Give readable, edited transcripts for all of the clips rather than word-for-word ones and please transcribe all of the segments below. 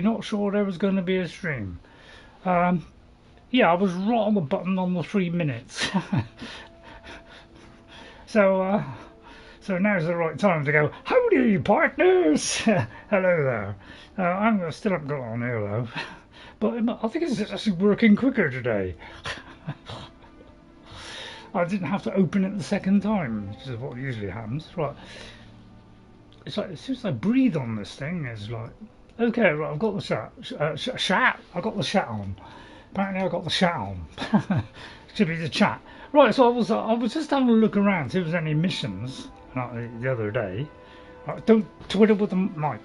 Not sure there was going to be a stream. Yeah, I was right on the button on the 3 minutes. So now's the right time to go, howdy partners! Hello there. I still haven't got on here though. But I think it's actually working quicker today. I didn't have to open it the second time, which is what usually happens. Right. It's like, as soon as I breathe on this thing, it's like, okay, right, I've got the chat. I got the chat on. Apparently I got the chat on. Should be the chat. Right, so I was just having a look around, see if there's any missions the other day. Don't twiddle with the mic.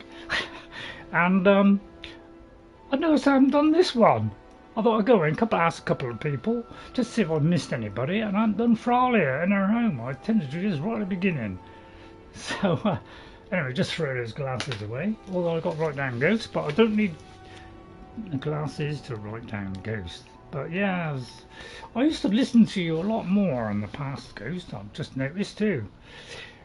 And I noticed I haven't done this one. I thought I'd go in, ask a couple of people, just see if I'd missed anybody, and I haven't done Fralia in her home. I tended to do this right at the beginning. So, anyway, just throw those glasses away. Although I got write down ghosts, but I don't need the glasses to write down ghosts. But yeah, I used to listen to you a lot more in the past, Ghost. I've just noticed too.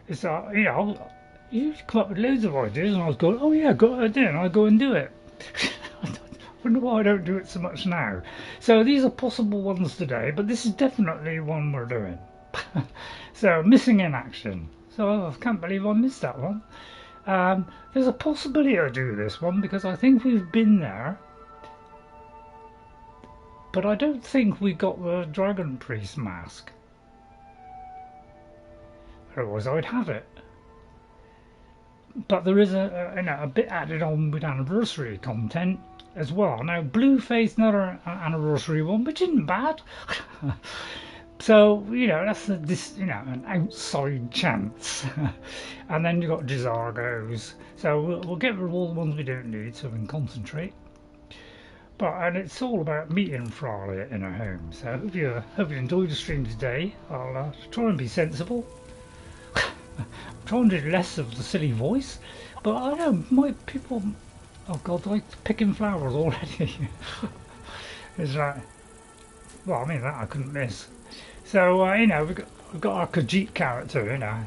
It's you know, you come up with loads of ideas, and I was going, oh yeah, got an idea, and I go and do it. I wonder why I don't do it so much now. So these are possible ones today, but this is definitely one we're doing. So missing in action. So I can't believe I missed that one. There's a possibility I do this one because I think we've been there. But I don't think we got the Dragon Priest mask. Otherwise I'd have it. But there is a bit added on with anniversary content as well. Now Blueface, another anniversary one, which isn't bad. So, you know, that's an outside chance. And then you've got Jizargos. So we'll get rid of all the ones we don't need so we can concentrate. And it's all about meeting Fralia in her home. So hope you enjoyed the stream today. I'll try and be sensible. I'm trying to do less of the silly voice. But I know my people. Oh God, I'm picking flowers already. It's like, well, I mean that I couldn't miss. So you know, we've got our Khajiit character, you know.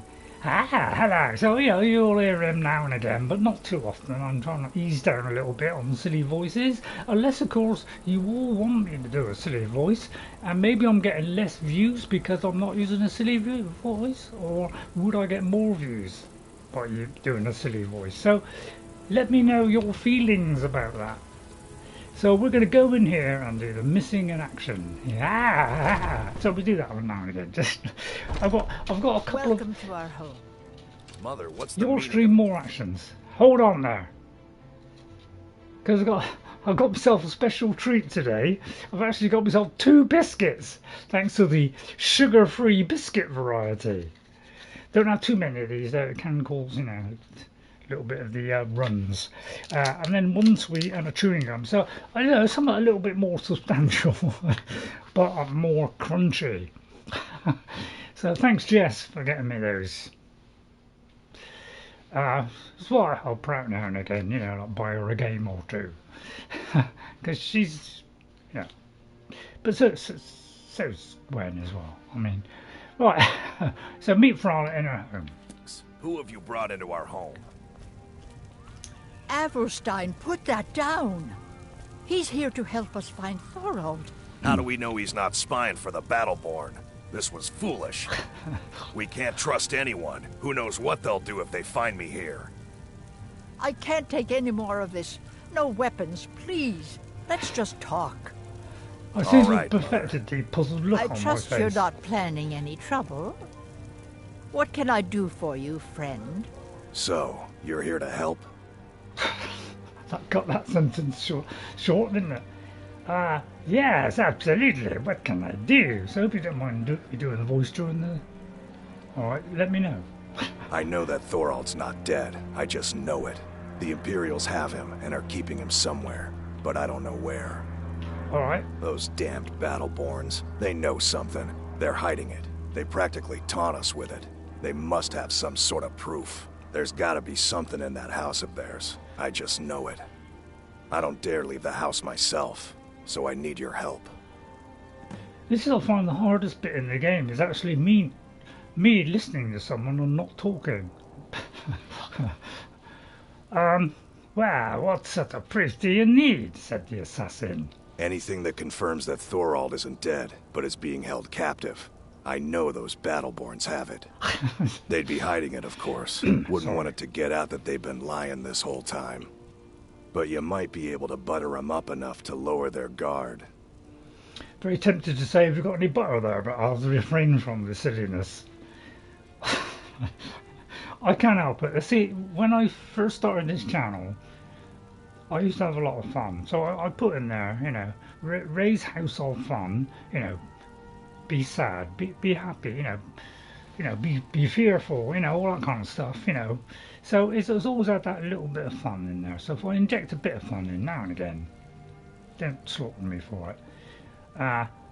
Hello. So, you know, you'll hear him now and again, but not too often. I'm trying to ease down a little bit on silly voices. Unless, of course, you all want me to do a silly voice. And maybe I'm getting less views because I'm not using a silly voice. Or would I get more views by you doing a silly voice? So, let me know your feelings about that. So we're going to go in here and do the missing in action. Yeah. So we do that one now and again. Just, I've got a couple Welcome to our home. Mother, what's the You'll meaning stream more actions. Hold on there. Because I've got myself a special treat today. I've actually got myself 2 biscuits, thanks to the sugar-free biscuit variety. Don't have too many of these though. It can cause, you know, little bit of the runs, and then 1 sweet and a chewing gum. So I know something a little bit more substantial, but more crunchy. So thanks, Jess, for getting me those. That's why I'll proud now and again, you know, like buy her a game or 2, because she's, yeah. But so's Gwen as well. I mean, right. So meet Fralia in her home. Who have you brought into our home? Averstein, put that down. He's here to help us find Thorold. How do we know he's not spying for the Battleborn? This was foolish. We can't trust anyone. Who knows what they'll do if they find me here. I can't take any more of this. No weapons, please. Let's just talk. I seem to have right, perfected the puzzled look I on my face. trust you're not planning any trouble. What can I do for you, friend? So, you're here to help? That got that sentence short, didn't it? Yes, absolutely. What can I do? So hope you don't mind me doing the voice during the... Alright, let me know. I know that Thorold's not dead. I just know it. The Imperials have him and are keeping him somewhere, but I don't know where. Alright. Those damned Battleborns. They know something. They're hiding it. They practically taunt us with it. They must have some sort of proof. There's gotta be something in that house of theirs. I just know it. I don't dare leave the house myself, so I need your help. This is, I find, the hardest bit in the game is actually me listening to someone and not talking. Well, what sort of proof do you need? Said the assassin. Anything that confirms that Thorald isn't dead, but is being held captive. I know those Battleborns have it. They'd be hiding it, of course. Wouldn't want it to get out that they've been lying this whole time. But you might be able to butter them up enough to lower their guard. Very tempted to say, have you got any butter there? But I'll refrain from the silliness. I can't help it. See, when I first started this channel, I used to have a lot of fun. So I put in there, you know, Ray's household fun, you know, be sad, be happy, you know, be fearful, you know, all that kind of stuff, you know. So it's always had that little bit of fun in there. So if I inject a bit of fun in now and again, don't slaughter me for it.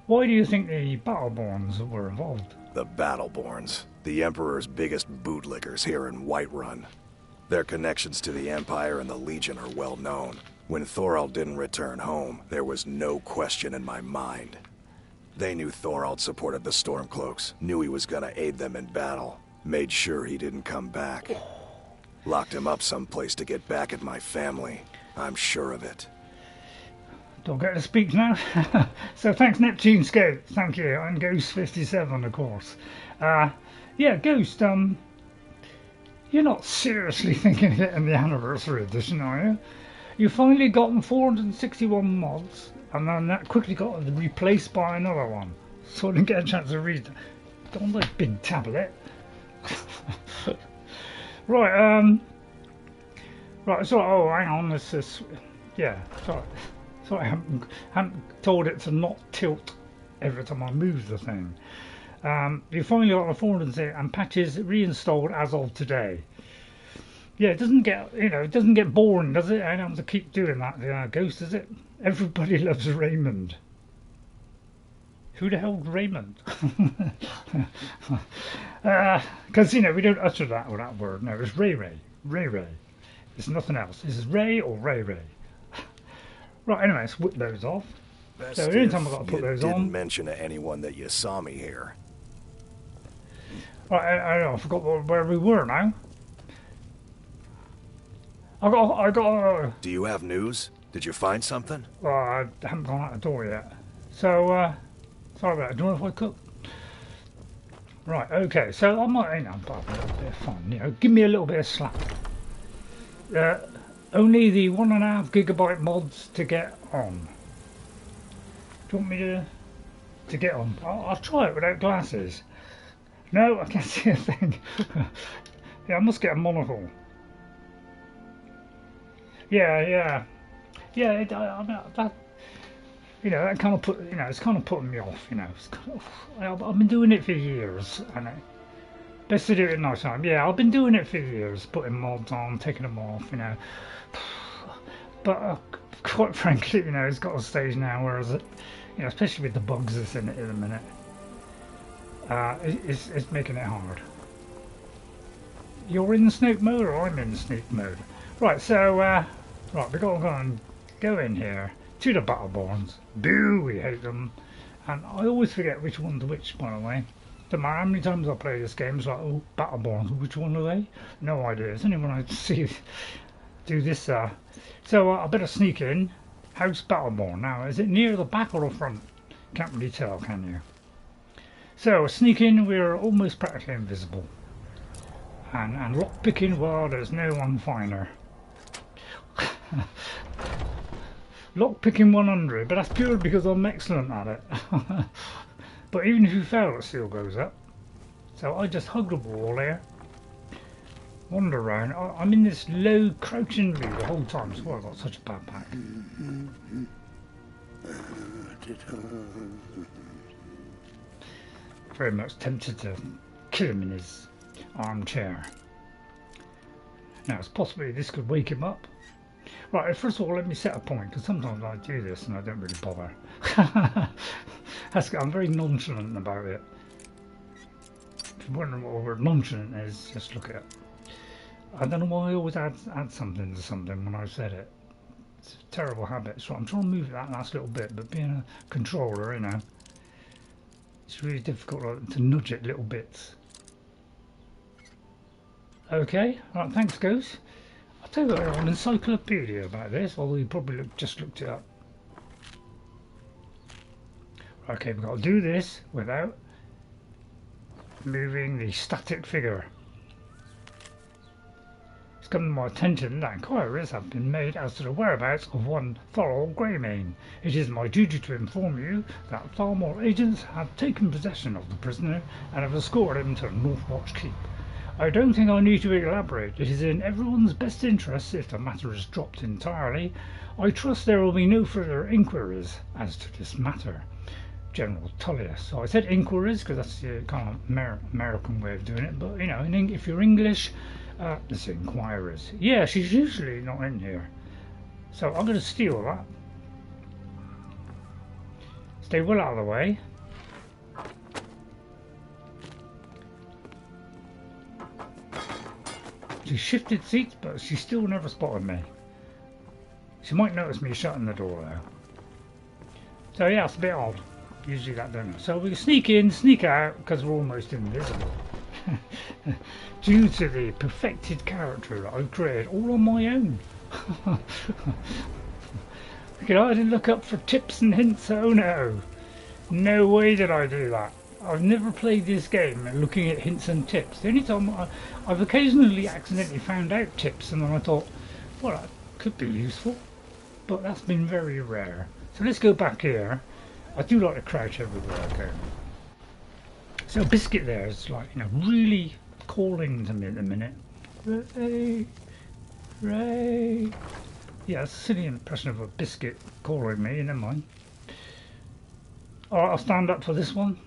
Why do you think the Battleborns were involved? The Battleborns, the Emperor's biggest bootlickers here in Whiterun. Their connections to the Empire and the Legion are well known. When Thorald didn't return home, there was no question in my mind. They knew Thorald supported the Stormcloaks, knew he was gonna aid them in battle, made sure he didn't come back. Locked him up someplace to get back at my family. I'm sure of it. Don't get to speak now. So thanks Neptune Scout, thank you, and Ghost 57 of course. Yeah, Ghost, you're not seriously thinking of getting the anniversary edition, are you? You finally gotten 461 mods, and then that quickly got replaced by another one. So I didn't get a chance to read it. Don't like big tablet. Right, right, so, oh, hang on, this is, yeah, sorry. So I haven't told it to not tilt every time I move the thing. You finally got the 400 and patches reinstalled as of today. Yeah, it doesn't get, you know, it doesn't get boring, does it? I don't have to keep doing that, Ghost, does it? Everybody loves Raymond. Who the hell's Raymond? Because, you know, we don't utter that or that word. No, it's RayRay. RayRay. It's nothing else. This is Ray or RayRay. Right, anyway, let's whip those off. So the only time I've got to put those on. You didn't mention to anyone that you saw me here. Right, I forgot where we were now. I got. Do you have news? Did you find something? Well, I haven't gone out the door yet. So, sorry about that. Do you know if I cook? Right, okay. So I might, you know, have a little bit of fun. You know, give me a little bit of slack. Only the 1.5 gigabyte mods to get on. Do you want me to get on? I'll try it without glasses. No, I can't see a thing. Yeah, I must get a monocle. Yeah. I mean, that, you know, that kind of put, you know, it's kind of putting me off. You know, it's kind of, I've been doing it for years, and best to do it at night time. Yeah, I've been doing it for years, putting mods on, taking them off. You know. But quite frankly, you know, it's got a stage now where, you know, especially with the bugs that's in it at the minute, it's making it hard. You're in sneak mode, or I'm in sneak mode. Right, so right, we've got to go in here to the Battleborns. Boo, we hate them, and I always forget which one's which. By the way, don't matter how many times I play this game, it's like, oh, Battleborns, which one are they? No idea. It's only when I see do this. So I better sneak in. House Battleborn. Now, is it near the back or the front? Can't really tell, can you? So sneak in. We're almost practically invisible. And lock picking. Well, there's no one finer. Lock picking 100, but that's purely because I'm excellent at it. But even if you fail, it still goes up. So I just hug the wall here. Wander around. I'm in this low crouching view the whole time. That's why I got such a bad back. Very much tempted to kill him in his armchair. Now, it's possibly this could wake him up. Right, first of all, let me set a point, because sometimes I do this and I don't really bother. I'm very nonchalant about it. If you're wondering what the word nonchalant is, just look at it. I don't know why I always add something to something when I said it. It's a terrible habit. So I'm trying to move that last little bit, but being a controller, you know, it's really difficult to nudge it little bits. Okay, right, thanks, Ghost. I tell you what, an encyclopedia about this, although you probably just looked it up. Okay, we've got to do this without moving the static figure. It's come to my attention that inquiries have been made as to the whereabouts of one Thorald Gray-Mane. It is my duty to inform you that Thalmor agents have taken possession of the prisoner and have escorted him to Northwatch Keep. I don't think I need to elaborate. It is in everyone's best interest if the matter is dropped entirely. I trust there will be no further inquiries as to this matter. General Tullius. So I said inquiries because that's the kind of American way of doing it, but you know, if you're English, it's inquiries. Yeah, she's usually not in here. So I'm going to steal that. Stay well out of the way. She shifted seats, but she still never spotted me. She might notice me shutting the door though. So yeah, it's a bit odd. Usually that don't. So we sneak in, sneak out, because we're almost invisible. Due to the perfected character that I've created all on my own. You know, I didn't look up for tips and hints. Oh no. No way did I do that. I've never played this game looking at hints and tips. The only time I've occasionally accidentally found out tips and then I thought, well, that could be useful. But that's been very rare. So let's go back here. I do like to crouch everywhere I go. So Biscuit there is like, you know, really calling to me at the minute. Ray, Ray. Yeah, it's a silly impression of a biscuit calling me, never mind. Alright, I'll stand up for this one.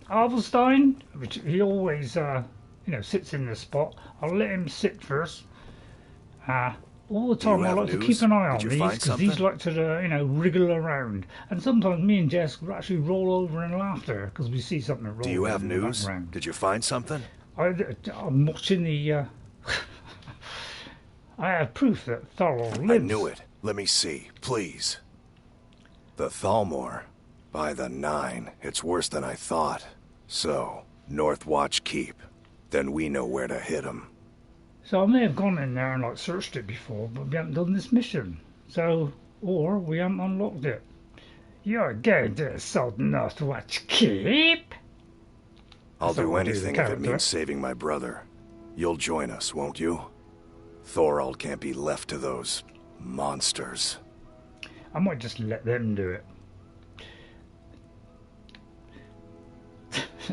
Alverstein, which he always, you know, sits in this spot. I'll let him sit first. All the time I like to keep an eye on these because these like to, you know, wriggle around. And sometimes me and Jess actually roll over in laughter because we see something wrong. Do you have news? Did you find something? I'm watching the... I have proof that Tharold lives. I knew it. Let me see, please. The Thalmor. By the 9. It's worse than I thought. So, Northwatch Keep. Then we know where to hit him. So I may have gone in there and like searched it before, but we haven't done this mission. So, or we haven't unlocked it. You're going to assault Northwatch Keep? I'll do anything if it means saving my brother. You'll join us, won't you? Thorald can't be left to those monsters. I might just let them do it.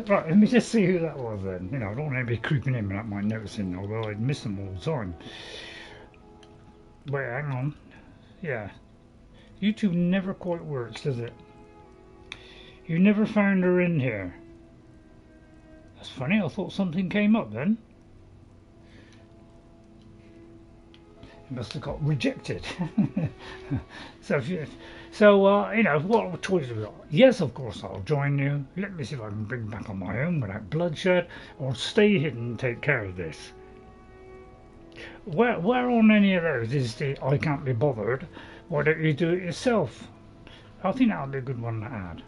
Right, let me just see who that was then. You know, I don't want to be creeping in without my noticing, although I'd miss them all the time. Wait, hang on. Yeah. YouTube never quite works, does it? You never found her in here. That's funny, I thought something came up then. It must have got rejected. So, you know, what choice have we got? Yes, of course, I'll join you. Let me see if I can bring back on my own without bloodshed, or stay hidden and take care of this. Where on any of those is the I can't be bothered? Why don't you do it yourself? I think that would be a good one to add.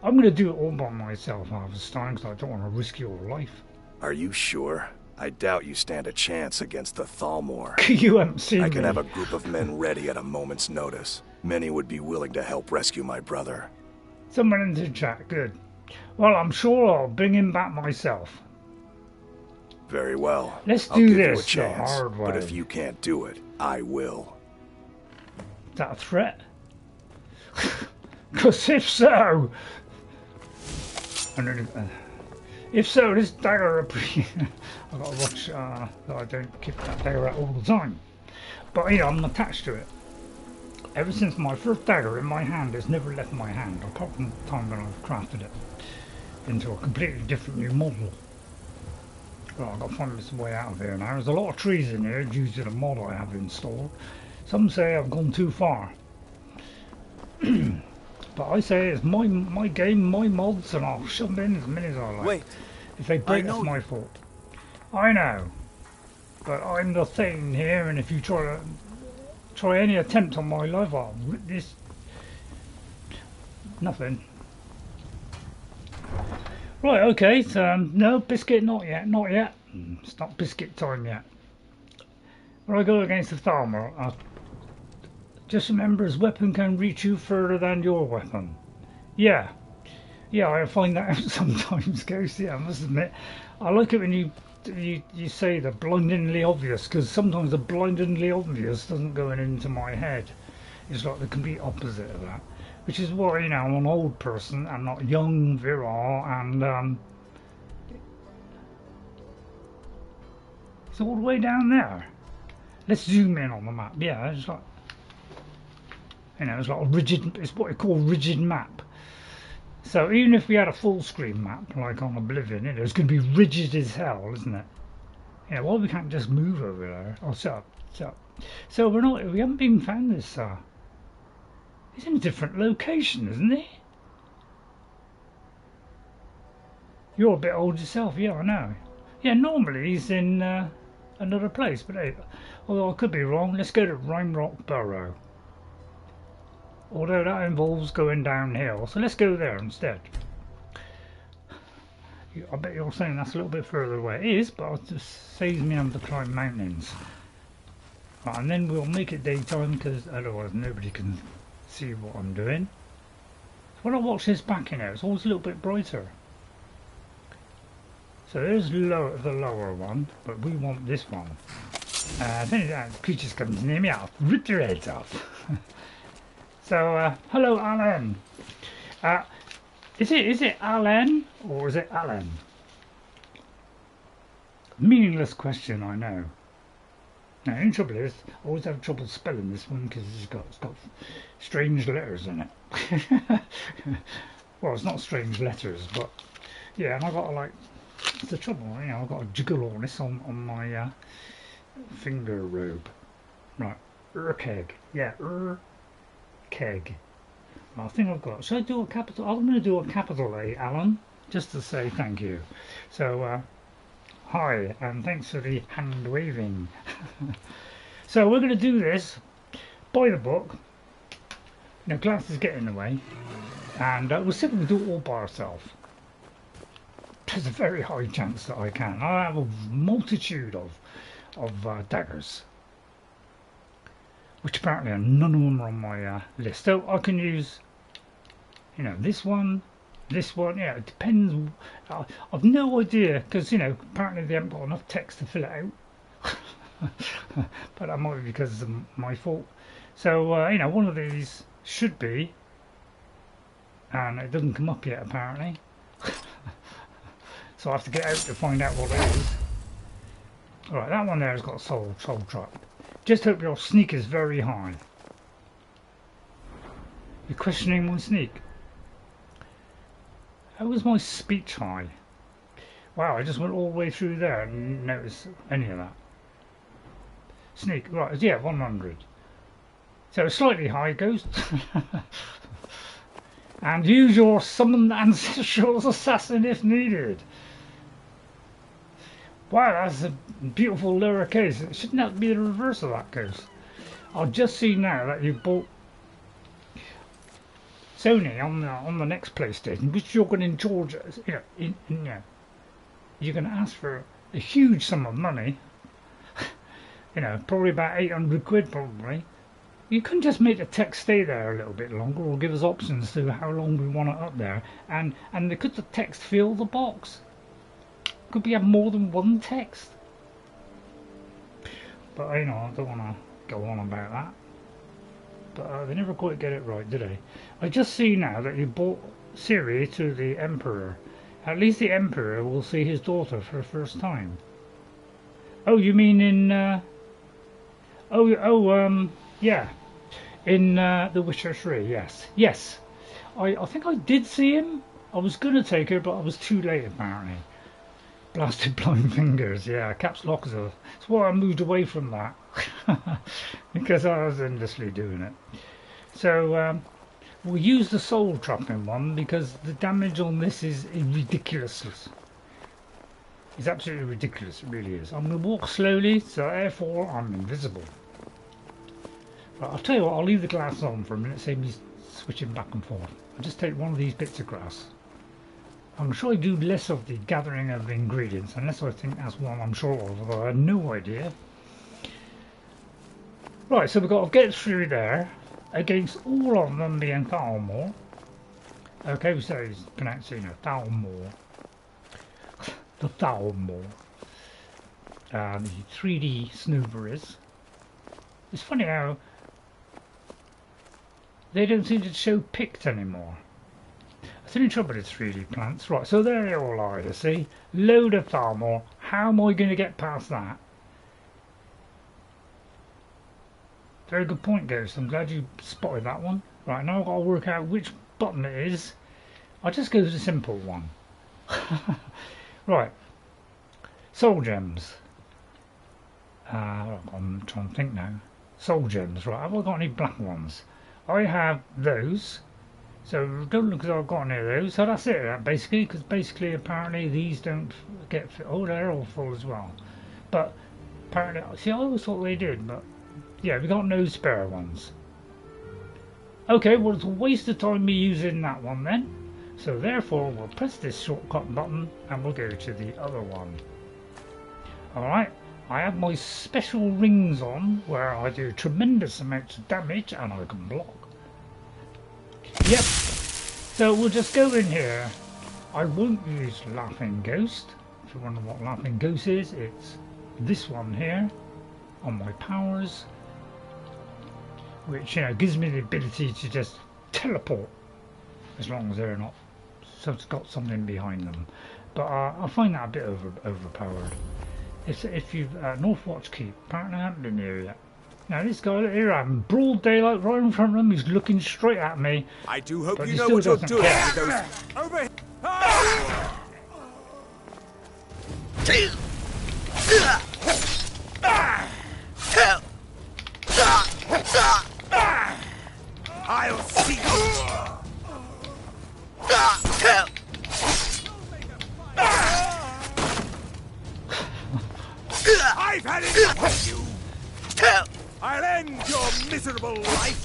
I'm going to do it all by myself, Alverstein, because I don't want to risk your life. Are you sure? I doubt you stand a chance against the Thalmor. You haven't seen me. I can have a group of men ready at a moment's notice. Many would be willing to help rescue my brother. Someone in the chat, good. Well, I'm sure I'll bring him back myself. Very well. Let's I'll give this you a chance, the hard way. But if you can't do it, I will. Is that a threat? Because if so... If so, this dagger... I've got to watch that I don't keep that dagger out all the time. But, you know, I'm attached to it. Ever since my first dagger in my hand, it's never left my hand, apart from the time when I've crafted it into a completely different new model. Well, I've got to find this way out of here now. There's a lot of trees in here due to the mod I have installed. Some say I've gone too far. But I say it's my game, my mods, and I'll shove them in as many as I like. Wait, if they break, that's my fault. I know, but I'm the thing here, and if you try any attempt on my life, I'll rip this. Nothing. Right, okay. So no biscuit, not yet, not yet. It's not biscuit time yet. When I go against the Thalmor, just remember his weapon can reach you further than your weapon. Yeah. Yeah, I find that out sometimes, Ghost. Yeah, I must admit. I like it when you say the blindingly obvious, because sometimes the blindingly obvious doesn't go into my head. It's like the complete opposite of that. Which is why, you know, I'm an old person and not young, virile, and it's all the way down there. Let's zoom in on the map. Yeah, it's like, you know, it's like a rigid, it's what we call rigid map. So even if we had a full screen map, like on Oblivion, you know, it's going to be rigid as hell, isn't it? Yeah, well, we can't just move over there. Oh, so we haven't even found this, he's in a different location, isn't he? You're a bit old yourself, yeah, I know. Yeah, normally he's in another place, but hey, although I could be wrong, let's go to Rimerock Burrow. Although that involves going downhill, so let's go there instead. I bet you're saying that's a little bit further away. It is, but it just saves me having to climb mountains. Right, and then we'll make it daytime, because otherwise nobody can see what I'm doing. When I watch this back, you know, it's always a little bit brighter. So there's the lower one, but we want this one. If any creatures come near me, I'll rip their heads off. So, hello Alan. Is it Alan or is it Alan? Meaningless question, I know. Now, the trouble is, I always have trouble spelling this one because it's got strange letters in it. Well, it's not strange letters, but yeah, and I got to like. It's the trouble, you know. I've got to jiggle all this on my finger robe. Right, keg. Yeah, keg. I think I've got. Should I do a capital? I'm going to do a capital A, Alan, just to say thank you. So, hi, and thanks for the hand waving. So we're going to do this by the book. You know, glass is getting in the way, and we'll see if we can do it all by ourselves. There's a very high chance that I can. I have a multitude of daggers, which apparently none of them are on my list. So I can use, you know, this one. Yeah, it depends. I've no idea because, you know, apparently they haven't got enough text to fill it out. But that might be because of my fault. So you know, one of these should be, and it doesn't come up yet apparently. So I have to get out to find out what it is. Alright, that one there has got a soul trap. Just hope your sneak is very high. You're questioning my sneak. How was my speech high? Wow, I just went all the way through there and didn't notice any of that. Sneak, right, yeah, 100. So slightly high, Ghost. And use your summoned ancestral assassin if needed. Wow, that's a beautiful lowercase. Shouldn't that be the reverse of that, Ghost? I'll just see now that you bought Sony on the next PlayStation, which you're going to enjoy. You know, you're going to ask for a huge sum of money. You know, probably about 800 quid, probably. You can just make the text stay there a little bit longer, or give us options to how long we want it up there, and could the text fill the box? Could we have more than one text? But you know, I don't want to go on about that. But they never quite get it right, do they? I just see now that you bought Siri to the Emperor. At least the Emperor will see his daughter for the first time. Oh, you mean in? Yeah, in The Witcher 3. Yes. I think I did see him. I was gonna take her, but I was too late apparently. Blasted blind fingers, yeah, caps lock is that's why I moved away from that. Because I was endlessly doing it. So we'll use the soul trapping one because the damage on this is ridiculous. It's absolutely ridiculous, it really is. I'm going to walk slowly, so therefore I'm invisible. Right, I'll tell you what, I'll leave the glass on for a minute, save me switching back and forth. I'll just take one of these bits of grass. I'm sure I do less of the gathering of ingredients, unless I think that's one I'm sure of, although I have no idea. Right, so we've got to get through there against all of them being Thalmor. Okay, so he's pronouncing it Thalmor. The Thalmor. The 3D snooper is. It's funny how they don't seem to show picked anymore. That's the only trouble with 3D plants. Right, so there they all are, you see. Load of Thalmor. How am I going to get past that? Very good point, Ghost. I'm glad you spotted that one. Right, now I've got to work out which button it is. I'll just go to the simple one. Right. Soul gems. I'm trying to think now. Soul gems, right. Have I got any black ones? I have those. So don't look as I've got any of those. So that's it, basically. Because basically, apparently, these don't get... Oh, they're all full as well. But apparently... See, I always thought they did, but... Yeah, we got no spare ones. Okay, well it's a waste of time me using that one then. So therefore we'll press this shortcut button and we'll go to the other one. Alright, I have my special rings on where I do tremendous amounts of damage and I can block. Yep, so we'll just go in here. I won't use Laughing Ghost. If you wonder what Laughing Ghost is, it's this one here on my powers. Which, you know, gives me the ability to just teleport as long as they're not got something behind them. But I find that a bit overpowered. If you've Northwatch Keep, apparently I haven't been here yet. Now this guy here, I'm broad daylight right in front of him. He's looking straight at me. I do hope you know what you're doing. Over here. I'll see you. I've had enough of you. I'll end your miserable life.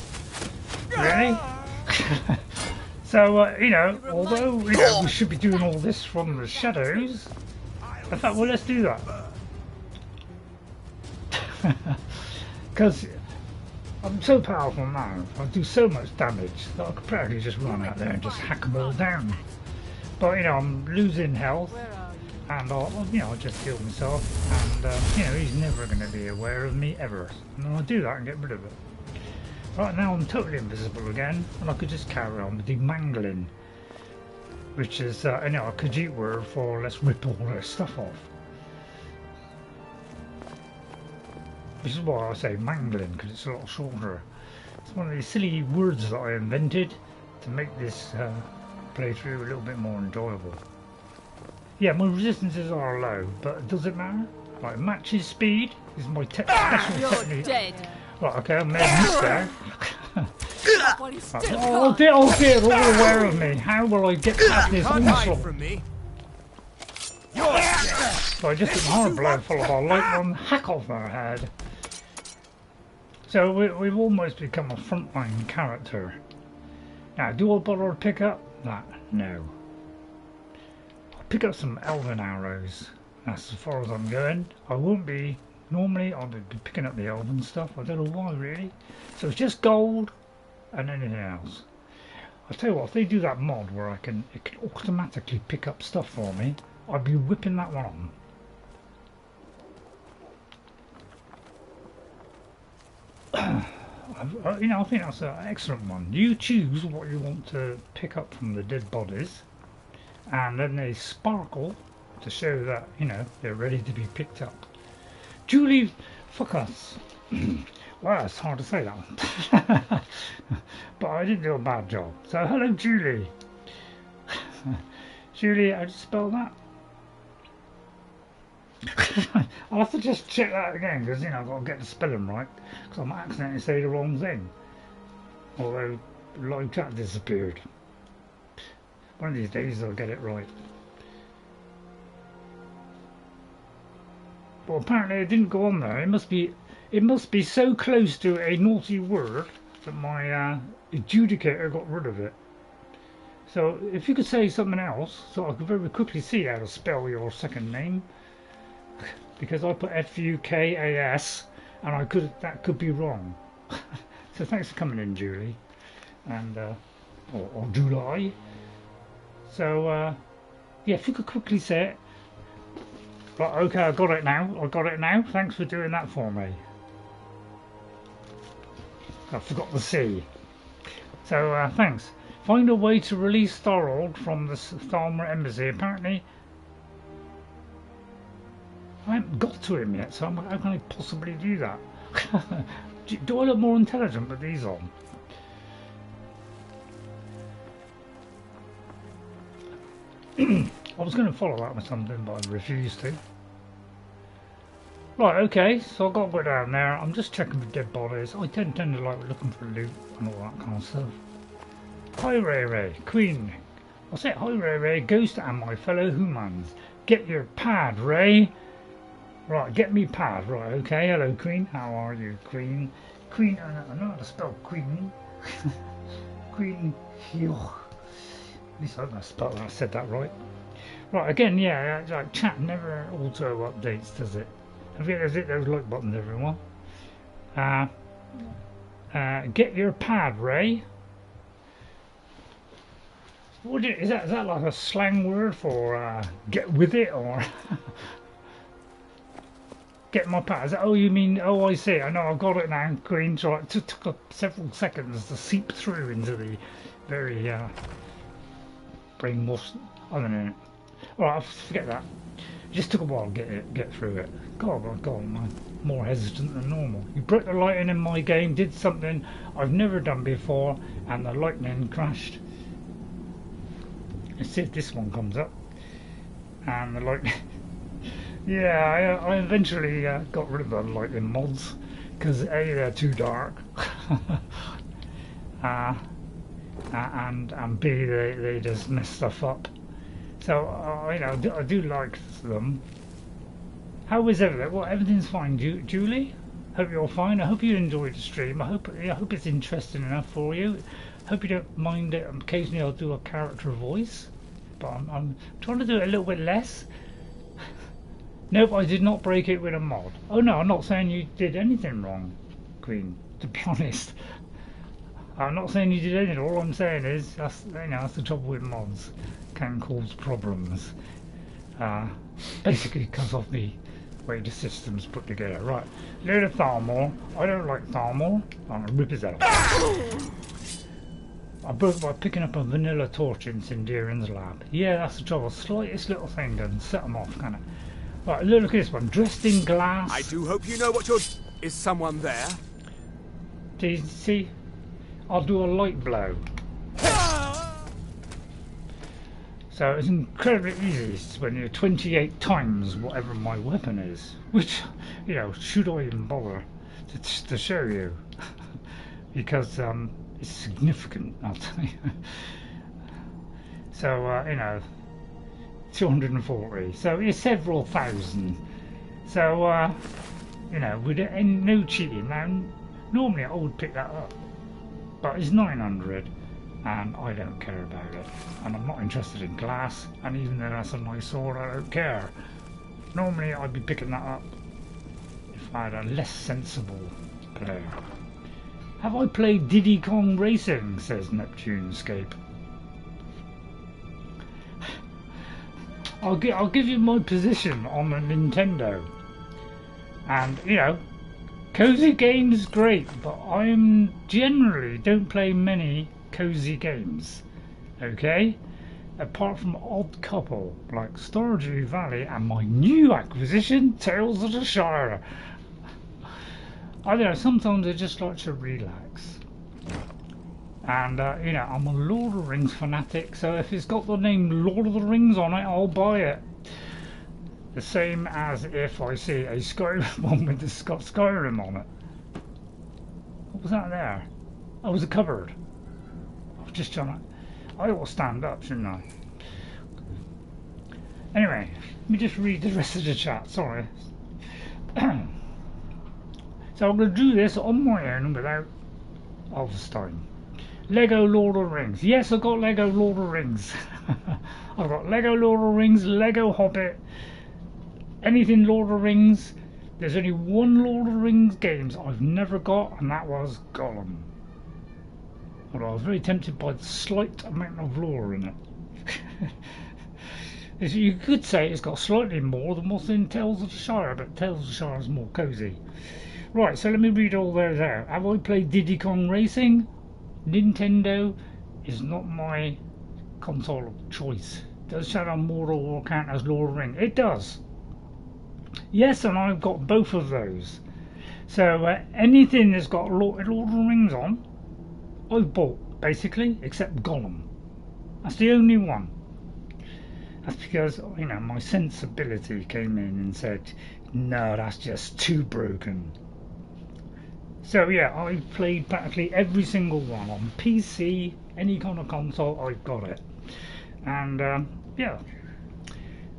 Really? So, you know, although you know, we should be doing all this from the shadows, I thought, well, let's do that. Because I'm so powerful now, I do so much damage that I could probably just run out there and just hack them all down. But, you know, I'm losing health, and I'll just heal myself, and, you know, he's never going to be aware of me ever. And I'll do that and get rid of it. Right now I'm totally invisible again, and I could just carry on with the mangling, which is, you know, a Khajiit word for let's rip all their stuff off. Which is why I say mangling, because it's a lot shorter. It's one of these silly words that I invented to make this playthrough a little bit more enjoyable. Yeah, my resistances are low, but does it matter? Like, matches speed is my special technique. Dead. Right, okay, I made a miss there. Oh dear, they're all aware of me. How will I get past this onslaught? So I just took a hard blow full of our light one, hack off their head. So we've almost become a frontline character. Now, do I bother to pick up that? No. I'll pick up some elven arrows. That's as far as I'm going. I won't be. Normally, I'll be picking up the elven stuff. I don't know why, really. So it's just gold and anything else. I'll tell you what, if they do that mod where it can automatically pick up stuff for me, I'd be whipping that one on. You know, I think that's an excellent one. You choose what you want to pick up from the dead bodies, and then they sparkle to show that, you know, they're ready to be picked up. Julie, fuck us. Well, it's hard to say that one. But I didn't do a bad job. So, hello, Julie. Julie, how do you spell that? I'll have to just check that again, because, you know, I've got to get the spelling right, because I might accidentally say the wrong thing. Although, live chat disappeared. One of these days I'll get it right. But apparently it didn't go on there. It must be so close to a naughty word that my adjudicator got rid of it. So if you could say something else, so I could very quickly see how to spell your second name, because I put Fukas and that could be wrong. So thanks for coming in, Julie, and or July. So yeah, if you could quickly say it. Right, okay, I got it now. Thanks for doing that for me. I forgot the C. So thanks. Find a way to release Thorold from the Thalmor embassy. Apparently I haven't got to him yet, so how can I possibly do that? Do I look more intelligent with these on? I was going to follow that with something, but I refused to. Right, okay, so I've got to go down there. I'm just checking for dead bodies. I tend to like looking for loot and all that kind of stuff. Hi RayRay, Queen. I said hi RayRay, Ghost and my fellow humans. Get your pad, Ray. Right, get me pad. Right, okay. Hello, Queen. How are you, Queen? Queen, I know how to spell Queen. Queen. At least I said that right. Right, again, yeah, like chat never auto updates, does it? Has it those like buttons, everyone? Get your pad, Ray. What is that? Is that like a slang word for get with it, or get my pad? Is that, oh, you mean? Oh, I see. I know. I've got it now. Green. So it took several seconds to seep through into the very brainwashed. I don't know. Alright, forget that. It just took a while to get through it. God, I'm more hesitant than normal. You broke the lighting in my game, did something I've never done before, and the lightning crashed. Let's see if this one comes up. And the lightning... yeah, I eventually got rid of the lightning mods, because A, they're too dark, and B, they just mess stuff up. So, you know, I do like them. How is everything? Well, everything's fine, Julie. Hope you're fine. I hope you enjoyed the stream. I hope it's interesting enough for you. Hope you don't mind it. Occasionally I'll do a character voice, but I'm trying to do it a little bit less. Nope, I did not break it with a mod. Oh no, I'm not saying you did anything wrong, Queen. To be honest, I'm not saying you did anything. All I'm saying is that's the trouble with mods. Can cause problems. Basically because of the way the system's put together. Right, load of Thalmor. I don't like Thalmor. I'm gonna rip his head off. I broke by picking up a vanilla torch in Sindirian's lab. Yeah, that's the trouble. Slightest little thing doesn't set them off, can it? Right, look at this one. Dressed in glass. I do hope you know what you're... Is someone there? Do you see? I'll do a light blow. So it's incredibly easy when you're 28 times whatever my weapon is. Which, you know, should I even bother to show you? Because it's significant, I'll tell you. So, you know, 240. So it's several thousand. So, you know, with no cheating. Now, normally I would pick that up. But it's 900. And I don't care about it, and I'm not interested in glass, and even though that's a nice sword, I don't care. Normally I'd be picking that up if I had a less sensible player. Have I played Diddy Kong Racing, says Neptunescape. I'll give you my position on the Nintendo, and you know, cozy games great, but I generally don't play many cozy games, okay, apart from odd couple like Stardew Valley and my new acquisition Tales of the Shire. I don't know, sometimes I just like to relax, and you know, I'm a Lord of the Rings fanatic, so if it's got the name Lord of the Rings on it, I'll buy it. The same as if I see a Skyrim one with the Skyrim on it. What was that there? Oh, it was a cupboard. Just trying to... I ought to stand up, shouldn't I? Anyway, let me just read the rest of the chat, sorry. So I'm going to do this on my own without Alvestein. Lego Lord of the Rings. Yes, I've got Lego Lord of the Rings. I've got Lego Lord of the Rings, Lego Hobbit, anything Lord of the Rings, There's only one Lord of the Rings games I've never got, and that was Gollum. Although I was very tempted by the slight amount of lore in it. You could say it's got slightly more than what's in Tales of the Shire, but Tales of the Shire is more cosy. Right, so let me read all those out. Have I played Diddy Kong Racing? Nintendo is not my console of choice. Does Shadow Mordor count as Lord of the Rings? It does. Yes, and I've got both of those. So anything that's got Lord of the Rings on, I've bought, basically, except Gollum. That's the only one. That's because, you know, my sensibility came in and said, no, that's just too broken. So yeah, I've played practically every single one on PC, any kind of console, I've got it. And yeah,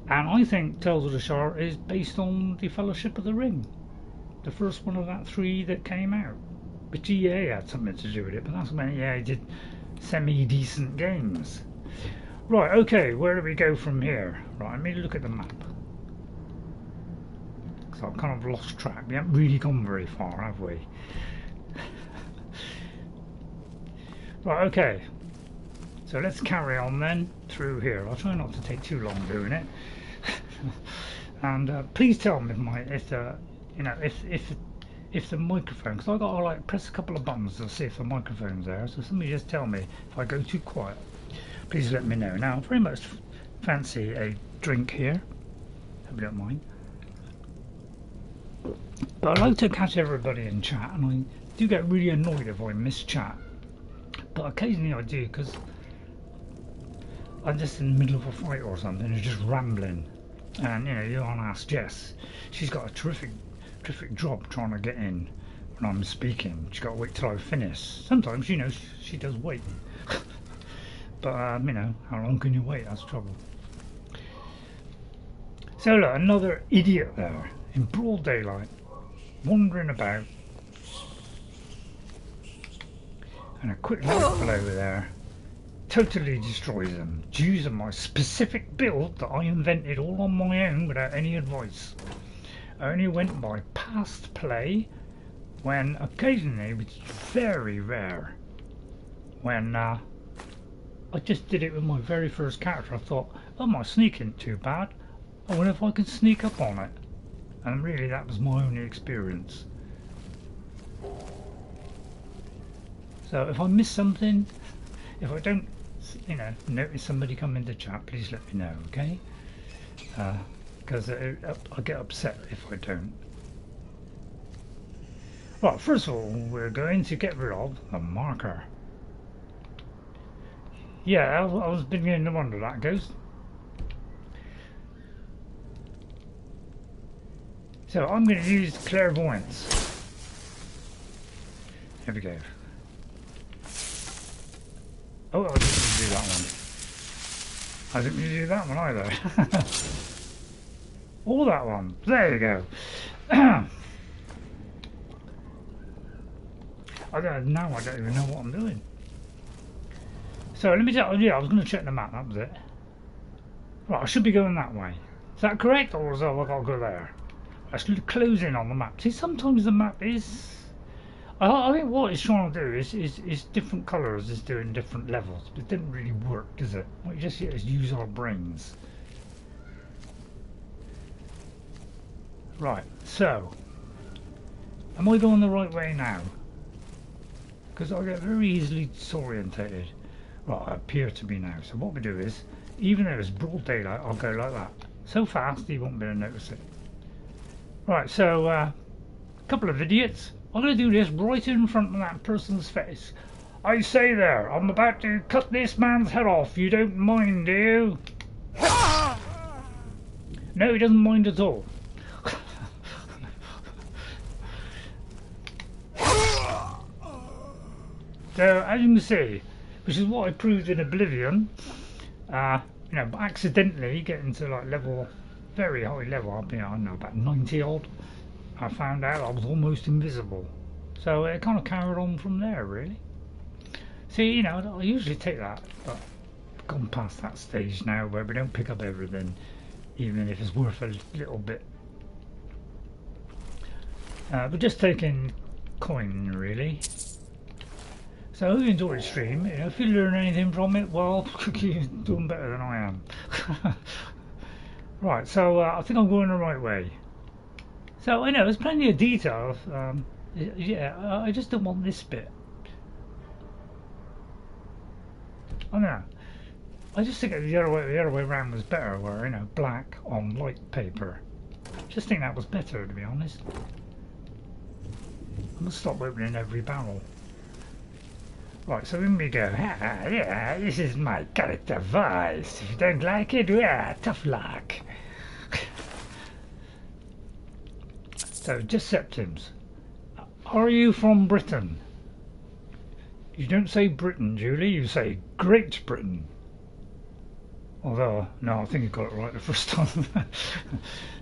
and I think Tales of the Shire is based on the Fellowship of the Ring, the first one of that 3 that came out. But EA had something to do with it, but that's when EA did semi-decent games. Right, okay, where do we go from here? Right, let me look at the map. So I've kind of lost track. We haven't really gone very far, have we? Right, okay. So let's carry on then through here. I'll try not to take too long doing it. And please tell me if the microphone, because I've got to like press a couple of buttons to see if the microphone's there. So somebody just tell me if I go too quiet. Please let me know. Now, I very much fancy a drink here. Hope you don't mind. But I like to catch everybody in chat, and I do get really annoyed if I miss chat. But occasionally I do, because I'm just in the middle of a fight or something and just rambling. And you know, you want to ask Jess. She's got a terrific job trying to get in when I'm speaking. She's got to wait till I finish. Sometimes, you know, she does wait. But you know, how long can you wait? That's the trouble. So look, another idiot there in broad daylight, wandering about, and a quick look below there totally destroys them due to my specific build that I invented all on my own without any advice. I only went by past play, when occasionally, which is very rare, when I just did it with my very first character. I thought, oh, my sneak isn't too bad. I wonder if I can sneak up on it. And really, that was my only experience. So if I miss something, if I don't, you know, notice somebody come into chat, please let me know, okay? Because I get upset if I don't. Right, first of all, we're going to get rid of a marker. Yeah, I was beginning to wonder that goes. So I'm going to use clairvoyance. Here we go. Oh, I didn't do that one. I didn't do that one either. Or that one. There you go. I don't even know what I'm doing. So let me tell you, yeah, I was going to check the map, that was it. Right, I should be going that way. Is that correct, or is that I've got to go there? I should close in on the map. See, sometimes the map is... I think what it's trying to do is different colours is doing different levels. But it didn't really work, does it? What you just get is use our brains. Right, so... Am I going the right way now? Because I get very easily disorientated. Right, I appear to be now. So what we do is, even though it's broad daylight, I'll go like that. So fast you won't be able to notice it. Right, so a couple of idiots. I'm going to do this right in front of that person's face. I say there, I'm about to cut this man's head off. You don't mind, do you? No, he doesn't mind at all. So, as you can see, which is what I proved in Oblivion, you know, accidentally getting to like level, very high level, I don't know, about 90 odd, I found out I was almost invisible. So it kind of carried on from there, really. See, you know, I usually take that, but I've gone past that stage now where we don't pick up everything, even if it's worth a little bit. We're just taking coin, really. So I hope you enjoyed the stream. You know, if you learn anything from it, well, you're doing better than I am. Right, so I think I'm going the right way. So I know there's plenty of details. Yeah, I just don't want this bit. I know. I just think the other way around was better, where, you know, black on light paper. Just think that was better, to be honest. I must stop opening every barrel. Right, so in we go. Yeah, this is my character voice. If you don't like it, yeah, tough luck. So, just septims. Are you from Britain? You don't say Britain, Julie, you say Great Britain. Although, no, I think you got it right the first time.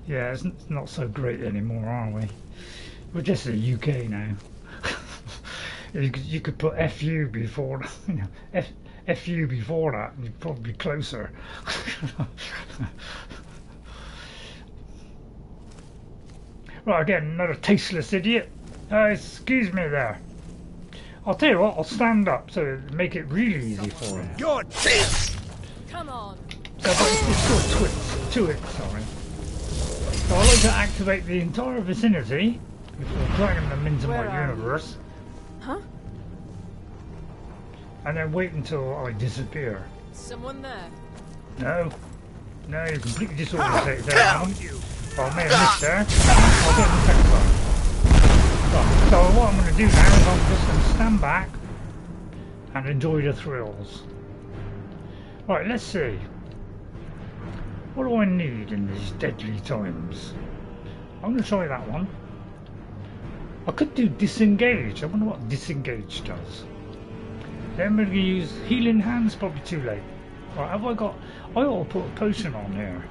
Yeah, it's not so great anymore, are we? We're just the UK now. You could put FU before, you know, FU before that, and you'd probably be closer. Right, again, another tasteless idiot. Excuse me there. I'll tell you what, I'll stand up so make it really easy for him. Your teeth! Come on. So it's got to it, sorry. So I like to activate the entire vicinity before dragging them into my universe. Huh? And then wait until I disappear. Someone there? No, you're completely disorientated there, aren't you? Well, I may have missed there. I'll get the next time. Right, so what I'm going to do now is I'm just going to stand back and enjoy the thrills. Right, let's see. What do I need in these deadly times? I'm going to try that one. I could do disengage. I wonder what disengage does. Then we're going to use healing hands. Probably too late. Right, have I got? I ought to put a potion on here.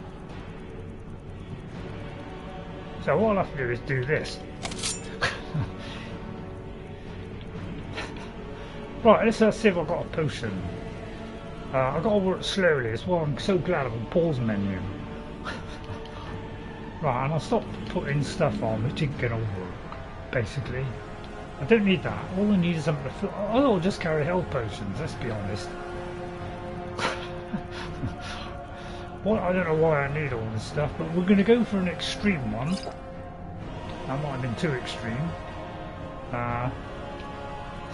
So what I'll have to do is do this. Right, let's see if I've got a potion. I've got to work slowly. That's why I'm so glad of a pause menu. Right, and I'll stop putting stuff on which ain't gonna work. Basically, I don't need that. All I need is something to fill. I'll just carry health potions. Let's be honest. Well, I don't know why I need all this stuff, but we're going to go for an extreme one. That might have been too extreme.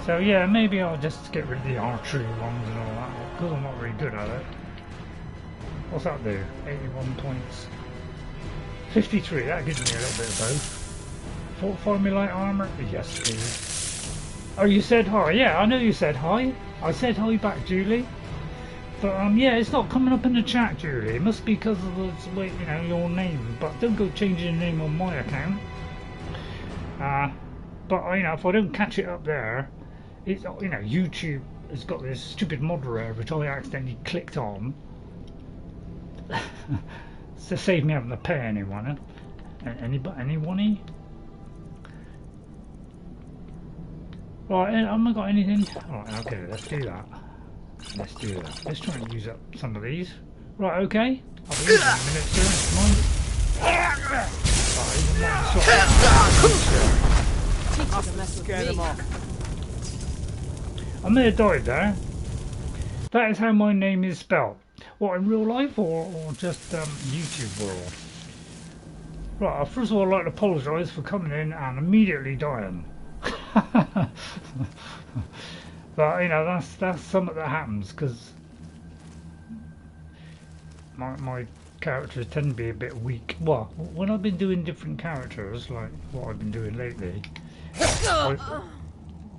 So yeah, maybe I'll just get rid of the archery ones and all that, because I'm not very good at it. What's that do? 81 points. 53, that gives me a little bit of both. Fortify me light armour? Yes, please. Oh, you said hi? Yeah, I know you said hi. I said hi back, Julie. But yeah, it's not coming up in the chat, Julie. It must be because of the way, you know, your name. But don't go changing your name on my account. But you know, if I don't catch it up there, it's, you know, YouTube has got this stupid moderator which I accidentally clicked on to save me having to pay anyone. Anyone? Right, haven't I got anything? Alright, okay, let's do that. Let's do that. Let's try and use up some of these. Right, okay. I'll be using in a minute, sir. Mind. I may have died there. That is how my name is spelled. What, in real life or just YouTube world? Right, first of all I'd like to apologise for coming in and immediately dying. But you know, that's something that happens because my characters tend to be a bit weak. Well, when I've been doing different characters, like what I've been doing lately,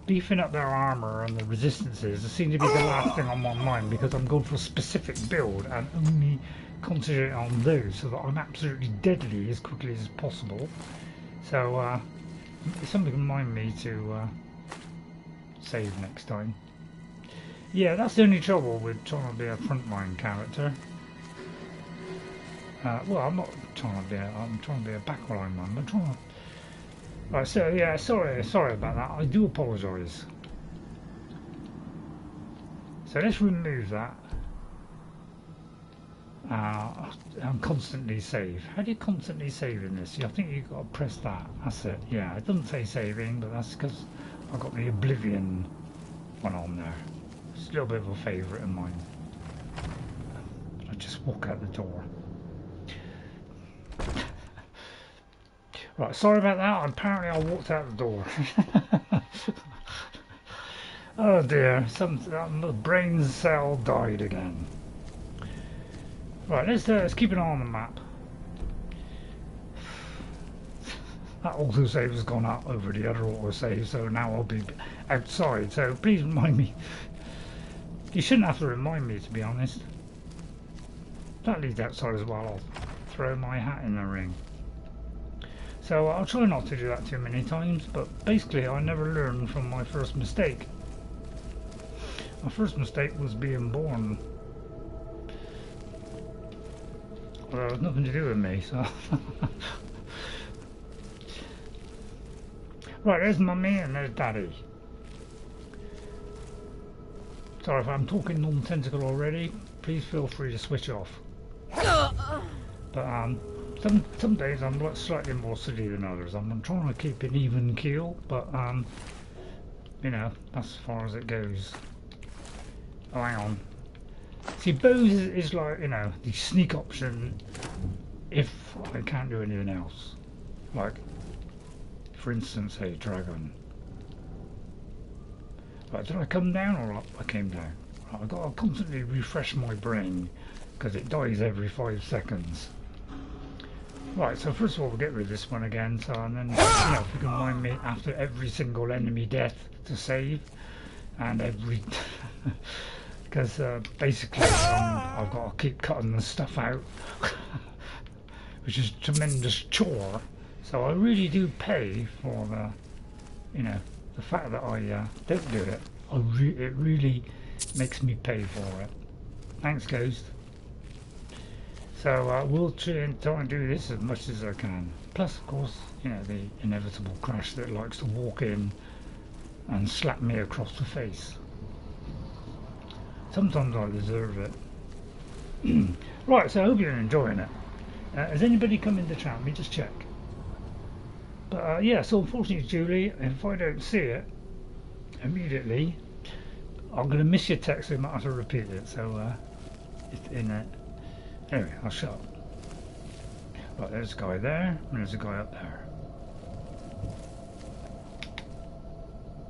beefing up their armour and the resistances seem to be the last thing on my mind because I'm going for a specific build and only concentrate on those so that I'm absolutely deadly as quickly as possible. So something remind me to save next time. Yeah, that's the only trouble with trying to be a frontline character. Well, I'm not trying to be I'm trying to be a backline one. I'm trying to... Right, so yeah, sorry about that. I do apologise. So let's remove that. And constantly save. How do you constantly save in this? I think you've got to press that. That's it. Yeah, it doesn't say saving, but that's because I've got the Oblivion one on there. It's a little bit of a favourite of mine. I just walk out the door. Right, sorry about that. Apparently I walked out the door. Oh dear, the brain cell died again. Right, let's keep an eye on the map. That autosave has gone up over the other autosave, so now I'll be outside. So please remind me. You shouldn't have to remind me, to be honest. That leads outside as well. I'll throw my hat in the ring. So I'll try not to do that too many times, but basically I never learned from my first mistake. My first mistake was being born. Well, it has nothing to do with me, so... Right, there's Mummy and there's Daddy. Sorry if I'm talking non-tentacle already, please feel free to switch off. But some days I'm slightly more silly than others. I'm trying to keep an even keel, but you know, that's as far as it goes. Oh, hang on. See, bows is like, you know, the sneak option if I can't do anything else. Like, for instance, a dragon. Right, did I come down or up? I came down. Right, I've got to constantly refresh my brain because it dies every 5 seconds. Right, so first of all we'll get rid of this one again, so and then, you know, if you can remind me after every single enemy death to save, and every... because basically I've got to keep cutting the stuff out, which is a tremendous chore, so I really do pay for the, you know, the fact that I don't do it. It really makes me pay for it. Thanks, Ghost. So we'll try and do this as much as I can. Plus, of course, you know, the inevitable crash that likes to walk in and slap me across the face. Sometimes I deserve it. Right, so I hope you're enjoying it. Has anybody come in the chat? Let me just check. But yeah, so unfortunately, Julie, if I don't see it immediately, I'm going to miss your text, so I might have to repeat it. So it's in it. Anyway, I'll shut up. Right, there's a guy there, and there's a guy up there.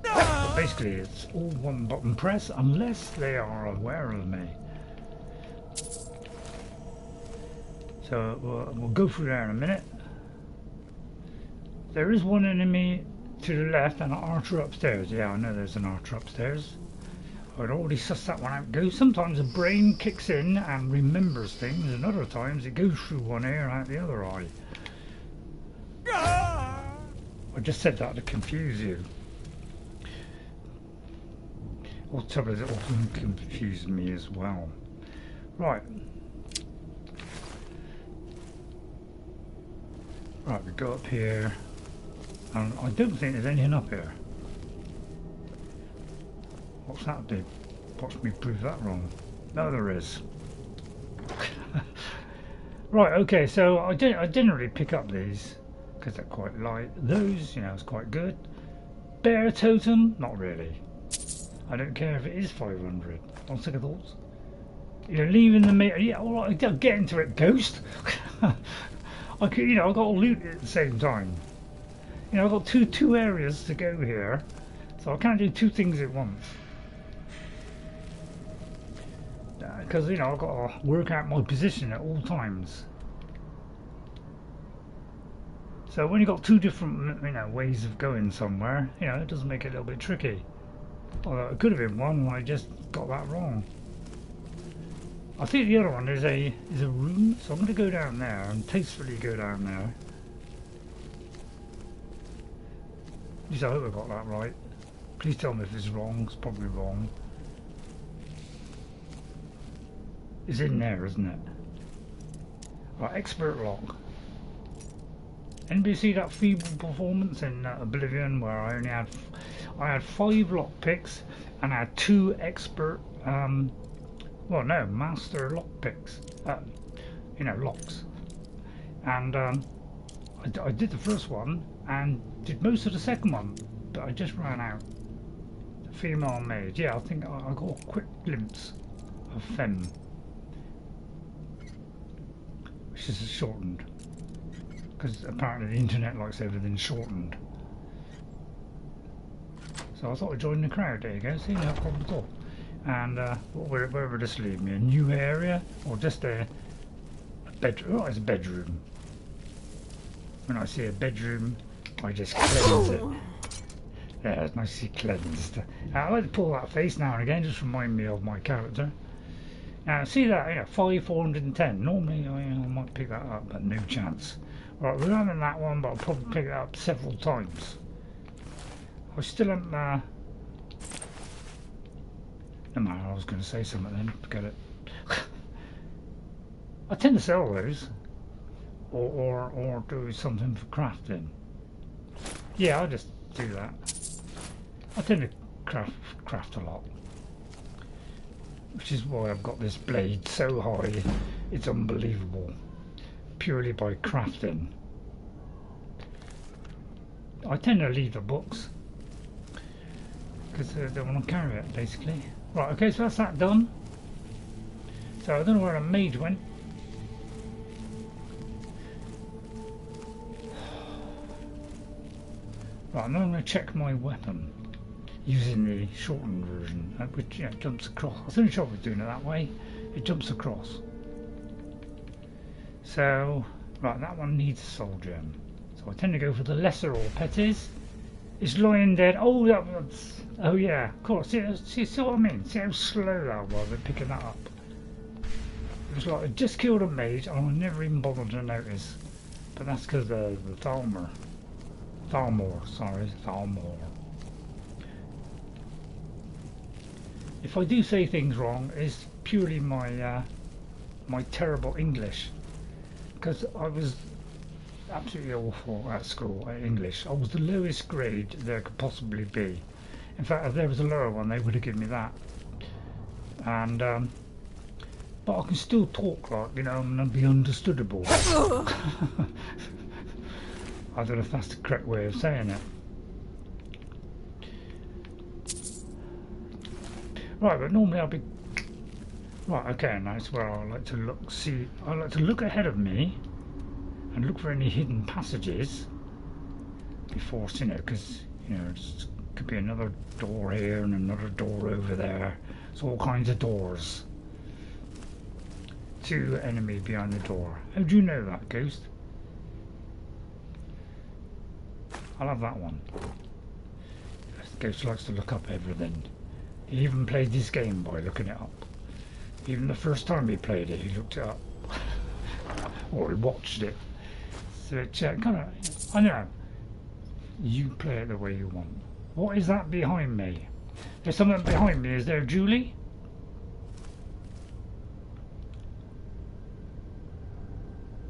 But basically, it's all one button press, unless they are aware of me. So we'll go through there in a minute. There is one enemy to the left and an archer upstairs. Yeah, I know there's an archer upstairs. I'd already sussed that one out. Sometimes the brain kicks in and remembers things, and other times it goes through one ear and out the other eye. I just said that to confuse you. Well, the trouble is it often confuses me as well. Right. Right, we go up here. And I don't think there's anything up here. What's that do? Watch me prove that wrong. No, there is. Right, okay, so I didn't really pick up these because they're quite light. Those, you know, it's quite good. Bear totem, not really. I don't care if it is 500. On second thoughts, you're leaving the meter. Yeah, all right, I'll get into it, Ghost. I could, you know, I've got to loot at the same time. You know, I've got two areas to go here, so I can't do two things at once. Because, you know, I've got to work out my position at all times. So when you've got two different, you know, ways of going somewhere, you know, it does make it a little bit tricky. Although it could have been one, and I just got that wrong. I think the other one is a room, so I'm going to go down there and tastefully go down there. At least I hope I got that right. Please tell me if it's wrong. It's probably wrong. It's in there, isn't it? Right, expert lock. Anybody see that feeble performance in Oblivion where I only had 5 lockpicks and I had 2 expert, well no, master lockpicks. you know, locks. And I did the first one and did most of the second one, but I just ran out. Female maid, yeah, I think I got a quick glimpse of Femme, which is shortened, because apparently the internet likes everything shortened. So I thought I'd join the crowd. There you go, see, no problem at all. And where would this leave me? A new area, or just a bedroom? Oh, it's a bedroom. When I see a bedroom, I just cleanse it. Yeah, it's nicely cleansed. I like to pull that face now and again, just remind me of my character. Now, see that, you know, 410. Normally, I might pick that up, but no chance. Right, we're having that one, but I'll probably pick it up several times. I still haven't. No matter, I was going to say something then. Forget it. I tend to sell those, or do something for crafting. Yeah, I'll just do that. I tend to craft a lot, which is why I've got this blade so high, it's unbelievable, purely by crafting. I tend to leave the books, because they don't want to carry it, basically. Right, okay, so that's that done. So I don't know where a mage went. Right, now I'm going to check my weapon using the shortened version, which, you know, jumps across. I was only sure I was doing it that way. It jumps across. So, right, that one needs a soul gem. So I tend to go for the lesser or petties. It's lying dead. Oh, that's. Oh yeah, of course. See what I mean? See how slow that was at picking that up. It was like I just killed a mage and I never even bothered to notice. But that's because the Thalmor. Thalmor. If I do say things wrong, it's purely my my terrible English, because I was absolutely awful at school at English. I was the lowest grade there could possibly be. In fact, if there was a lower one, they would have given me that. And but I can still talk, like, you know, and be understandable. I don't know if that's the correct way of saying it. Right, but normally I'll be... Right, okay, and that's where I like to look, I like to look ahead of me and look for any hidden passages before, you know, because, you know, it could be another door here and another door over there. It's all kinds of doors. 2 enemy behind the door. How do you know that, Ghost? I'll have that one. Ghost likes to look up everything. He even played this game by looking it up. Even the first time he played it, he looked it up. Or he watched it. So it kind of, I don't know. You play it the way you want. What is that behind me? There's something behind me. Is there Julie?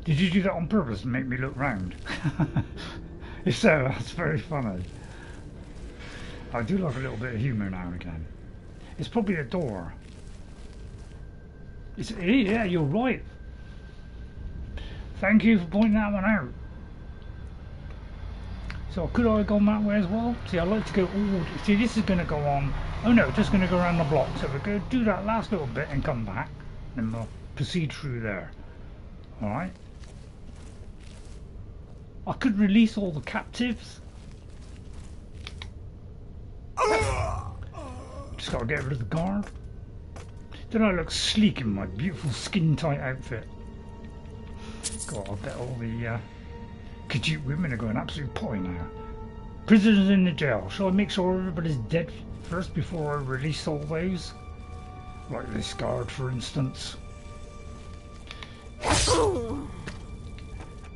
Did you do that on purpose to make me look round? If so, that's very funny. I do like a little bit of humour now and again. It's probably a door. Yeah, you're right. Thank you for pointing that one out. So could I have gone that way as well? See, I like to go all... See, this is going to go on... Oh no, just going to go around the block. So we're going to do that last little bit and come back. And we'll proceed through there. Alright. I could release all the captives. Just got to get rid of the guard. Then I look sleek in my beautiful skin-tight outfit. God, I bet all the Khajiit women are going absolutely potty now. Prisoners in the jail. Shall I make sure everybody's dead first before I release all those? Like this guard, for instance.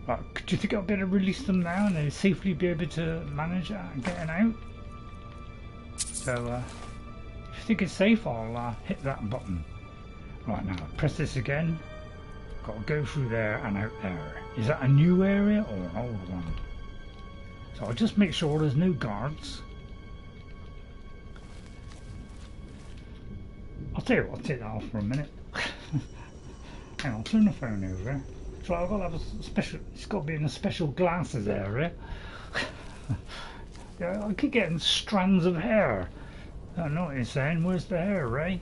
Right, do you think I'll be able to release them now and they'll safely be able to manage getting out? So, if you think it's safe, I'll hit that button. Right, now, press this again. Got to go through there and out there. Is that a new area or an old one? So I'll just make sure there's no guards. I'll tell you what, I'll take that off for a minute. Hang on, turn the phone over. So I've got to have a special. It's got to be in a special glasses area. Yeah, I keep getting strands of hair. I don't know what you're saying. Where's the hair, Ray?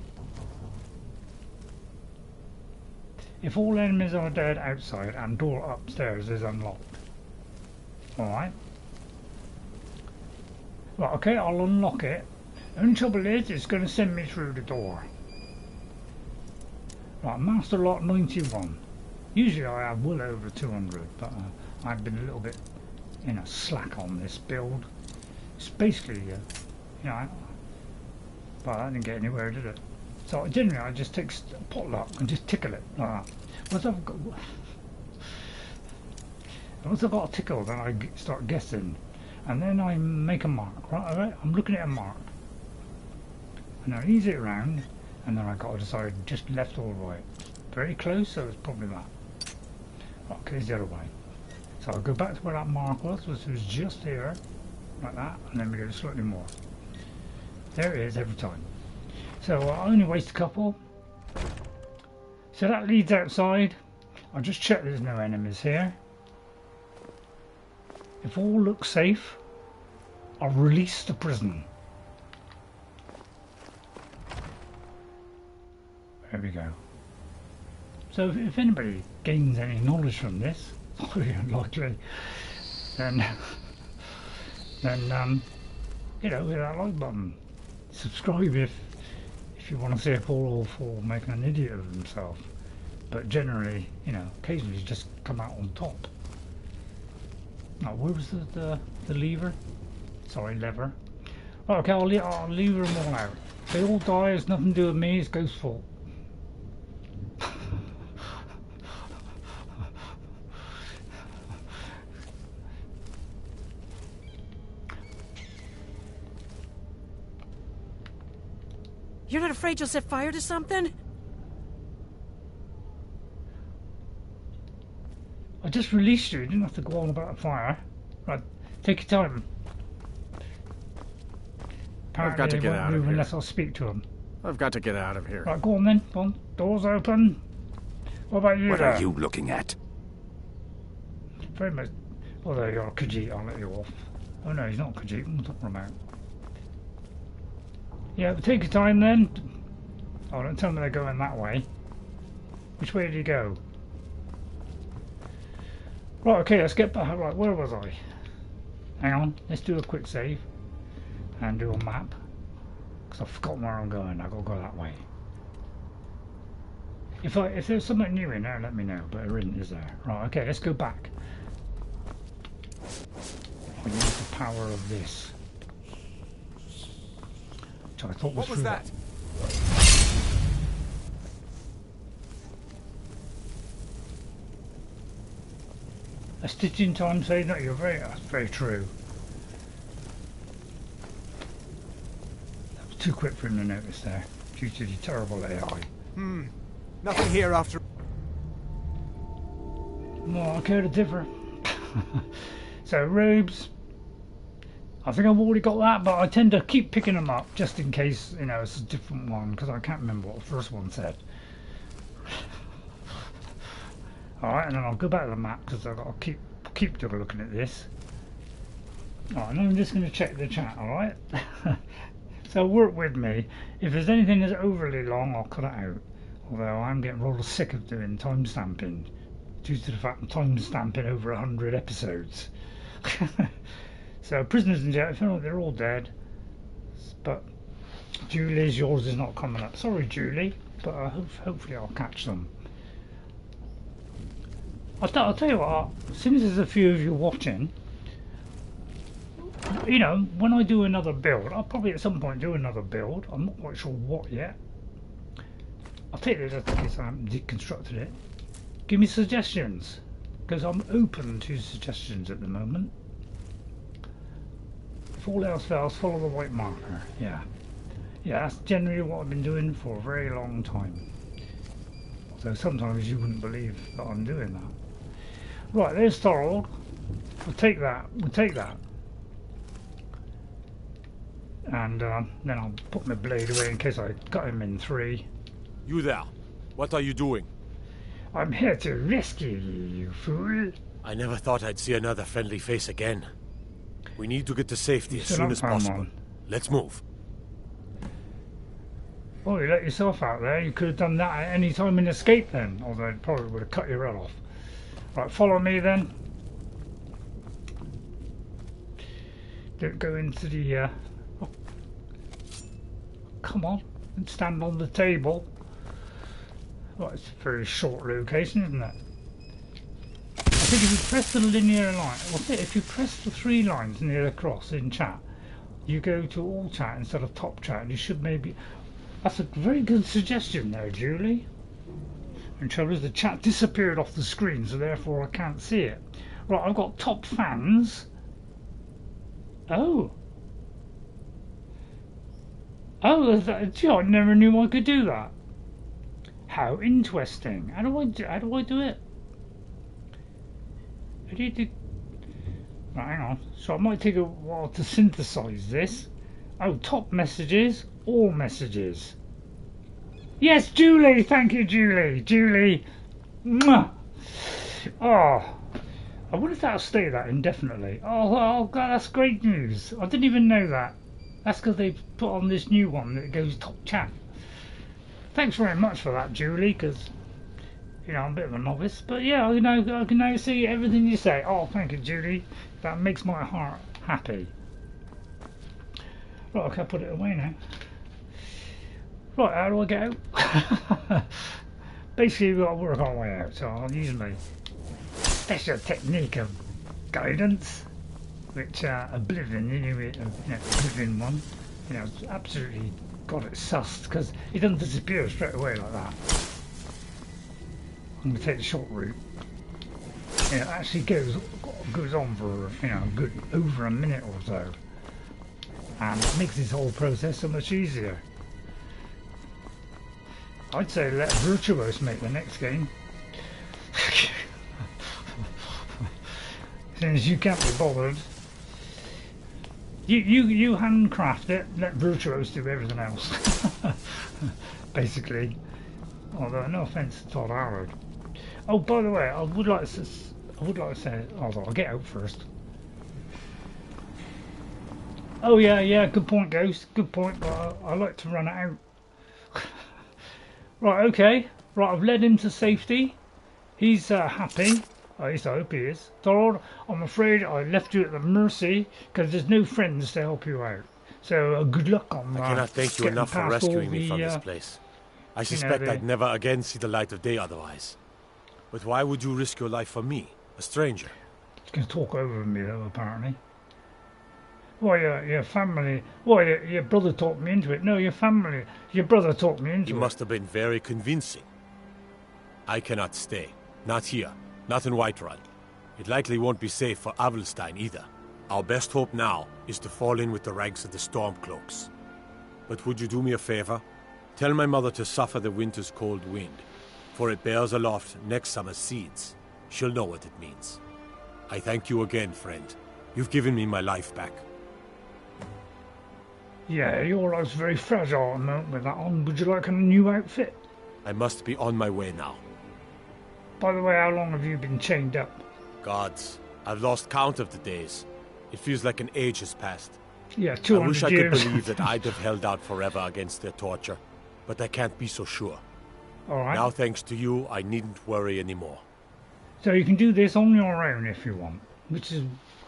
If all enemies are dead outside and door upstairs is unlocked. Alright. Right, okay, I'll unlock it. Only trouble is, it's going to send me through the door. Right, Master Lock 91. Usually I have well over 200, but I've been a little bit, slack on this build. It's basically, but I didn't get anywhere, did it? So generally I just take a potluck and just tickle it like that. Once I've got a tickle, then I start guessing. And then I make a mark, right? Alright, I'm looking at a mark. And I ease it around, and then I got to decide just left or right. Very close, so it's probably that. Okay, it's the other way. So I'll go back to where that mark was, which was just here, like that, and then we go slightly more. There it is every time. So I only waste a couple. So that leads outside. I'll just check there's no enemies here. If all looks safe, I'll release the prison. There we go. So if anybody gains any knowledge from this, very unlikely, then hit that like button. Subscribe if you want to see a poor fool making an idiot of himself. But generally, occasionally just come out on top. Now, where was the lever? Sorry, lever. Oh, okay, I'll lever them all out. If they all die, it's nothing to do with me, it's Ghost's fault. You're not afraid you'll set fire to something? I just released you didn't have to go on about a fire. Right, take your time. Apparently I've got to get out of here. Unless I'll speak to him. I've got to get out of here. Right, go on then. Go on. Doors open. What about you? What are you looking at? Very much. Well, there you are, Khajiit. I'll let you off. Oh no, he's not Khajiit. I'm talking about. Yeah, but take your time then. Oh, don't tell me they're going that way. Which way did you go? Right, okay, let's get back. Right, where was I? Hang on, let's do a quick save and do a map. Because I've forgotten where I'm going. I've got to go that way. If there's something new in there, let me know. But there isn't, is there? Right, okay, let's go back. We need the power of this. Which I thought was What was that? A stitch in time save? No, that's very true. That was too quick for him to notice there, due to the terrible AI. Nothing here after. No, I care to differ. So, robes. I think I've already got that, but I tend to keep picking them up just in case, it's a different one, because I can't remember what the first one said. Alright, and then I'll go back to the map because I've got to keep looking at this. Alright, and I'm just going to check the chat, alright? So work with me. If there's anything that's overly long, I'll cut it out. Although I'm getting rather sick of doing time stamping due to the fact I'm time stamping over 100 episodes. So prisoners in jail, I feel like they're all dead. But Julie's, yours is not coming up. Sorry, Julie, but hopefully I'll catch them. I'll tell you what, since there's a few of you watching, when I do another build, I'll probably at some point do another build. I'm not quite sure what yet. I'll take this in case I haven't deconstructed it. Give me suggestions, because I'm open to suggestions at the moment. If all else fails, follow the white marker. Yeah, that's generally what I've been doing for a very long time. So sometimes you wouldn't believe that I'm doing that. Right, there's Thorold. We'll take that. And then I'll put my blade away in case I got him in 3. You there. What are you doing? I'm here to rescue you, you fool. I never thought I'd see another friendly face again. We need to get to safety as soon as possible. Let's move. Oh, you let yourself out there. You could have done that at any time in escape then. Although it probably would have cut your head off. Right, follow me then. Don't go into the... Oh. Come on. And stand on the table. Well, it's a very short location, isn't it? I think if you press the linear line, if you press the 3 lines near the cross in chat, you go to all chat instead of top chat, and you should maybe... That's a very good suggestion there, Julie. And trouble is the chat disappeared off the screen, so therefore I can't see it. Right, I've got top fans. Oh. Oh, gee, I never knew I could do that. How interesting. How do I do it? How do you do... Right, hang on. So it might take a while to synthesize this. Oh, top messages, all messages. Yes, Julie! Thank you, Julie. Julie. Mwah. Oh. I wonder if that'll stay that indefinitely. Oh, God, that's great news. I didn't even know that. That's because they've put on this new one that goes top chat. Thanks very much for that, Julie, because, you know, I'm a bit of a novice. But yeah, you know, I can now see everything you say. Oh, thank you, Julie. That makes my heart happy. Right, okay, I'll put it away now. Right, how do I get out? Basically, we've got to work our way out, so I'll use my special technique of guidance, which Oblivion, Oblivion one, you know, absolutely got it sussed, because it doesn't disappear straight away like that. I'm going to take the short route. You know, it actually goes on for, you know, good over a minute or so, and it makes this whole process so much easier. I'd say let Virtuos make the next game. Since you can't be bothered. You handcraft it, let Virtuos do everything else. Basically. Although no offence to Tharold. Oh, by the way, I would like to say, although I'll get out first. Oh yeah, good point, Ghost. Good point, but I like to run it out. Right, okay. Right, I've led him to safety. He's happy. At least I hope he is. Thorold, I'm afraid I left you at the mercy because there's no friends to help you out. So good luck on that. I cannot thank you enough for rescuing me from this place. I suspect I'd never again see the light of day otherwise. But why would you risk your life for me, a stranger? He's going to talk over me though, apparently. Well, your family... Well, your brother talked me into it. No, your family... Your brother talked me into it. He must have been very convincing. I cannot stay. Not here. Not in Whiterun. It likely won't be safe for Avelstein either. Our best hope now is to fall in with the ranks of the Stormcloaks. But would you do me a favor? Tell my mother to suffer the winter's cold wind, for it bears aloft next summer's seeds. She'll know what it means. I thank you again, friend. You've given me my life back. Yeah, your life's very fragile at the moment with that on. Would you like a new outfit? I must be on my way now. By the way, how long have you been chained up? Gods, I've lost count of the days. It feels like an age has passed. Yeah, 200 years. I wish I could believe that I'd have held out forever against their torture, but I can't be so sure. Alright. Now, thanks to you, I needn't worry anymore. So you can do this on your own if you want, which is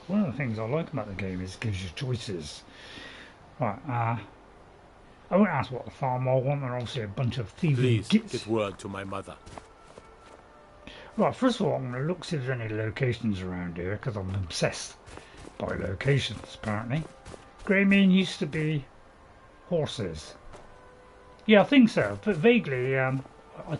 one of the things I like about the game, is it gives you choices. Right, I won't ask what the Thalmor want, they're obviously a bunch of thieving Please, gits. get word to my mother. Right, first of all, I'm going to look see if there's any locations around here, because I'm obsessed by locations, apparently. Gray-Mane used to be horses. Yeah, I think so, but vaguely, I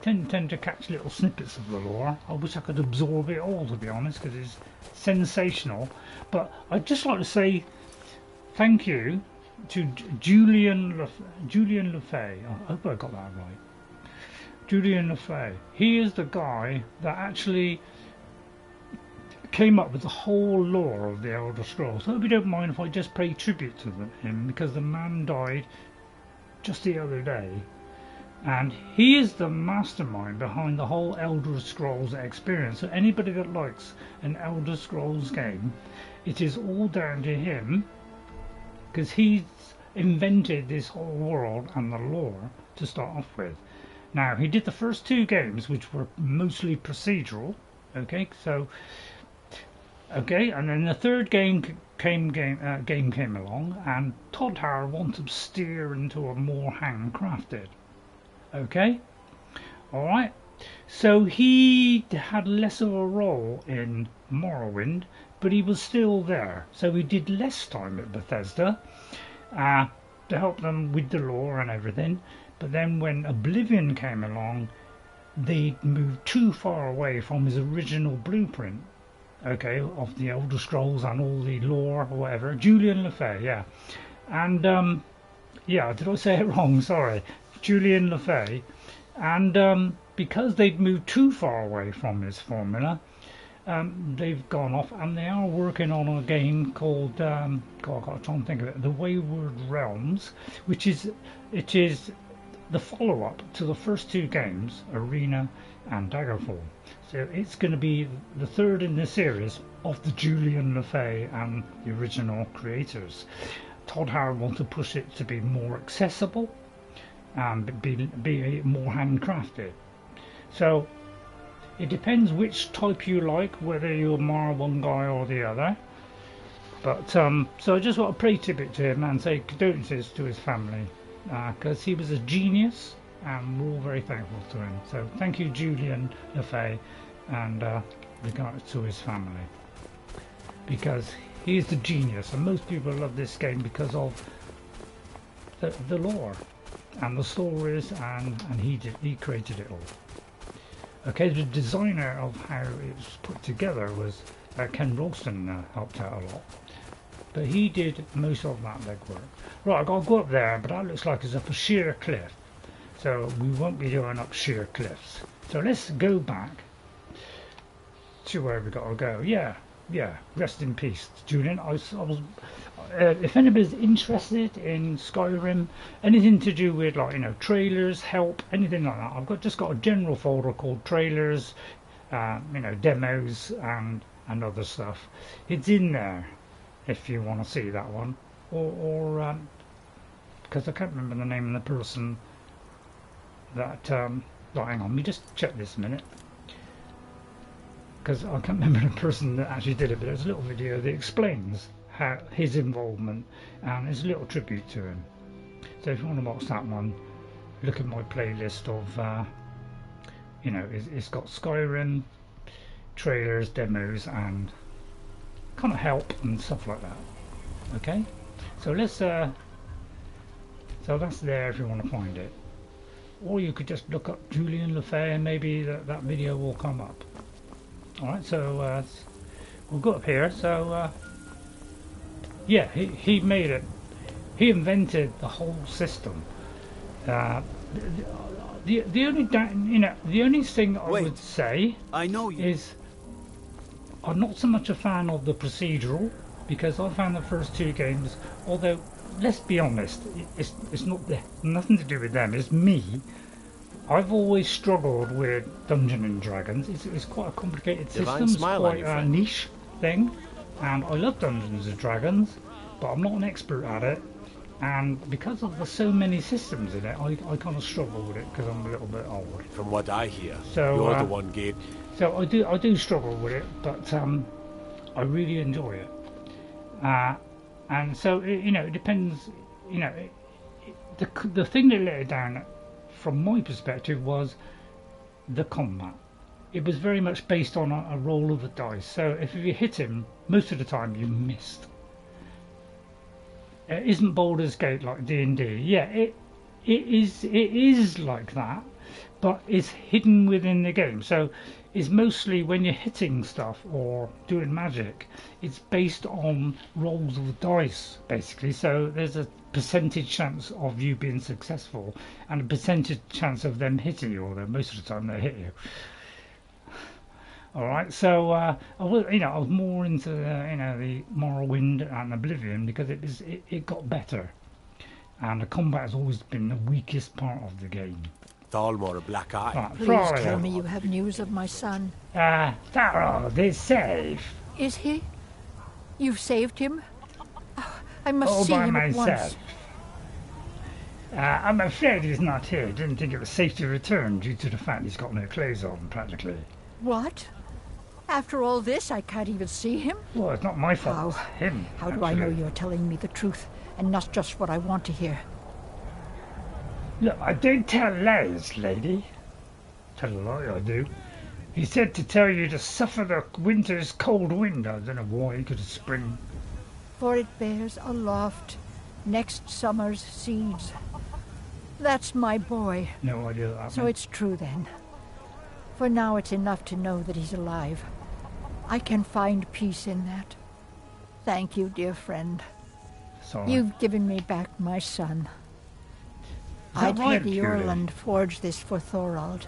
tend to catch little snippets of the lore. I wish I could absorb it all, to be honest, because it's sensational. But I'd just like to say thank you to Julian Lefay. I hope I got that right. Julian Lefay. He is the guy that actually came up with the whole lore of the Elder Scrolls. So I hope you don't mind if I just pay tribute to him, because the man died just the other day. And he is the mastermind behind the whole Elder Scrolls experience. So anybody that likes an Elder Scrolls game, it is all down to him, because he's invented this whole world and the lore to start off with. Now, he did the first 2 games, which were mostly procedural. Okay, so and then the 3rd game came along, and Todd Howard wanted to steer into a more handcrafted. Okay, all right. So he had less of a role in Morrowind, but he was still there. So he did less time at Bethesda to help them with the lore and everything. But then when Oblivion came along, they moved too far away from his original blueprint, okay, of the Elder Scrolls and all the lore or whatever. Julian Lefay, yeah. And, yeah, did I say it wrong? Sorry. Julian Lefay. And because they'd moved too far away from his formula, they've gone off and they are working on a game called, God, I can't think of it, the Wayward Realms, which is, it is the follow-up to the first 2 games, Arena and Daggerfall. So it's going to be the 3rd in the series of the Julian Lefay and the original creators. Todd Howard wants to push it to be more accessible and be more handcrafted. So it depends which type you like, whether you're more one guy or the other. But so I just want to pay tribute to him and say condolences to his family, because he was a genius and we're all very thankful to him. So thank you, Julian Lefay, and regards to his family, because he is the genius, and most people love this game because of the lore and the stories, and he created it all. Okay, the designer of how it was put together was Ken Ralston, helped out a lot, but he did most of that legwork. Right, I've got to go up there, but that looks like it's up a sheer cliff, so we won't be going up sheer cliffs. So let's go back to where we got to go. Yeah, rest in peace, Julian. I was if anybody's interested in Skyrim, anything to do with, like, you know, trailers, help, anything like that, I've just got a general folder called trailers, you know, demos and other stuff. It's in there if you want to see that one, or because I can't remember the name of the person that hang on, let me just check this a minute, because I can't remember the person that actually did it, but there's a little video that explains how his involvement, and it's a little tribute to him. So if you want to watch that one, look at my playlist of you know, it's got Skyrim trailers, demos, and kind of help and stuff like that. Okay, so let's so that's there if you want to find it, or you could just look up Julian Lefay and maybe that video will come up. Alright, so we'll go up here. So yeah, he made it. He invented the whole system. The only the only thing I would say, I know you, is I'm not so much a fan of the procedural, because I found the first 2 games, although let's be honest, it's not nothing to do with them, it's me. I've always struggled with Dungeons and Dragons. It's quite a complicated system. It's quite a niche thing, and I love Dungeons and Dragons, but I'm not an expert at it. And because of the so many systems in it, I kind of struggle with it because I'm a little bit old. From what I hear, so, you're the one game. So I do struggle with it, but I really enjoy it. And so you know, it depends. You know, the thing that let it down, from my perspective, was the combat. It was very much based on a roll of the dice. So if you hit him, most of the time you missed. It isn't Baldur's Gate like D&D. Yeah, it is like that, but it's hidden within the game. So it's mostly when you're hitting stuff or doing magic, it's based on rolls of the dice, basically. So there's a percentage chance of you being successful and a percentage chance of them hitting you, although most of the time they hit you. All right, so I was more into the Morrowind and Oblivion because it got better. and the combat has always been the weakest part of the game. Thalmor, a black eye. Right, Please Fralia. tell me you have news of my son. Tharold is safe. Is he? You've saved him? Oh, I must All see by him at once. myself. I'm afraid he's not here. Didn't think it was safe to return due to the fact he's got no clothes on, practically. What? After all this, I can't even see him? Well, it's not my fault. How? It's him. How do I know actually. you're telling me the truth and not just what I want to hear? Look, I don't tell lies, lady. Tell a lie, I do. He said to tell you to suffer the winter's cold wind. I don't know why he could have spring. For it bears aloft next summer's seeds. That's my boy. No idea that. So it's true then. For now it's enough to know that he's alive. I can find peace in that. Thank you, dear friend. Sorry. You've given me back my son. Is that I'd right, had the Julie? Earland forge this for Thorald.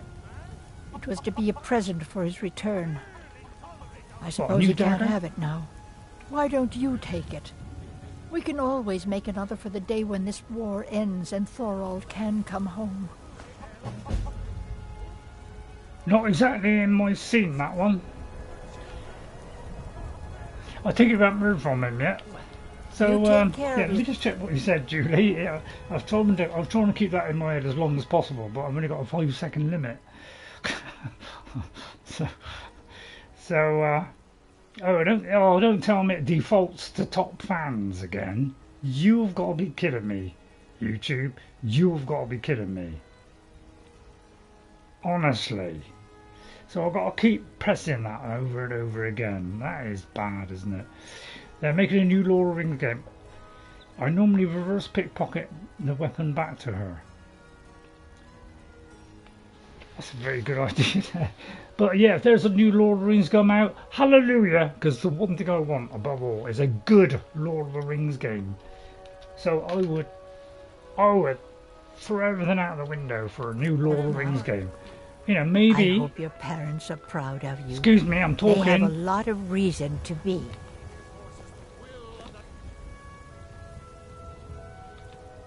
It was to be a present for his return. I suppose new he can't dagger? have it now. Why don't you take it? We can always make another for the day when this war ends and Thorald can come home. Not exactly in my scene, that one. I think you haven't heard from him yet. So, You take care yeah, of let me it. just check what you said, Julie. Yeah, I was trying to keep that in my head as long as possible, but I've only got a 5-second limit. Don't tell me it defaults to top fans again. You've got to be kidding me, YouTube. You've got to be kidding me. Honestly. So I've got to keep pressing that over and over again. That is bad, isn't it? They're making a new Lord of the Rings game. I normally reverse pickpocket the weapon back to her. That's a very good idea. But yeah, if there's a new Lord of the Rings come out, hallelujah, because the one thing I want above all is a good Lord of the Rings game. So I would throw everything out the window for a new Lord of the Rings game. You know, maybe. I hope your parents are proud of you. Excuse me, I'm talking. They have a lot of reason to be.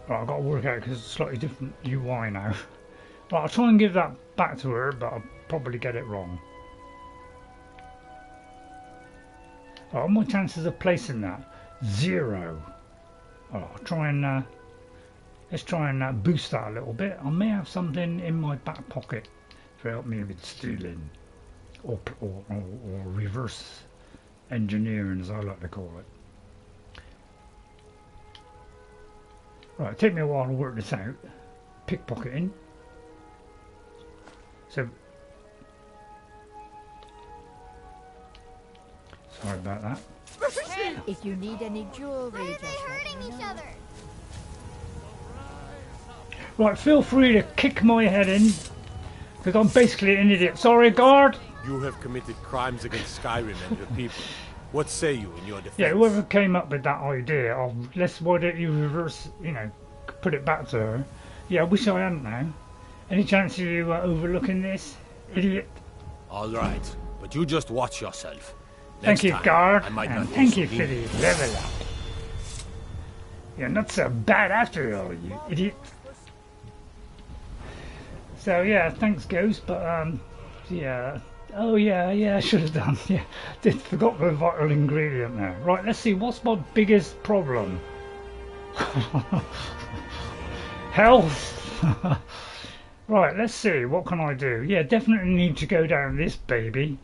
Right, I've got to work out because it's a slightly different UI now. Right, I'll try and give that back to her, but I'll probably get it wrong. Right, what are my chances of placing that? 0. Right, I'll try and let's try and boost that a little bit. I may have something in my back pocket to help me with stealing, or reverse engineering, as I like to call it. Right, take me a while to work this out. Pickpocketing. So, sorry about that. If you need any jewelry, just let me know. Right, feel free to kick my head in, because I'm basically an idiot. Sorry, guard. You have committed crimes against Skyrim and your people. What say you in your defense? Yeah, whoever came up with that idea of why don't you reverse, put it back to her. Yeah, I wish I hadn't now. Any chance of you overlooking this, idiot? All right, but you just watch yourself. Thank you, time, guard, I might and not do thank so you for mean. the level up. You're not so bad after all, you idiot. So yeah, thanks, Ghost, but yeah. Oh yeah, I should have done. Yeah, forgot the vital ingredient there. Right, let's see. What's my biggest problem? Health. Right, let's see. What can I do? Yeah, definitely need to go down this baby.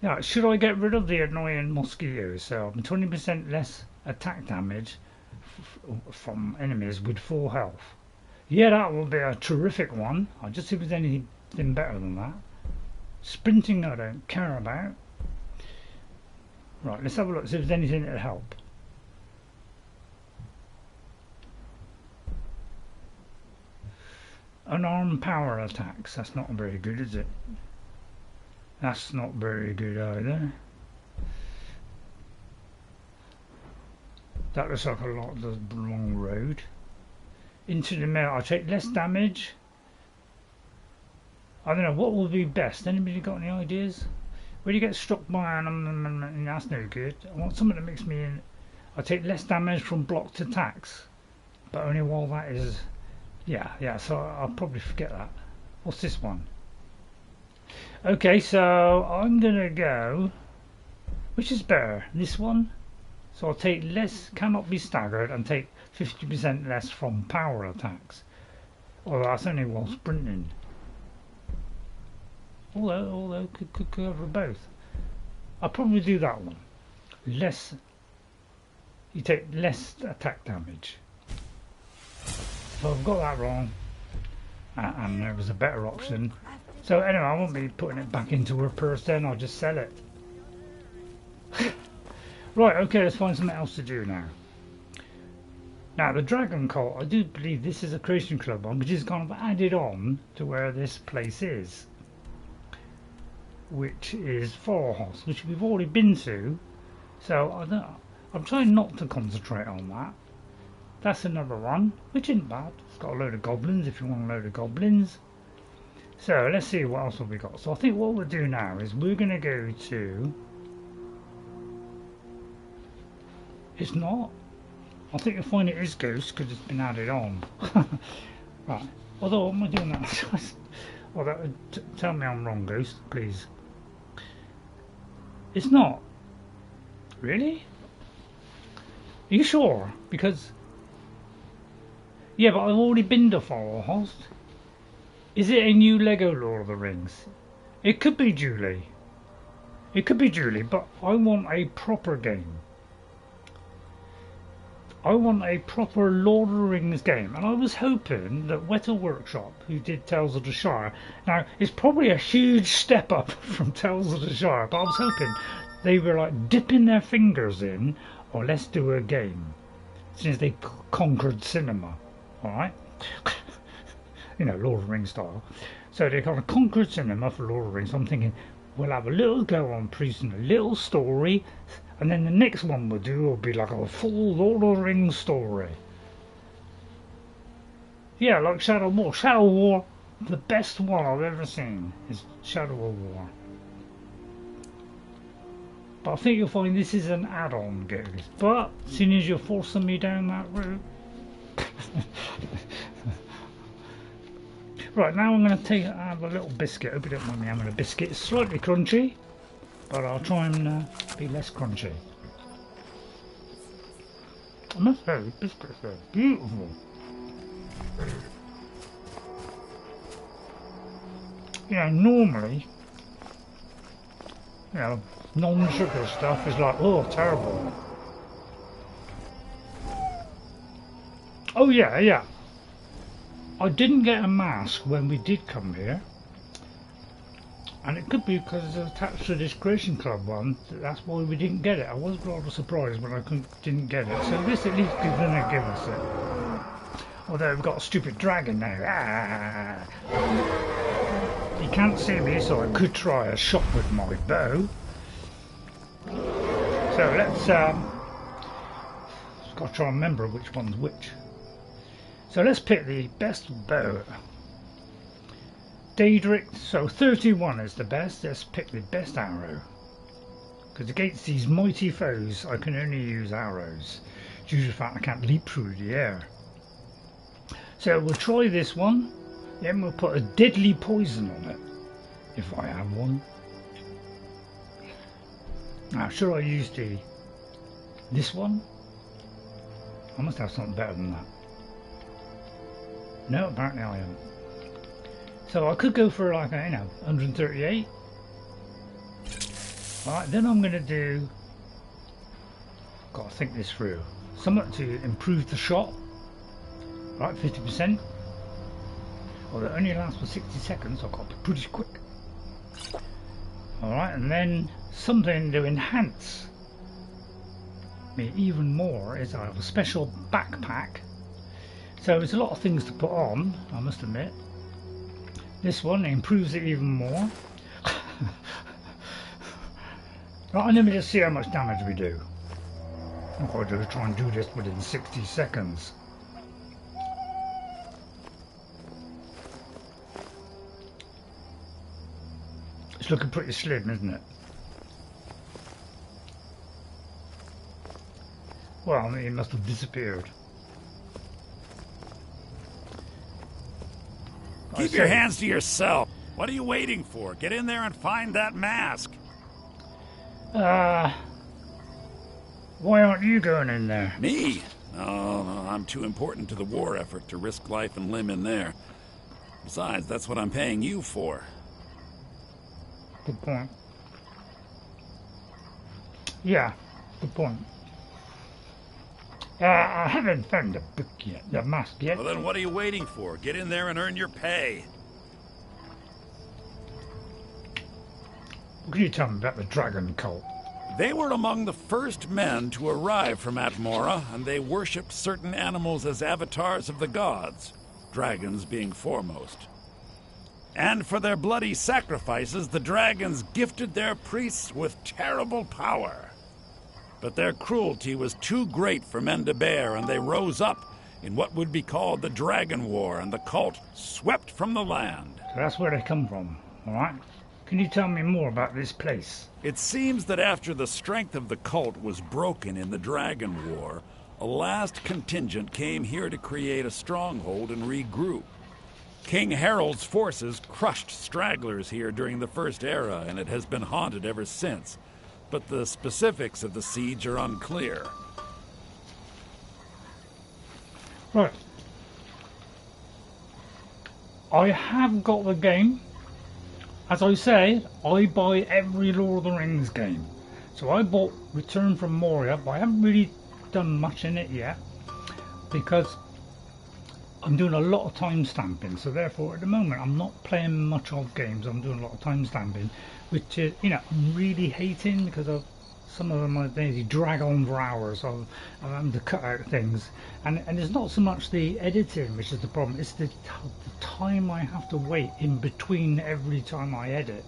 Now, should I get rid of the annoying mosquitoes? So I'm 20% less attack damage from enemies with full health. Yeah, that will be a terrific one. I'll just see if there's anything better than that. Sprinting I don't care about. Right, let's have a look, see if there's anything that'll help. Unarmed power attacks, that's not very good, is it? That's not very good either. That looks like a lot of the long road. Into the middle, I take less damage. I don't know, what will be best? Anybody got any ideas? When you get struck by an that's no good. I want something that makes me I take less damage from blocked attacks. but only while that is, yeah, so I'll probably forget that. What's this one? Okay, so I'm gonna go, which is better, this one? So I'll take less, cannot be staggered, and take 50% less from power attacks. Although that's only while sprinting. Although could cover both. I'll probably do that one. Less, you take less attack damage. So I've got that wrong, and there was a better option. So anyway, I won't be putting it back into her purse then, I'll just sell it. Right, okay, let's find something else to do now. Now the Dragon Cult, I do believe this is a Creation Club one, which is kind of added on to where this place is. Which is Forelhost, which we've already been to. So I'm trying not to concentrate on that. That's another one, which isn't bad. It's got a load of goblins if you want a load of goblins. So let's see what else have we got. So I think what we'll do now is we're going to go to... It's not. I think you'll find it is Ghost because it's been added on. Right. Although, what am I doing that? Well, tell me I'm wrong, Ghost, please. It's not. Really? Are you sure? Because... Yeah, but I've already been to Forelhost. Is it a new Lego Lord of the Rings? It could be Julie. It could be Julie, but I want a proper game. I want a proper Lord of the Rings game, and I was hoping that Weta Workshop, who did Tales of the Shire, now it's probably a huge step up from Tales of the Shire, but I was hoping they were like dipping their fingers in, or let's do a game, since they conquered cinema, alright? You know, Lord of the Rings style. So they kind of conquered cinema for Lord of the Rings. I'm thinking, we'll have a little go on producing a little story, and then the next one we'll do will be like a full Lord of the Rings story. Yeah, like Shadow War. Shadow War, the best one I've ever seen is Shadow War. But I think you'll find this is an add-on, guys. But seeing as you're forcing me down that route. Right, now I'm going to have a little biscuit. Hope you don't mind me having a biscuit. It's slightly crunchy, but I'll try and be less crunchy. I must say, these biscuits are beautiful. You know, normally, you know, non-sugar stuff is like, oh, terrible. Oh yeah. I didn't get a mask when we did come here, and it could be because it's attached to this Creation Club one. That's why we didn't get it. I was rather surprised when I didn't get it. So this at least is going to give us it. Although we've got a stupid dragon now. Ah. He can't see me, so I could try a shot with my bow. So let's got to try and remember which one's which. So let's pick the best bow. Daedric, so 31 is the best. Let's pick the best arrow. Because against these mighty foes, I can only use arrows. Due to the fact I can't leap through the air. So we'll try this one. Then we'll put a deadly poison on it. If I have one. Now, should I use this one? I must have something better than that. No, apparently I haven't. So I could go for like a, 138. Alright, then I'm going to do... Got to think this through. Something to improve the shot. Right, 50%. Well, it only lasts for 60 seconds, so I've got to be pretty quick. Alright, and then something to enhance me even more is I have a special backpack. So there's a lot of things to put on, I must admit. This one improves it even more. Right, let me just see how much damage we do. I've got to try and do this within 60 seconds. It's looking pretty slim, isn't it? Well, I mean, it must have disappeared. Keep your hands to yourself. What are you waiting for? Get in there and find that mask. Why aren't you going in there? Me? No, I'm too important to the war effort to risk life and limb in there. Besides, that's what I'm paying you for. Good point. Yeah, good point. I haven't found the book yet, the mask yet. Well, then what are you waiting for? Get in there and earn your pay. What can you tell me about the dragon cult? They were among the first men to arrive from Atmora, and they worshipped certain animals as avatars of the gods, dragons being foremost. And for their bloody sacrifices, the dragons gifted their priests with terrible power. But their cruelty was too great for men to bear, and they rose up in what would be called the Dragon War, and the cult swept from the land. So that's where they come from, all right? Can you tell me more about this place? It seems that after the strength of the cult was broken in the Dragon War, a last contingent came here to create a stronghold and regroup. King Harold's forces crushed stragglers here during the First Era, and it has been haunted ever since. But the specifics of the siege are unclear. Right. I have got the game. As I say, I buy every Lord of the Rings game. So I bought Return from Moria, but I haven't really done much in it yet because I'm doing a lot of time stamping. So therefore, at the moment, I'm not playing much of games. I'm doing a lot of time stamping, which is, you know, I'm really hating because of some of them they drag on for hours. I'm having to cut out things, and it's not so much the editing which is the problem. It's the time I have to wait in between every time I edit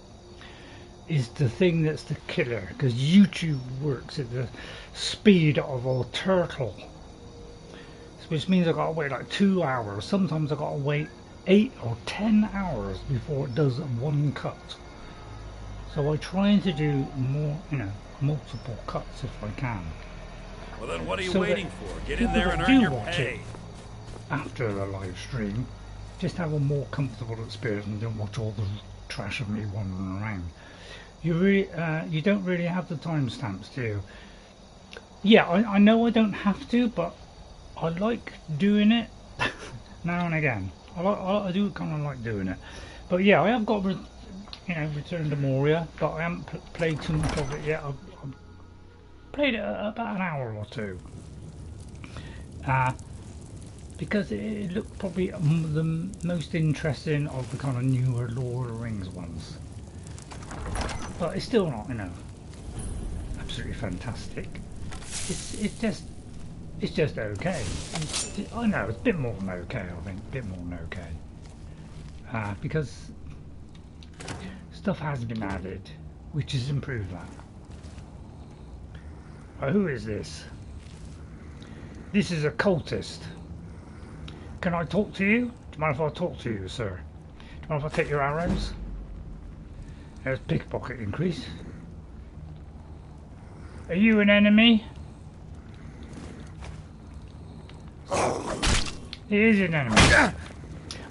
is the thing that's the killer, because YouTube works at the speed of a turtle, which means I've got to wait like 2 hours. Sometimes I've got to wait 8 or 10 hours before it does one cut. So I try to do more, you know, multiple cuts if I can. Well, then what are you So waiting that for? Get in there and people earn do your watch pay. it after the live stream, just have a more comfortable experience and don't watch all the trash of me wandering around. You really, you don't really have the timestamps, do you? Yeah, I know I don't have to, but I like doing it now and again. I do kind of like doing it. But yeah, I have got, you know, Return to Moria, but I haven't played too much of it yet. I've played it about an hour or two. Because it looked probably the most interesting of the kind of newer Lord of the Rings ones. But it's still not, you know, absolutely fantastic. It's just okay. I know it's a bit more than okay. I think a bit more than okay. Because stuff has been added, which has improved that. Who is this? This is a cultist. Can I talk to you? Do you mind if I talk to you, sir? Do you mind if I take your arrows? There's pickpocket increase. Are you an enemy? He is an enemy.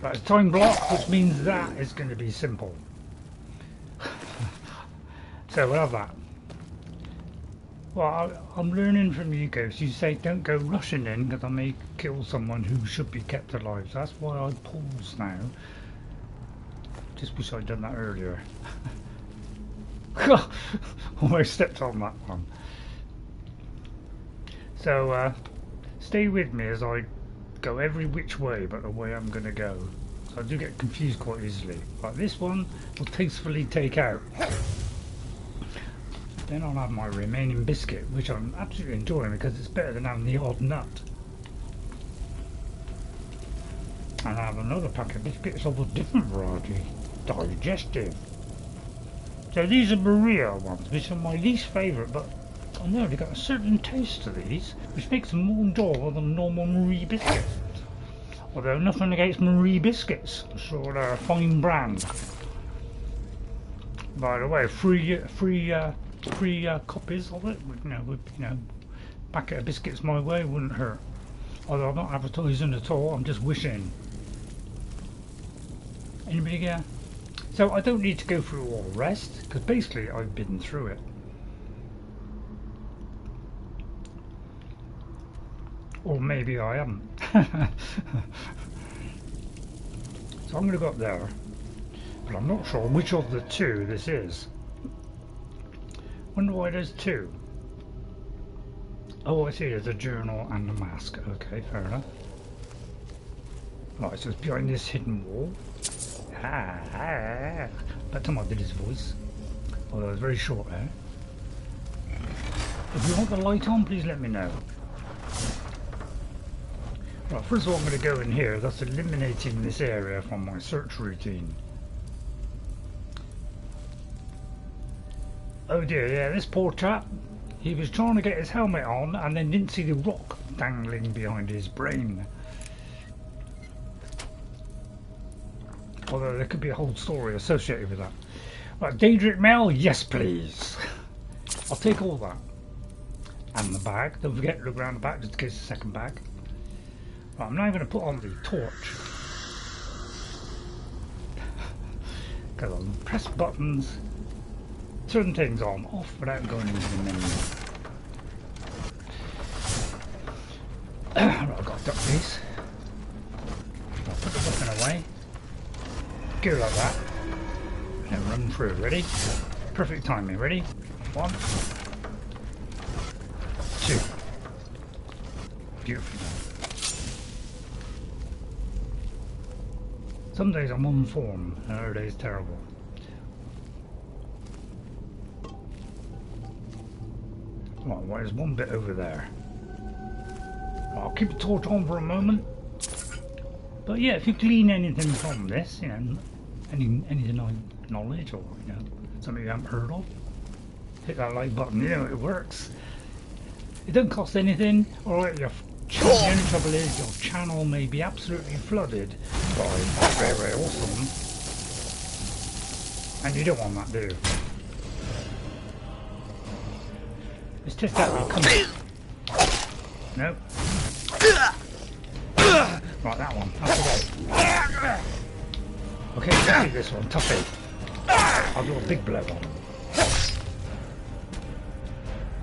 Right, it's time block, which means that is going to be simple. So we'll have that. Well, I'm learning from you guys. You say don't go rushing in because I may kill someone who should be kept alive. So that's why I pause now. Just wish I'd done that earlier. Almost stepped on that one. So stay with me as I go every which way but the way I'm going to go. So I do get confused quite easily. Like this one will tastefully take out. Then I'll have my remaining biscuit, which I'm absolutely enjoying because it's better than having the odd nut. And I have another pack of biscuits of a different variety, digestive. So these are Maria ones, which are my least favourite, but I know they've got a certain taste to these, which makes them more enjoyable than normal Marie biscuits. Although nothing against Marie biscuits, I'm sure they're a fine brand. By the way, free copies of it, you know, packet of biscuits my way wouldn't hurt. Although I'm not advertising at all, I'm just wishing. Anybody get? So I don't need to go through all the rest, because basically I've been through it. Or maybe I haven't. So I'm going to go up there, but I'm not sure which of the two this is. Wonder why there's two. Oh, I see, there's a journal and a mask. Okay, fair enough. Right, so it's behind this hidden wall. That time I did his voice, although it was very short there. If you want the light on, please let me know. Right, first of all I'm going to go in here, that's eliminating this area from my search routine. Oh dear, yeah, this poor chap, he was trying to get his helmet on and then didn't see the rock dangling behind his brain. Although there could be a whole story associated with that. Right, Daedric Mail, yes please. I'll take all that. And the bag, don't forget to look around the back just in case the second bag. Right, I'm now going to put on the torch. Because I'll press buttons, turn things on, off without going into the menu. Right, I've got a duck piece. I'll put the weapon away. Go like that. Now run through. Ready? Perfect timing. Ready? 1, 2. Beautiful. Some days I'm on form, and other days terrible. Right, well, there's one bit over there. I'll keep the torch on for a moment. But yeah, if you glean anything from this, you know, any knowledge or, you know, something you haven't heard of, hit that like button, you know, it works. It don't cost anything. Alright, the only trouble is your channel may be absolutely flooded by very, very awesome. And you don't want that, do you? Let's test out the coming. Nope. Right, that one. That's the way. Okay, let's do this one. Toughie. I'll do a big blow on.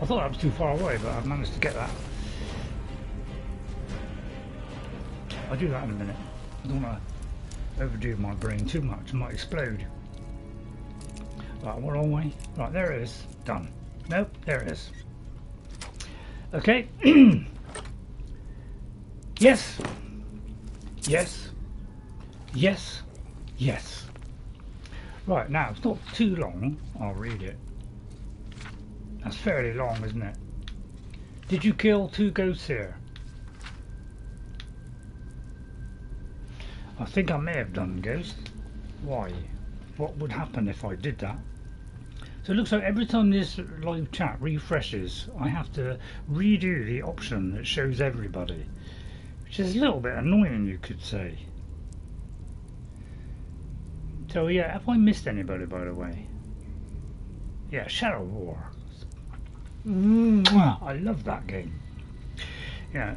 I thought that was too far away, but I've managed to get that. I'll do that in a minute. I don't want to overdo my brain too much. I might explode. Right, what wrong way? Right, there it is. Done. Nope, there it is. Okay. Yes. Yes. Yes. Yes. Right, now, it's not too long. I'll read it. That's fairly long, isn't it? Did you kill 2 ghosts here? I think I may have done ghosts. Why? What would happen if I did that? So it looks like every time this live chat refreshes, I have to redo the option that shows everybody. Which is a little bit annoying, you could say. So yeah, have I missed anybody, by the way? Yeah, Shadow War. I love that game. Yeah,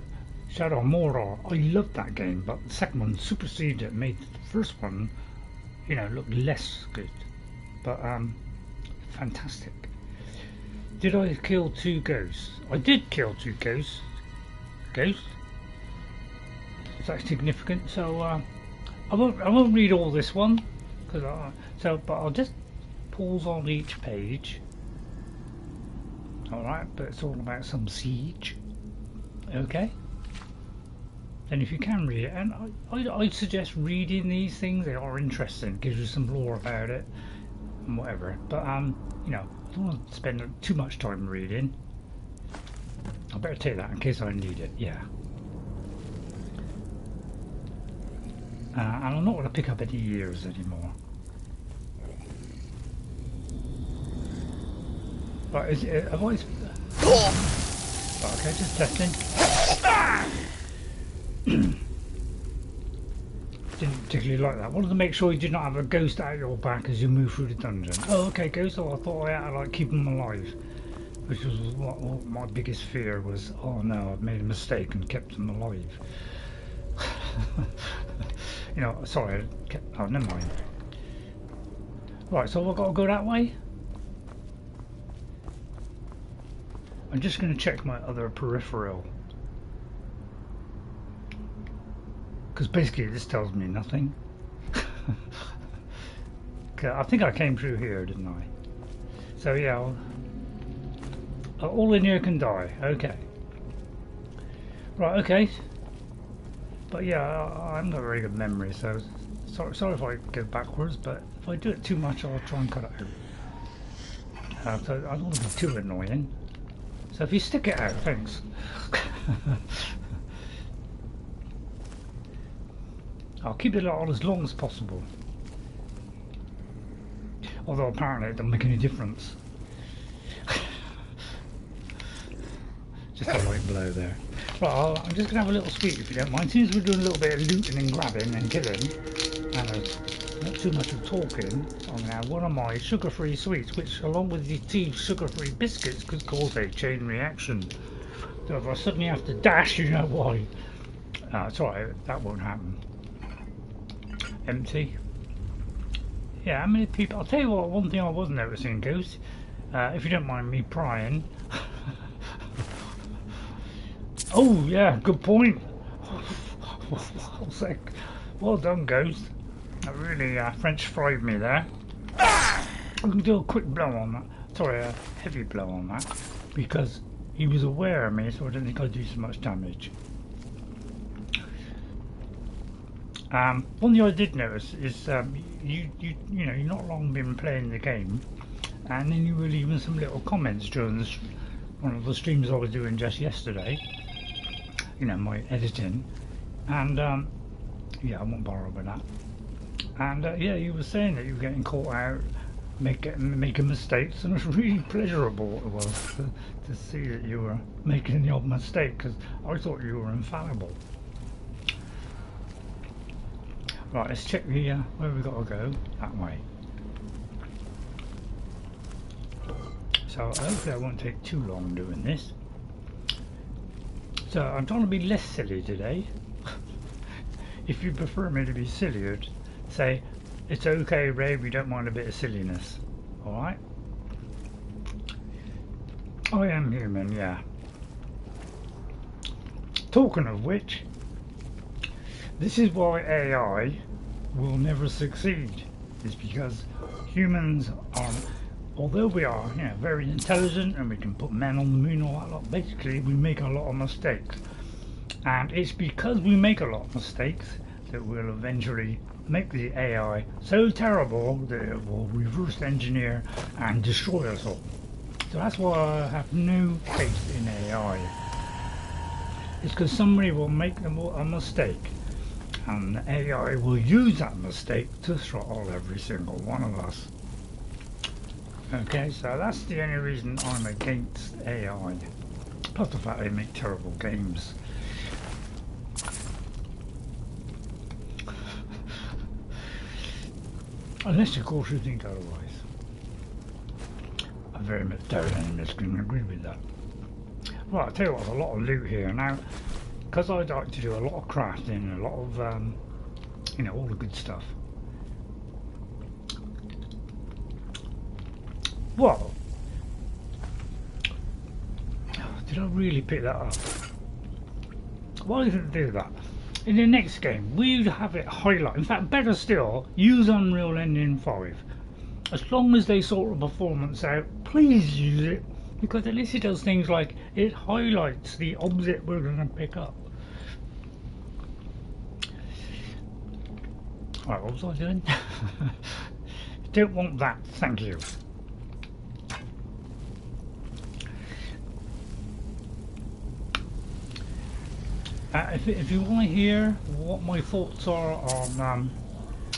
Shadow Mordor, I love that game, but the second one superseded it, made the first one, you know, look less good. But, fantastic. Did I kill 2 ghosts? I did kill 2 ghosts. Ghosts? Is that significant? So, I won't read all this one, but I'll just pause on each page. Alright, but it's all about some siege. Okay? Then if you can read it, and I'd suggest reading these things, they are interesting, it gives you some lore about it, and whatever. But, you know, I don't want to spend too much time reading. I better take that in case I need it, yeah. And I'm not going to pick up any years anymore. Right, is it, have I... Okay, just testing. Didn't particularly like that. Wanted to make sure you did not have a ghost at your back as you move through the dungeon. Oh, okay, ghost. Oh, I thought I had to like keep them alive, which was what my biggest fear was. Oh no, I've made a mistake and kept them alive. You know, sorry, oh, never mind. Right, so I've got to go that way? I'm just going to check my other peripheral. Because basically this tells me nothing. I think I came through here, didn't I? So yeah, all in here can die. Okay. Right, okay. But yeah, I haven't got a very good memory, so sorry if I go backwards, but if I do it too much, I'll try and cut it out. So I don't want to be too annoying. So if you stick it out, thanks. I'll keep it on as long as possible. Although apparently it doesn't make any difference. Just a light blow there. Right, I'm just going to have a little sweet if you don't mind. Since we're doing a little bit of looting and grabbing and killing, and not too much of talking, I'm going to have one of my sugar-free sweets, which along with the tea sugar-free biscuits could cause a chain reaction. So if I suddenly have to dash, you know why. It's alright, that won't happen. Empty. Yeah, how many people? I'll tell you what, one thing I was noticing, Ghost, if you don't mind me prying. Oh, yeah, good point. Well done, Ghost. That really French fried me there. I'm going to do a quick blow on that. Sorry, a heavy blow on that. Because he was aware of me, so I don't think I'd do so much damage. One thing I did notice is you know, you've not long been playing the game, and then you were leaving some little comments during one of the streams I was doing just yesterday. You know, my editing, and yeah, I won't bother with that. And yeah, you were saying that you were getting caught out, making mistakes, and it was really pleasurable it was to see that you were making the odd mistake, because I thought you were infallible. Right, let's check the where we got to go. That way. So hopefully I won't take too long doing this. So I'm trying to be less silly today. If you prefer me to be sillier, say it's okay, Ray. We don't mind a bit of silliness. All right. I am human, yeah. Talking of which. This is why AI will never succeed. Is because humans are, although we are, you know, very intelligent and we can put men on the moon, all that lot. Basically, we make a lot of mistakes, and it's because we make a lot of mistakes that we'll eventually make the AI so terrible that it will reverse engineer and destroy us all. So that's why I have no faith in AI. It's because somebody will make a mistake, and the AI will use that mistake to throttle every single one of us. Okay, so that's the only reason I'm against AI. Plus the fact they make terrible games. Unless of course you think otherwise. I very much doubt anybody's going to agree with that. Right, I'll tell you what, there's a lot of loot here now. Because I like to do a lot of crafting and a lot of, you know, all the good stuff. Well, did I really pick that up? Why did it do that? In the next game, we'd have it highlight. In fact, better still, use Unreal Engine 5. As long as they sort the performance out, please use it. Because at least it does things like it highlights the object we're going to pick up. Right, what was I doing? Don't want that, thank you. If you want to hear what my thoughts are on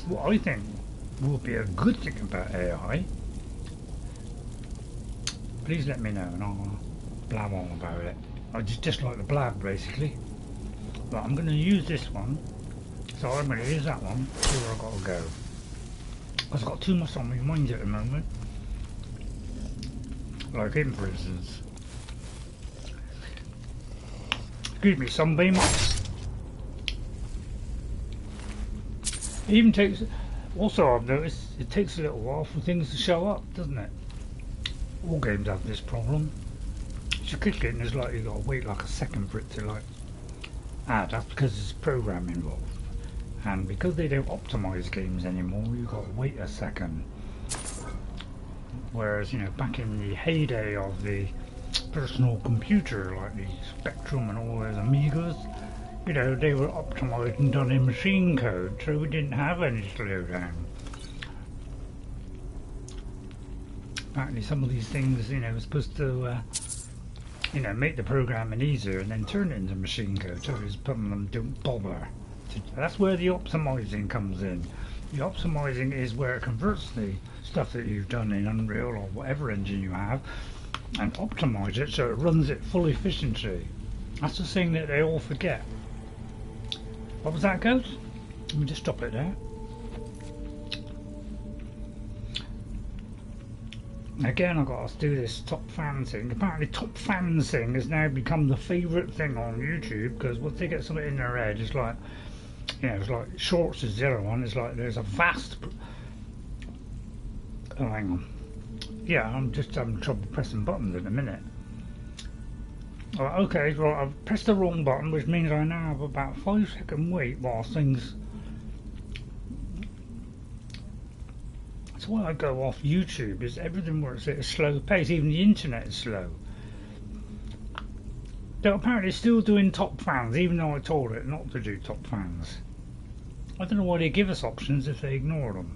what I think will be a good thing about AI, please let me know and I'll blab on about it. I just like the blab basically. But I'm going to use this one, so I'm going to use that one. See where I've got to go. I've got too much on my mind at the moment. Like him, for instance. Excuse me, sunbeam. It even takes. Also, I've noticed it takes a little while for things to show up, doesn't it? All games have this problem. You click it and it's like you got to wait like a second for it to like add. That's because there's program involved, and because they don't optimize games anymore, you got to wait a second. Whereas, you know, back in the heyday of the personal computer, like the Spectrum and all those Amigas, you know, they were optimized and done in machine code, so we didn't have any slowdown. Apparently some of these things, you know, were supposed to, you know, make the programming easier and then turn it into machine code, so it's putting them don't bother. That's where the optimizing comes in. The optimizing is where it converts the stuff that you've done in Unreal or whatever engine you have and optimize it so it runs at full efficiency. That's the thing that they all forget. What was that, Ghost? Let me just stop it there. Again, I've got to do this top fan thing. Apparently top fan thing has now become the favourite thing on YouTube, because once they get something in their head, it's like, you know, it's like Shorts is the other one. It's like there's a vast... Oh, hang on. Yeah, I'm just having trouble pressing buttons in a minute. Okay, well, I've pressed the wrong button, which means I now have about 5-second wait while things... That's why I go off YouTube, is everything works at a slow pace, even the internet is slow. They're apparently still doing top fans, even though I told it not to do top fans. I don't know why they give us options if they ignore them.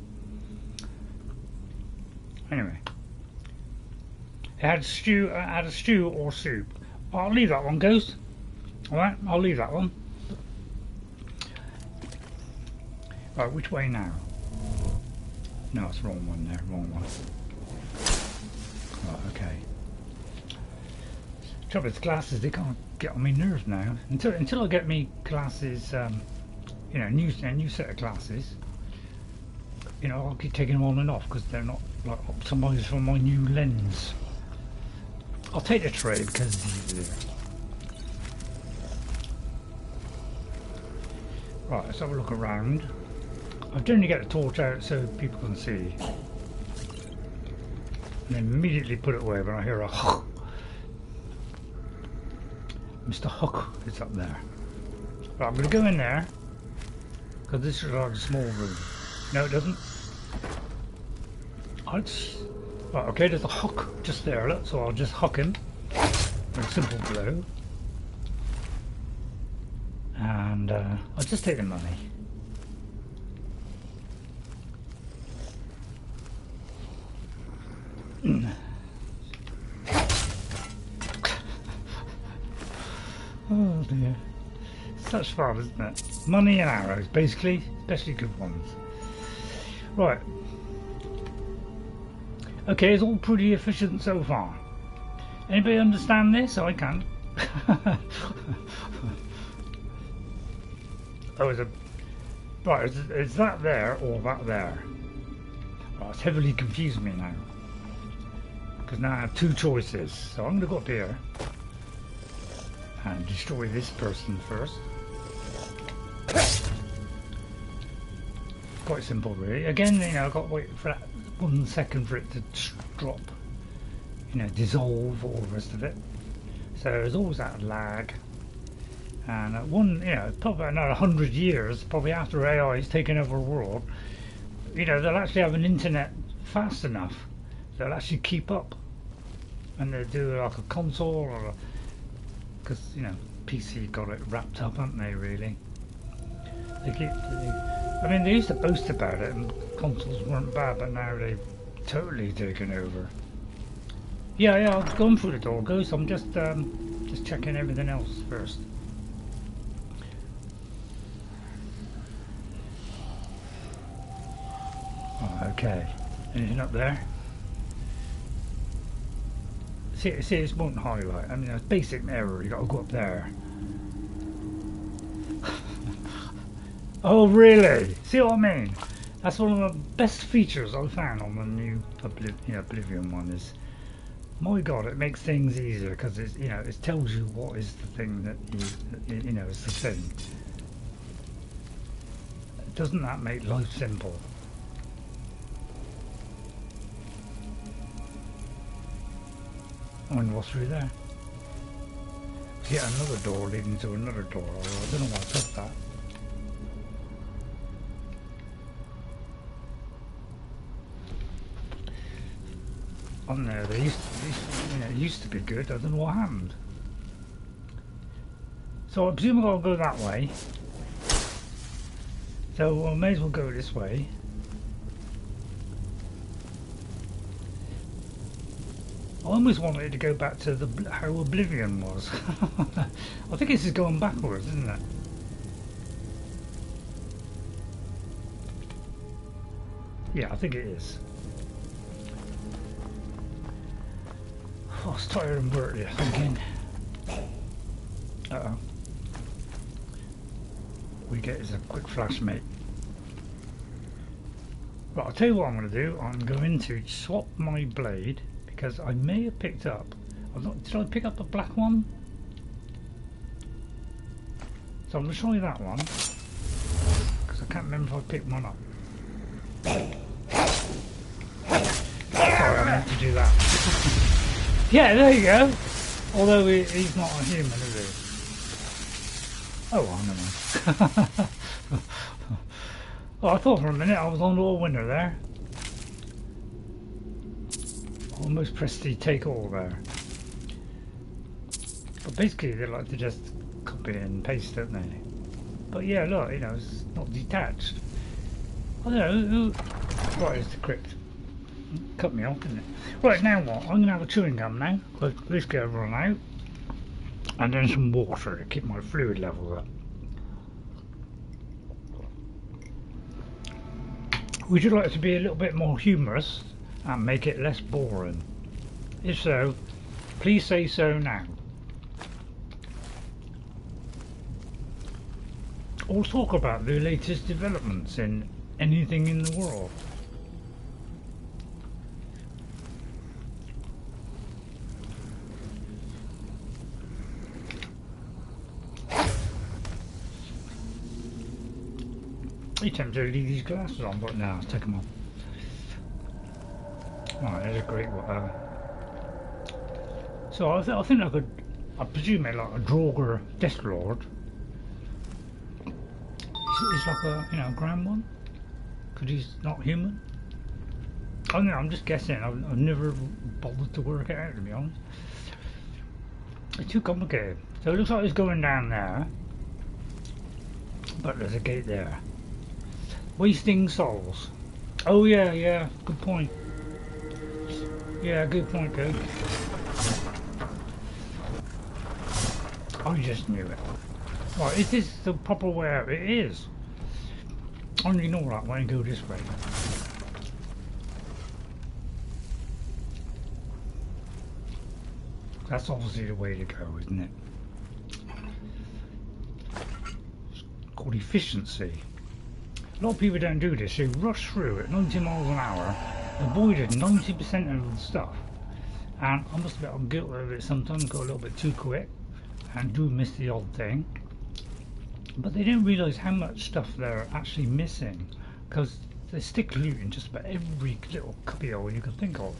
Anyway. It had a stew or soup. I'll leave that one, Ghost. Alright, I'll leave that one. Right, which way now? No, it's the wrong one there, wrong one. Right, okay. Trouble with glasses, they can't get on my nerves now. Until I get me glasses, you know, a new set of glasses. You know, I'll keep taking them on and off because they're not like optimized for my new lens. I'll take the tray because it's easier. Right, let's have a look around. I generally get the torch out so people can see. And then immediately put it away when I hear a hook. Mr. Hook is up there. Right, I'm going to go in there because this is like a small room. No, it doesn't. Right, okay, there's a hook just there, look, so I'll just hook him with a simple blow. And I'll just take the money. Oh dear. Such fun, isn't it? Money and arrows, basically, especially good ones. Right. Okay, it's all pretty efficient so far. Anybody understand this? I can't. Oh, is it? Right, is that there or that there? Oh, it's heavily confused me now. Because now I have two choices. So I'm going to go up here and destroy this person first. Quite simple, really. Again, you know, I've got to wait for that 1 second for it to drop, you know, dissolve, all the rest of it. So there's always that lag. And you know, probably another 100 years, probably after AI is taken over the world, you know, they'll actually have an internet fast enough, they'll actually keep up. And they'll do like a console or because, you know, PC got it wrapped up, haven't they, really? I mean, they used to boast about it and consoles weren't bad, but now they've totally taken over. Yeah, I've gone through the door, Ghost. I'm just checking everything else first. Oh, okay. Anything up there? See, this won't highlight. I mean, it's basic error. You got to go up there. Oh, really? See what I mean? That's one of the best features I found on the new Oblivion one. Is, my God, it makes things easier because it's, you know, it tells you what is the thing that you know is the thing. Doesn't that make life simple? I wonder what's through there. Yet another door leading to another door. I don't know why I took that. On there, they used to be good. I don't know what happened. So I presume I'll go that way. So I may as well go this way. I almost wanted to go back to how Oblivion was. I think this is going backwards, isn't it? Yeah, I think it is. Oh, I was tired and burnt here thinking. Uh-oh. We get is a quick flash, mate. Right, I'll tell you what I'm going to do. I'm going to swap my blade because I may have picked up. Did I pick up a black one? So I'm going to try that one because I can't remember if I picked one up. Sorry, I meant to do that. Yeah, there you go. Although he's not a human, is he? Oh, well, never mind. Oh, I thought for a minute I was on all winner there. Almost pressed the take all there. But basically they like to just copy and paste, don't they? But yeah, look, you know, it's not detached. I don't know, who... Right, it's the crypt. Cut me off, didn't it? Right, now what? I'm going to have a chewing gum now. Let's get run out. And then some water to keep my fluid levels up. Would you like to be a little bit more humorous and make it less boring? If so, please say so now. Or talk about the latest developments in anything in the world. You tempted to leave these glasses on, but no, I'll take them off. Right, there's a great one. So I think I could, I presume it's like a Draugr Death Lord. It's like a, you know, grand one, because he's not human. I don't know, I'm just guessing. I've never bothered to work it out, to be honest. It's too complicated. So it looks like it's going down there, but there's a gate there. Wasting souls. Oh yeah, yeah, good point. Yeah, good point, good. I just knew it. Right, is this the proper way out? It is. I only know that way and go this way. That's obviously the way to go, isn't it? It's called efficiency. A lot of people don't do this. They rush through at 90 miles an hour, avoided 90% of the stuff. And I must admit I'm guilty of it sometimes, go a little bit too quick and do miss the odd thing. But they don't realise how much stuff they're actually missing, because they stick loot in just about every little cubbyhole you can think of.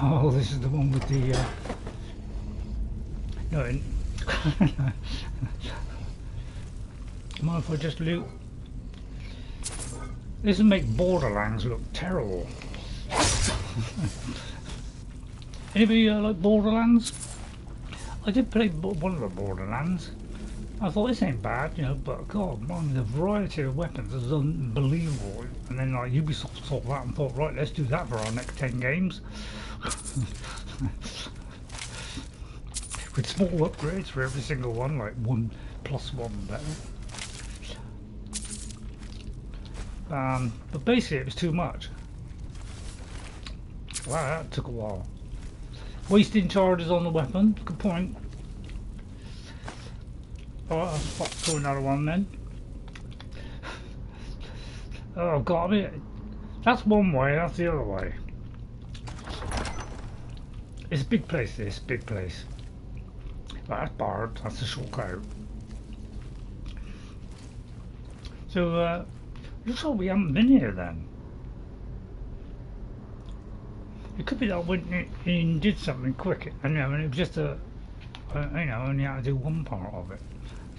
Oh, this is the one with the no. Mind if I just loot? This will make Borderlands look terrible. Anybody like Borderlands? I did play one of the Borderlands. I thought this ain't bad, you know, but God, man, the variety of weapons is unbelievable. And then like Ubisoft saw that and thought, right, let's do that for our next 10 games. With small upgrades for every single one, like 1+1 better. But basically it was too much. Wow, that took a while. Wasting charges on the weapon, good point. Alright, I'll swap to another one then. Oh god, that's one way, that's the other way. It's a big place, this, big place. Well, that's barred, that's a shortcut. So, looks like we haven't been here then. It could be that I went in and did something quick, and it was just a, only had to do one part of it.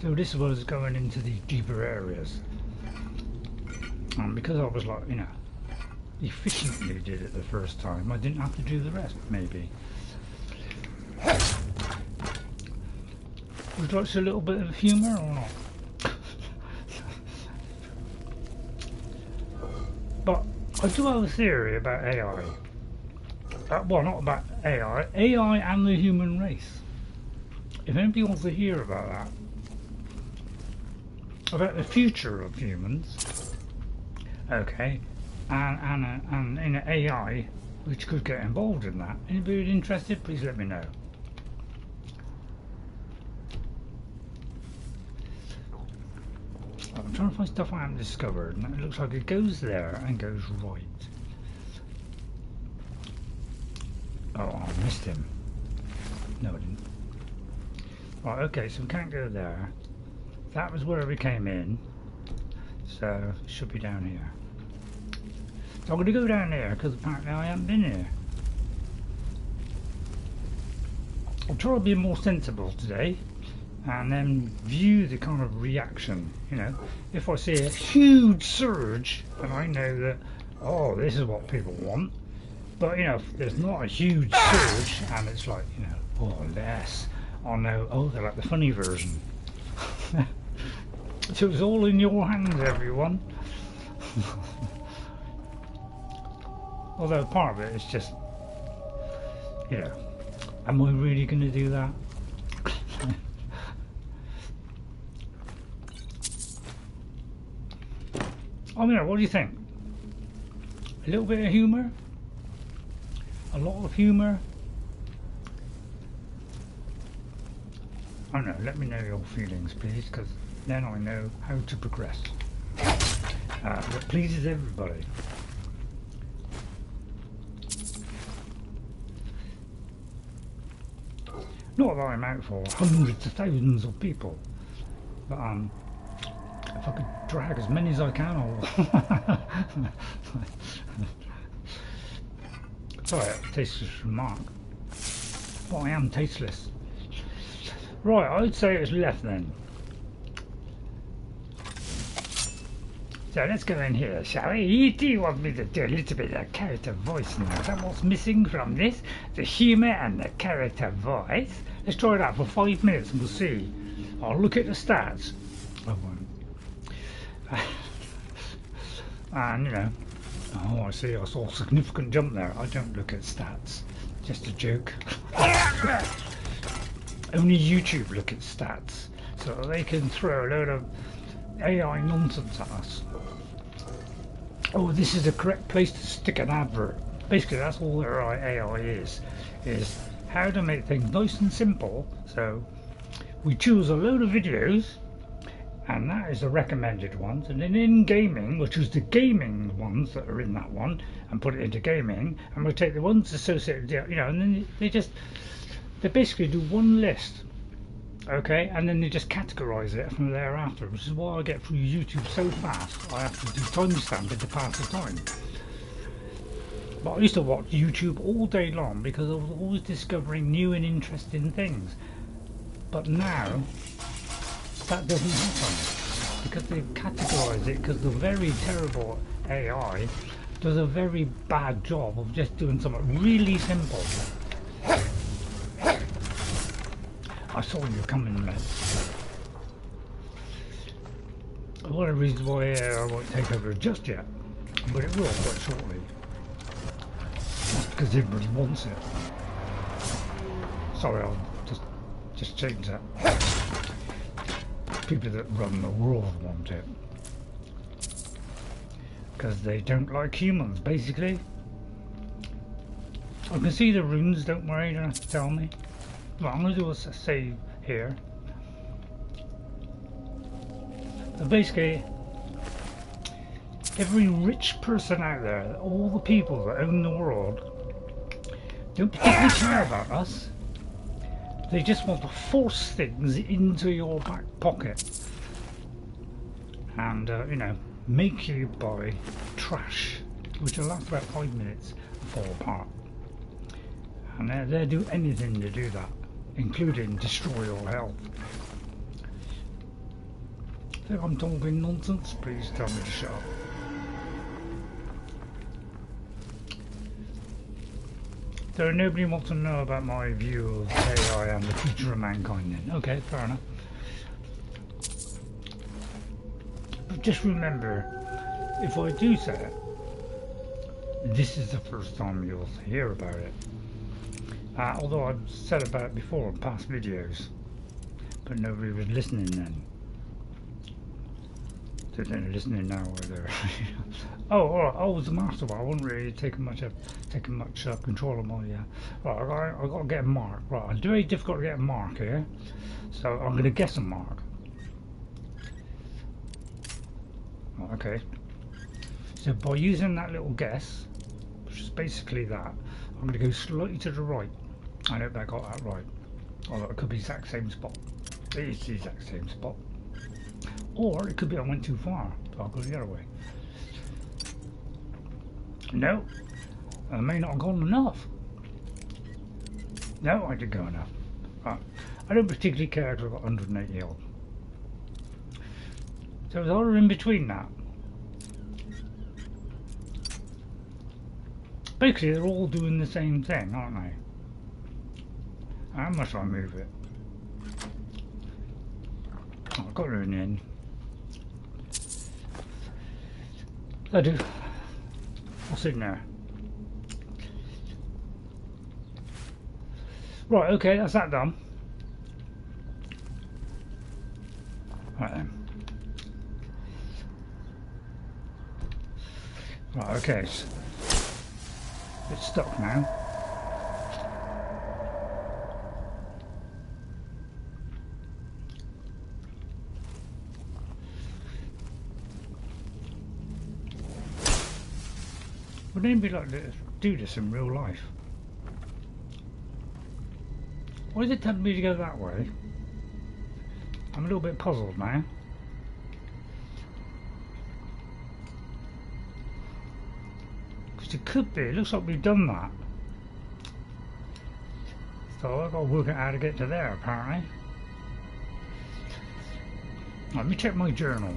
So this was going into the deeper areas. And because I was like, efficiently did it the first time, I didn't have to do the rest, maybe. Would you like a little bit of humour or not? But I do have a theory about AI. Well, not about AI. AI and the human race. If anybody wants to hear about that, about the future of humans, okay, and in AI, which could get involved in that. Anybody interested? Please let me know. I'm trying to find stuff I haven't discovered, and it looks like it goes there and goes right. Oh, I missed him. No, I didn't. Right, okay, so we can't go there. That was where we came in, so it should be down here. So I'm going to go down there because apparently I haven't been here. I'll try to be more sensible today and then view the kind of reaction. If I see a huge surge and I know that, oh, this is what people want, but if there's not a huge surge and it's like, oh, less, I'll know, oh, they're like the funny version. So it's all in your hands, everyone. Although part of it is just, am I really going to do that? What do you think? A little bit of humour? A lot of humour? I don't know, let me know your feelings, please, because then I know how to progress. That pleases everybody. Not that I'm out for hundreds of thousands of people, but if I could drag as many as I can, sorry, tasteless remark. But I am tasteless. Right, I'd say it's left then. So let's go in here, shall we? Do you want me to do a little bit of character voice now? Is that what's missing from this? The humour and the character voice? Let's try it out for 5 minutes and we'll see. I'll look at the stats. I won't. And oh, I see, I saw a significant jump there. I don't look at stats. Just a joke. Only YouTube look at stats, so they can throw a load of AI nonsense at us. Oh, this is the correct place to stick an advert. Basically, that's all their AI is how to make things nice and simple. So we choose a load of videos, and that is the recommended ones, and then in gaming, which is the gaming ones that are in that one, and put it into gaming, and we take the ones associated, and then they basically do one list, okay, and then they just categorize it from there after, which is why I get through YouTube so fast. I have to do timestamping to pass the time. But I used to watch YouTube all day long because I was always discovering new and interesting things. But now that doesn't happen because they've categorized it, because the very terrible AI does a very bad job of just doing something really simple. I saw you coming, mate. One of the reasons why I won't take over just yet, but it will quite shortly. That's because everybody wants it. Sorry, I'll just change that. People that run the world want it. Because they don't like humans, basically. I can see the runes, don't worry, you don't have to tell me. Well, I'm going to do a save here. So basically, every rich person out there, all the people that own the world, don't particularly care about us. They just want to force things into your back pocket and, you know, make you buy trash, which will last about 5 minutes and fall apart. And they'll do anything to do that, including destroy your health. If I'm talking nonsense, please tell me to shut up. So nobody wants to know about my view of AI and the future of mankind then. Okay, fair enough. But just remember, if I do say it, this is the first time you'll hear about it. Although I've said about it before in past videos, but nobody was listening then. So they're listening now, or they're oh, it was a master. I wasn't really taking much control of my. Right, I got to get a mark. Right, it's very difficult to get a mark here, so I'm going to guess a mark. Right, okay. So by using that little guess, which is basically that, I'm going to go slightly to the right. I hope I got that right. Although it could be the exact same spot. It is the exact same spot. Or it could be I went too far, so I'll go the other way. No, I may not have gone enough. No, I did go enough. Right. I don't particularly care because I've got 180 health. So it's all in between that. Basically, they're all doing the same thing, aren't they? How much I move it? Oh, I got her in the end. I do. What's in there? Right, okay, that's that done. Right then. Right, okay. It's stuck now. Would anybody like to do this in real life? Why is it telling me to go that way? I'm a little bit puzzled now. Because it could be, it looks like we've done that. So I've got to work out how to get to there apparently. Let me check my journal.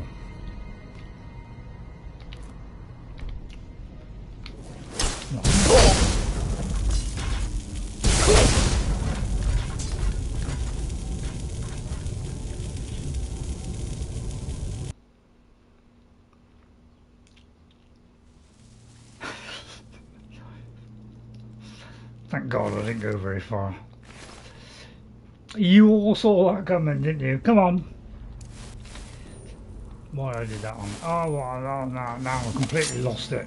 Thank God I didn't go very far. You all saw that coming, didn't you? Come on. Why I did that one? Oh, well, now I completely lost it.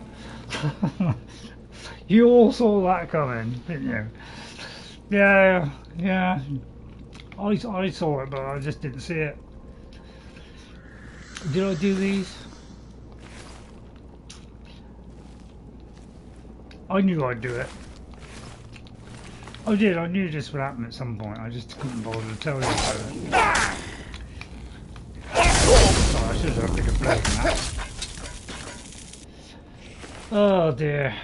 You all saw that coming, didn't you? Yeah. I saw it, but I just didn't see it. Did I do these? I knew I'd do it. I did, I knew this would happen at some point. I just couldn't bother to tell you about it. Oh, I should have a bigger blade than that. Oh dear.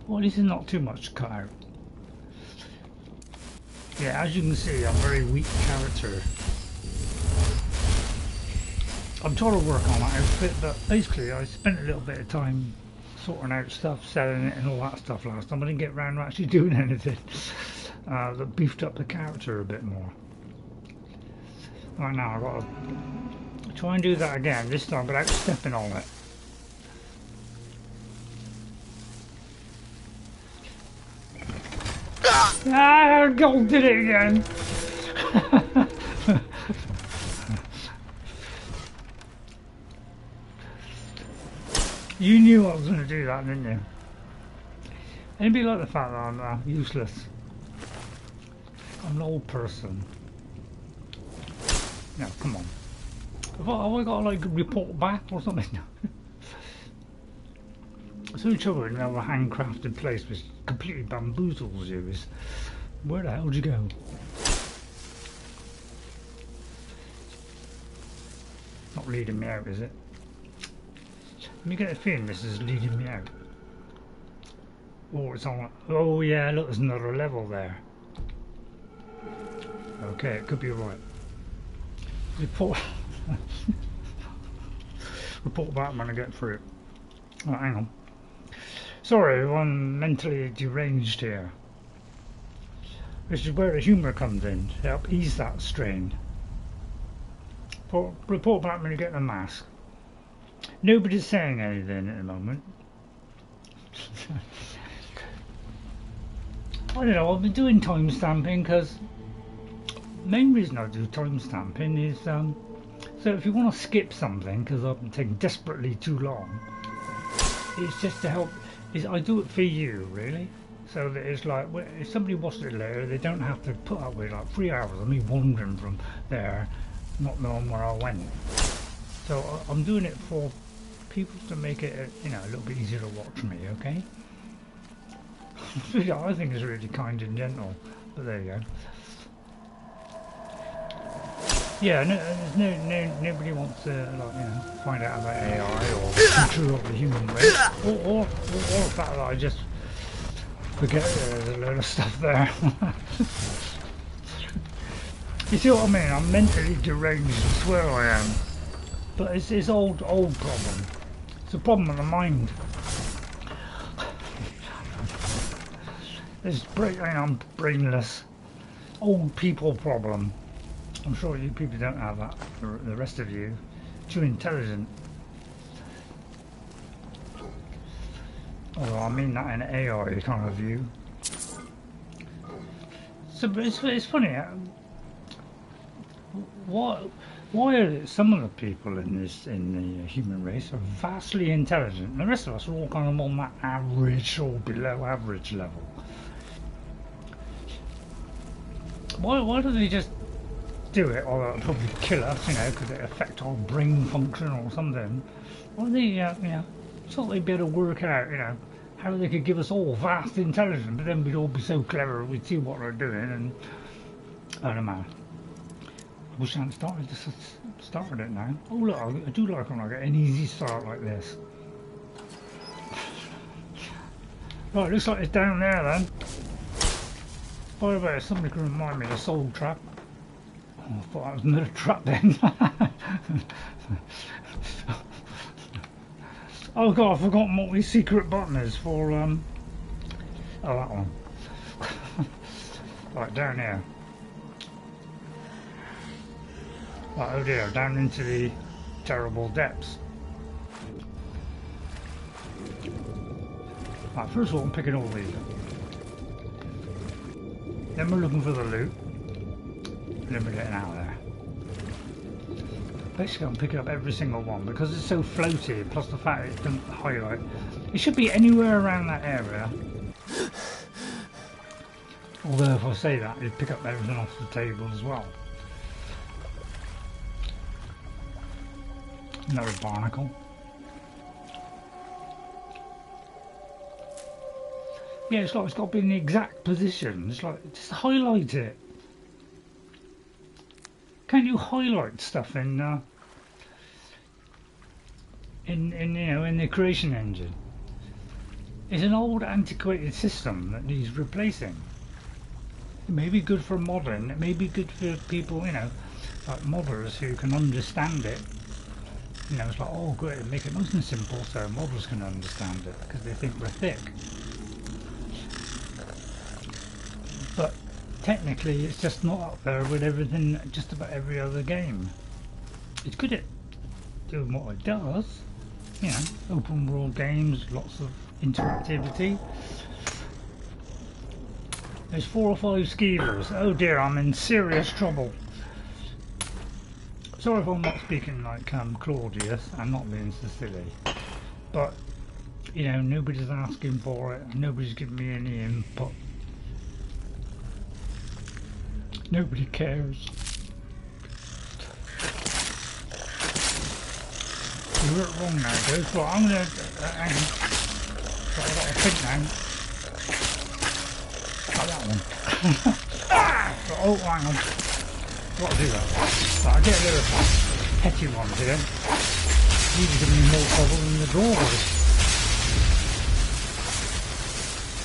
Well, this is not too much to cut out. Yeah, as you can see, I'm a very weak character. I'm trying to work on that outfit, but basically I spent a little bit of time sorting out stuff, selling it and all that stuff last time. I didn't get around to actually doing anything that beefed up the character a bit more. Right now I've got to try and do that again, this time without stepping on it. Ah, God did it again! You knew I was going to do that, didn't you? Anybody like the fact that I'm useless? I'm an old person. No, come on. Have I got to like report back or something? So So the trouble with another handcrafted place which completely bamboozles you is, where the hell would you go? Not leading me out, is it? Let me get a feeling this is leading me out. Oh, it's on. Oh yeah, look, there's another level there. Okay, it could be right. Report. Report back when I get through it. Oh, hang on. Sorry, I'm mentally deranged here. This is where the humour comes in to help ease that strain. Report back when you get the mask. Nobody's saying anything at the moment. I don't know, I've been doing time stamping because main reason I do time stamping is so if you want to skip something because I've been taking desperately too long, it's just to help. I do it for you really, so that it's like if somebody watched it later they don't have to put up with like 3 hours of me wandering from there not knowing where I went. So I'm doing it for people to make it a little bit easier to watch me, okay? I think it's really kind and gentle, but there you go. Yeah, nobody wants to find out about AI or control of the human race, or the fact that I just forget there's a load of stuff there. You see what I mean? I'm mentally deranged, I swear I am. But it's old problem. It's a problem of the mind. I'm brainless. Old people problem. I'm sure you people don't have that. The rest of you, too intelligent. Although I mean that in an AI kind of view. So it's funny. Why are some of the people in the human race are vastly intelligent, and the rest of us are all kind of on that average or below average level? Why do they just do it? Or they'll probably kill us, because it affects our brain function or something. Why do they, thought they'd be able to work out, how they could give us all vast intelligence, but then we'd all be so clever we'd see what they're doing, and I don't know. I wish I hadn't started it now. Oh look, I do like when I get an easy start like this. Right, looks like it's down there then. By the way, somebody can remind me of the soul trap. Oh, I thought that was another trap then. Oh god, I forgot what the secret button is for oh, that one. Right, down here. Right, oh dear, down into the terrible depths. Right, first of all I'm picking all these up. Then we're looking for the loot. And then we're getting out of there. Basically I'm picking up every single one because it's so floaty, plus the fact it doesn't highlight. It should be anywhere around that area. Although if I say that, you'd pick up everything off the table as well. Another barnacle. Yeah, it's like it's got to be in the exact position. It's like, just highlight it. Can't you highlight stuff in the creation engine? It's an old antiquated system that needs replacing. It may be good for modding. It may be good for people, like modders who can understand it. It's like, oh great, make it nice and simple so modders can understand it because they think we're thick. But technically it's just not up there with everything, just about every other game. It's good at doing what it does, open world games, lots of interactivity. There's 4 or 5 skeevers. Oh dear, I'm in serious trouble. Sorry if I'm not speaking like Claw Dius, I'm not being so silly. But, nobody's asking for it, nobody's giving me any input. Nobody cares. You're wrong now, guys. Well, I'm gonna. But I got to think now. Got that one. Oh, hang on. Got to do that. But I get rid of petty ones here. These are giving me more trouble than the drawers.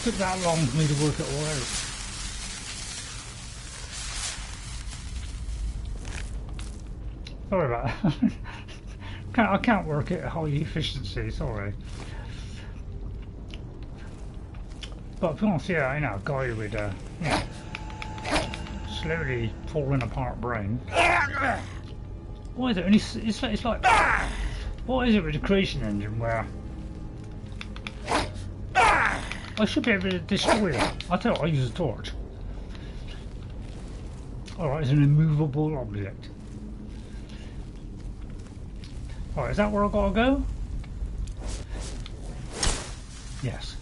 Took that long for me to work it all out. Sorry about that. I can't work it at high efficiency, sorry. But if you want to see a guy with a slowly falling apart brain. Why is it? It's like what is it with the creation engine where I should be able to destroy it? I tell you, I use a torch. Alright, it's an immovable object. Alright, is that where I gotta go? Yes.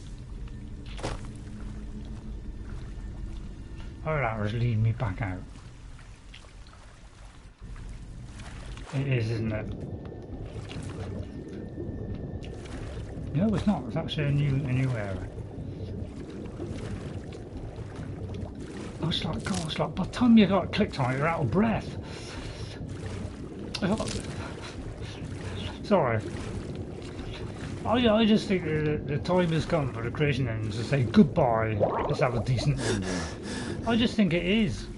Oh, that was leading me back out. It is, isn't it? No, it's not. It's actually a new area. Oh, it's like, God, it's like by the time you got clicked on it, you're out of breath. Sorry. I just think the time has come for the creation engines to say goodbye. Let's have a decent ending. I just think it is.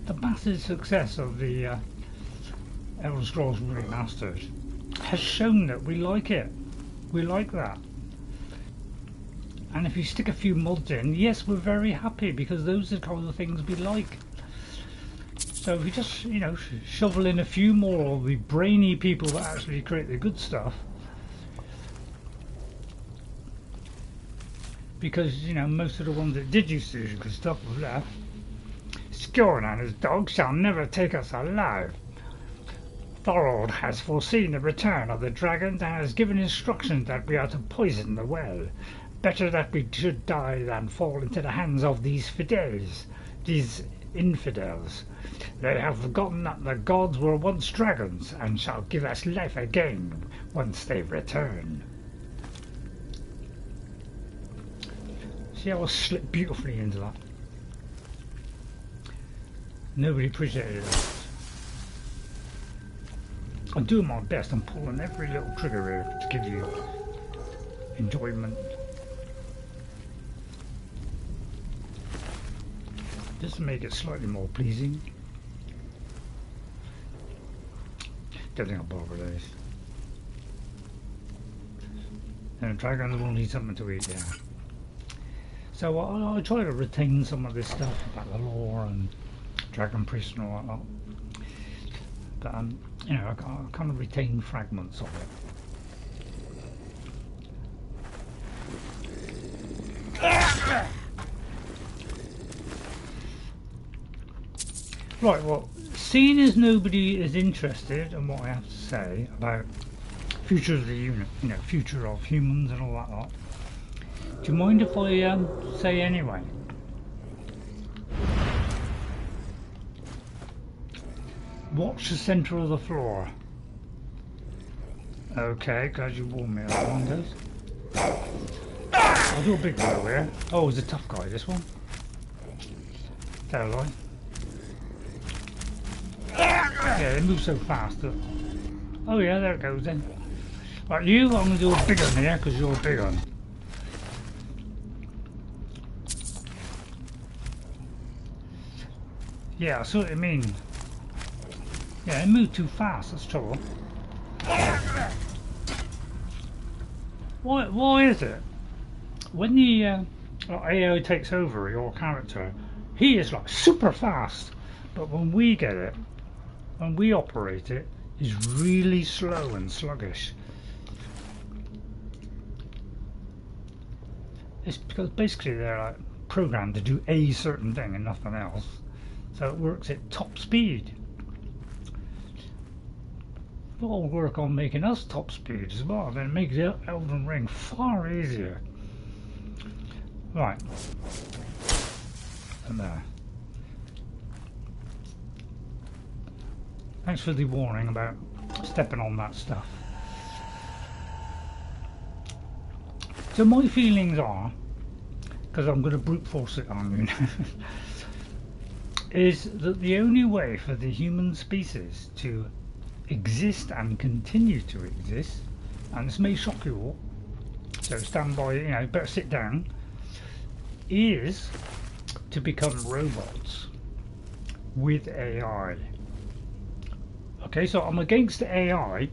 The massive success of the Elder Scrolls Remastered has shown that we like it. We like that. And if you stick a few mods in, yes, we're very happy because those are the kind of things we like. So if you just, shovel in a few more of the brainy people that actually create the good stuff, because most of the ones that did used to do good stuff have left. Scorn and his dog shall never take us alive. Thorold has foreseen the return of the dragons and has given instructions that we are to poison the well. Better that we should die than fall into the hands of these infidels. They have forgotten that the gods were once dragons and shall give us life again once they return. See how I slipped beautifully into that? Nobody appreciated it. I'm doing my best. I'm pulling every little trigger here to give you enjoyment. Just to make it slightly more pleasing. Don't think I'll bother those. And dragons will need something to eat, yeah. So I'll try to retain some of this stuff about the lore and dragon priest and all that. But I kind of retain fragments of it. Right, well, seeing as nobody is interested in what I have to say about future of the unit, future of humans and all that lot, do you mind if I say anyway? Watch the centre of the floor. Okay, glad you warned me that one goes. I'll do a big blow here. Oh, he's a tough guy, this one. Tell a lie. Yeah, they move so fast. Oh yeah, there it goes then. Right, you, I'm going to do a big one here because you're a big one. Yeah, I see what you mean. Yeah, they move too fast, that's trouble. Why is it? When the AI takes over your character, he is like super fast. But when we get it, when we operate it, he's really slow and sluggish. It's because basically they're like programmed to do a certain thing and nothing else. So it works at top speed. We'll work on making us top speed as well, then make the Elden Ring far easier. Right. And there. Thanks for the warning about stepping on that stuff. So my feelings are, because I'm going to brute force it on you now, is that the only way for the human species to exist and continue to exist, and this may shock you all, so stand by, you know, better sit down, is to become robots with AI. Okay, so I'm against AI,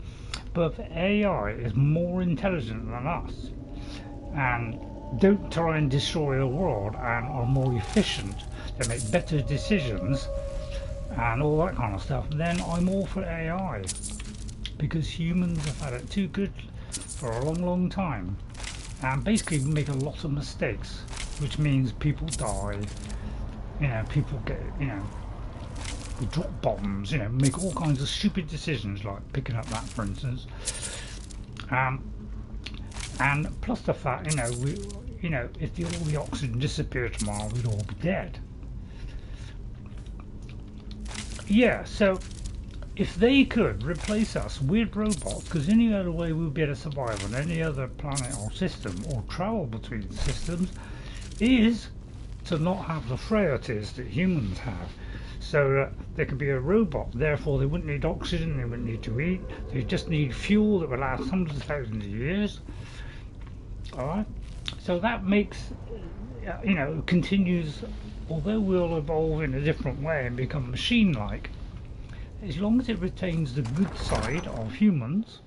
but if AI is more intelligent than us and don't try and destroy the world and are more efficient, they make better decisions and all that kind of stuff, then I'm all for AI, because humans have had it too good for a long time and basically make a lot of mistakes, which means people die, you know, people get, you know, we drop bombs, you know, make all kinds of stupid decisions, like picking up that, for instance. And plus the fact, you know, if all the oxygen disappeared tomorrow, we'd all be dead. Yeah, so if they could replace us with robots, because any other way we would be able to survive on any other planet or system, or travel between systems, is to not have the frailties that humans have. So that there could be a robot, therefore they wouldn't need oxygen, they wouldn't need to eat, they just need fuel that would last hundreds of thousands of years. Alright, so that makes, you know, continues, although we'll evolve in a different way and become machine-like, as long as it retains the good side of humans,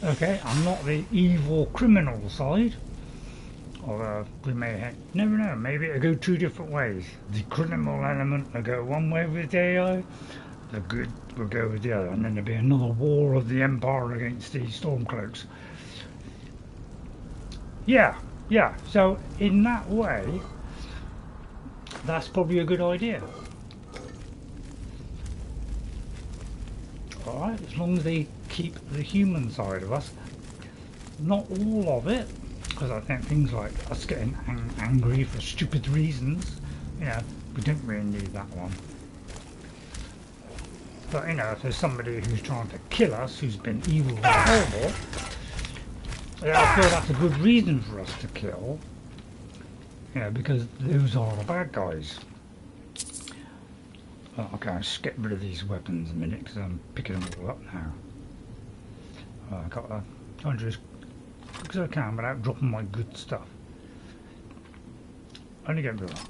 okay, and not the evil criminal side. Or we may never know, maybe it'll go two different ways. The criminal element will go one way with the AI, the good will go with the other, and then there'll be another war of the Empire against the Stormcloaks. Yeah, so in that way, that's probably a good idea. Alright, as long as they keep the human side of us, not all of it, because I think things like us getting angry for stupid reasons, you know, we don't really need that one. But, you know, if there's somebody who's trying to kill us, who's been evil and horrible, I feel that's a good reason for us to kill, you know, because those are the bad guys. Well, okay, I'll just get rid of these weapons in a minute, because I'm picking them all up now. I've got to try and do as quick as I can without dropping my good stuff. Only get rid of that.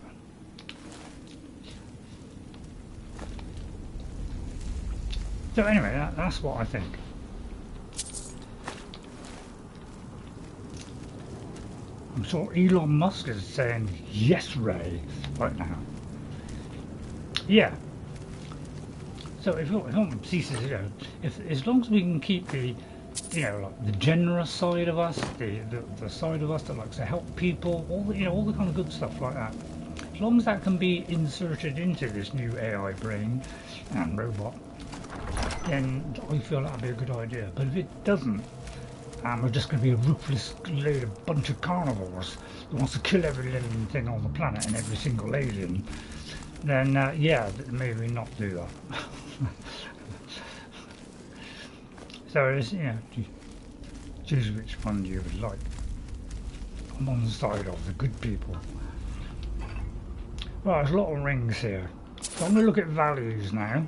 So anyway, that's what I think. I'm sure Elon Musk is saying yes, Ray, right now. Yeah. So if it ceases, you know, as long as we can keep the, you know, like the generous side of us, the side of us that likes to help people, all the, you know, all the kind of good stuff like that. As long as that can be inserted into this new AI brain and robot, then I feel that'd be a good idea. But if it doesn't, and we're just going to be a ruthless bunch of carnivores that wants to kill every living thing on the planet and every single alien, then yeah, maybe not do that. So it's, you know, choose which one you would like. I'm on the side of the good people. Right, there's a lot of rings here. So I'm going to look at values now.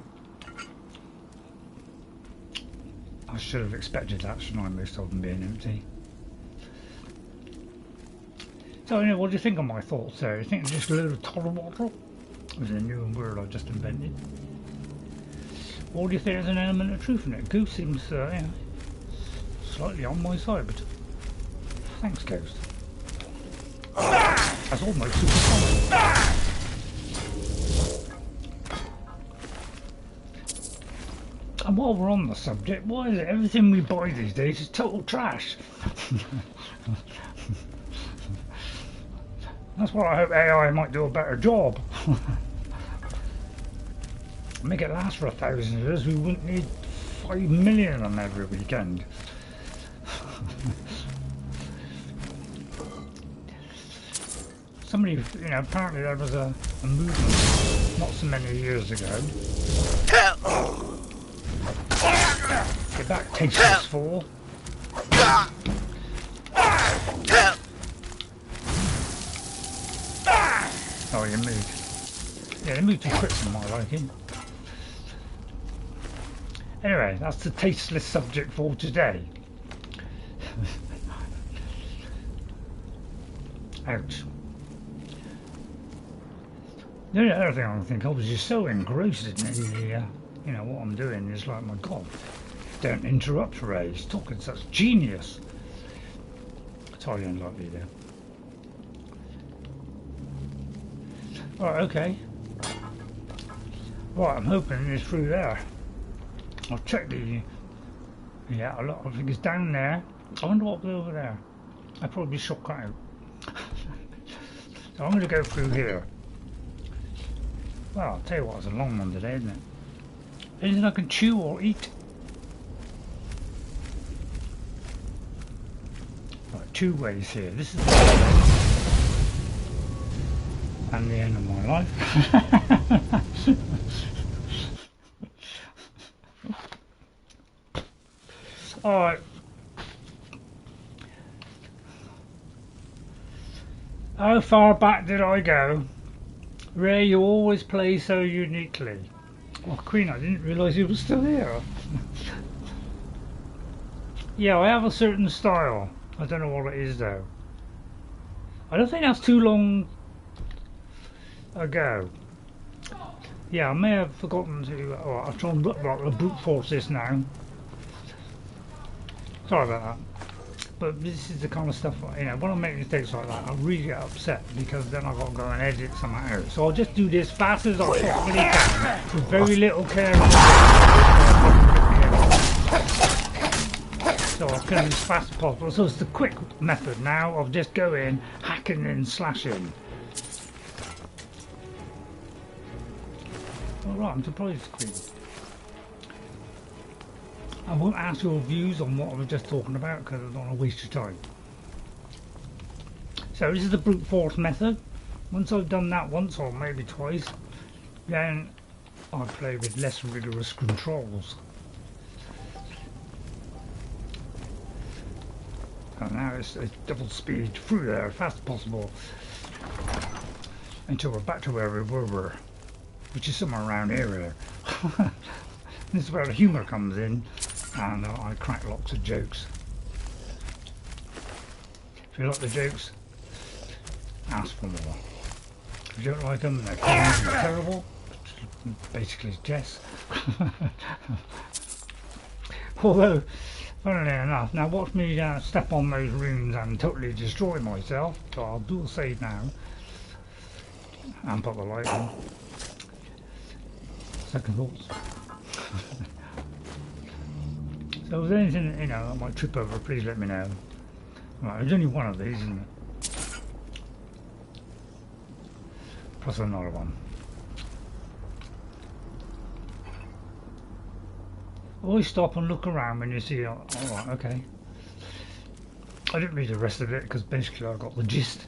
I should have expected that, shouldn't I, most of them being empty. So, you know, what do you think of my thoughts there? You think it's just a load of toddle-waddle? It's a new word I just invented. Or do you think there's an element of truth in it? Goose seems, you know, slightly on my side, but thanks, Ghost. That's almost supersonic. And while we're on the subject, why is it everything we buy these days is total trash? That's why I hope AI might do a better job. Make it last for 1,000 years, we wouldn't need 5 million of them every weekend. Somebody, you know, apparently there was a movement not so many years ago. Get back, tasteless fool. Oh, you moved. Yeah, they moved to crits in my liking. Anyway, that's the tasteless subject for today. Ouch. The only other thing I can think of is just so engrossed in the, you know, what I'm doing is like, my God, don't interrupt Ray, he's talking such genius. It's highly unlikely there. Right, okay. Right, I'm hoping it's through there. I'll check the... Yeah, a lot of things down there. I wonder what's over there. I'll probably shortcut out. So I'm going to go through here. Well, I'll tell you what, it's a long one today, isn't it? Anything I can chew or eat? Right, 2 ways here. This is the way. And the end of my life. Alright. How far back did I go? Ray, you always play so uniquely. Oh, Queen, I didn't realise you were still here. Yeah, I have a certain style. I don't know what it is though. I don't think that's too long ago. Yeah, I may have forgotten to... Oh, I'll try and brute force this now. Sorry about that. But this is the kind of stuff, you know, when I make mistakes like that, I really get upset because then I've got to go and edit some out. So I'll just do this fast as I possibly can with very little care. So I'll kill as fast as possible. So it's the quick method now of just going, hacking and slashing. Alright, I'm surprised, Queen. I won't ask your views on what I was just talking about because I don't want to waste your time. So this is the brute force method. Once I've done that once or maybe twice, then I play with less rigorous controls. And now it's double speed through there as fast as possible until we're back to where we were, which is somewhere around here. This is where the humour comes in. And I crack lots of jokes. If you like the jokes, ask for more. If you don't like them, they're terrible. Basically, Jess. Although, funnily enough, now watch me step on those runes and totally destroy myself. So I'll do a save now and put the light on. Second thoughts. So if there's anything, you know, I might trip over, please let me know. Right, there's only one of these, isn't it? Plus another one. Always stop and look around when you see, oh, alright, okay. I didn't read the rest of it because basically I got the gist.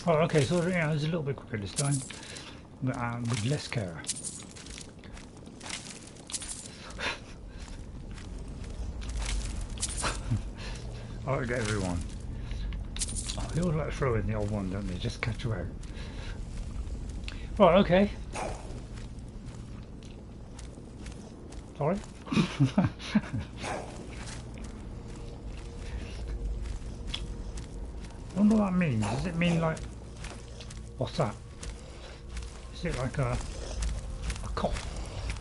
Oh, okay, so you know, it's a little bit quicker this time. But with less care. I like everyone. Oh, they always like throw in the old one, don't they? Just catch you out. Right, okay. Sorry? I wonder what that means. Does it mean like... What's that? Is it like a cough?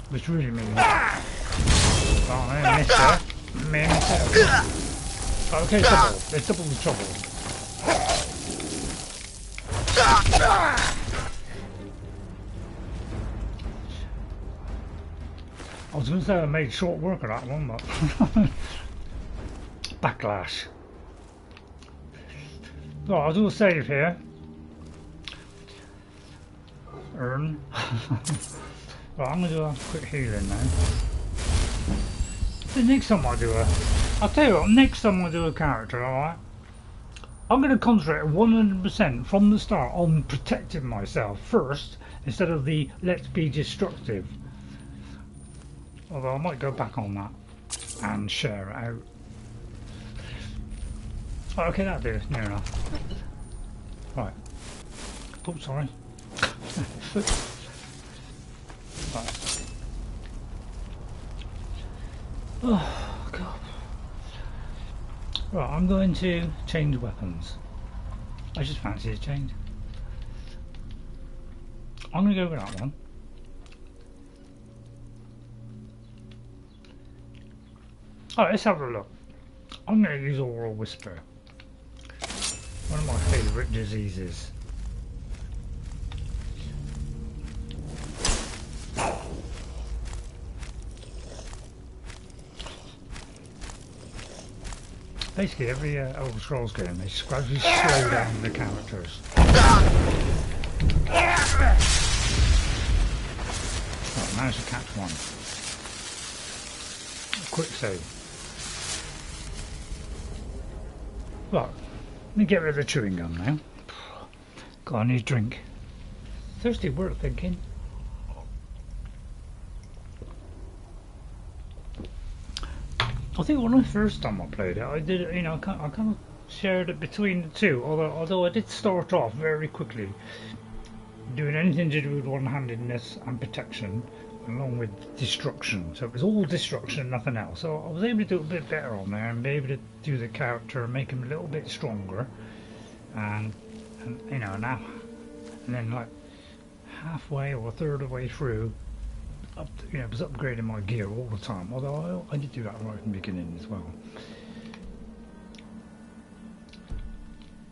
Which really means... Oh, I missed it. Missed it. Okay, double. There's double the trouble. I was going to say I made short work of that one, but... Backlash. Right, I'll do a save here. Earn. Right, I'm going to do a quick healing now. The next time I do I'll tell you what, next time I do a character, alright? I'm going to concentrate 100% from the start on protecting myself first, instead of the let's be destructive. Although I might go back on that. and share it out. Oh, okay, that'll do. Near enough. Right. Oh, sorry. Right. Oh, God. Right, I'm going to change weapons. I just fancy a change. I'm going to go with that one. Alright, let's have a look. I'm going to use Oral Whisper. One of my favourite diseases. Basically, every Elder Scrolls game, they gradually slow down the characters. Right, managed to catch one. Quick save. Right, let me get rid of the chewing gum now. God, I need a drink. Thirsty work thinking. I think when I first time I played it, I did, you know, I kind of shared it between the two. Although I did start off very quickly doing anything to do with one-handedness and protection, along with destruction. So it was all destruction, nothing else. So I was able to do a bit better on there and be able to do the character and make him a little bit stronger. And you know, now and then like halfway or a third of the way through. You know, I was upgrading my gear all the time, although I did do that right in the beginning as well.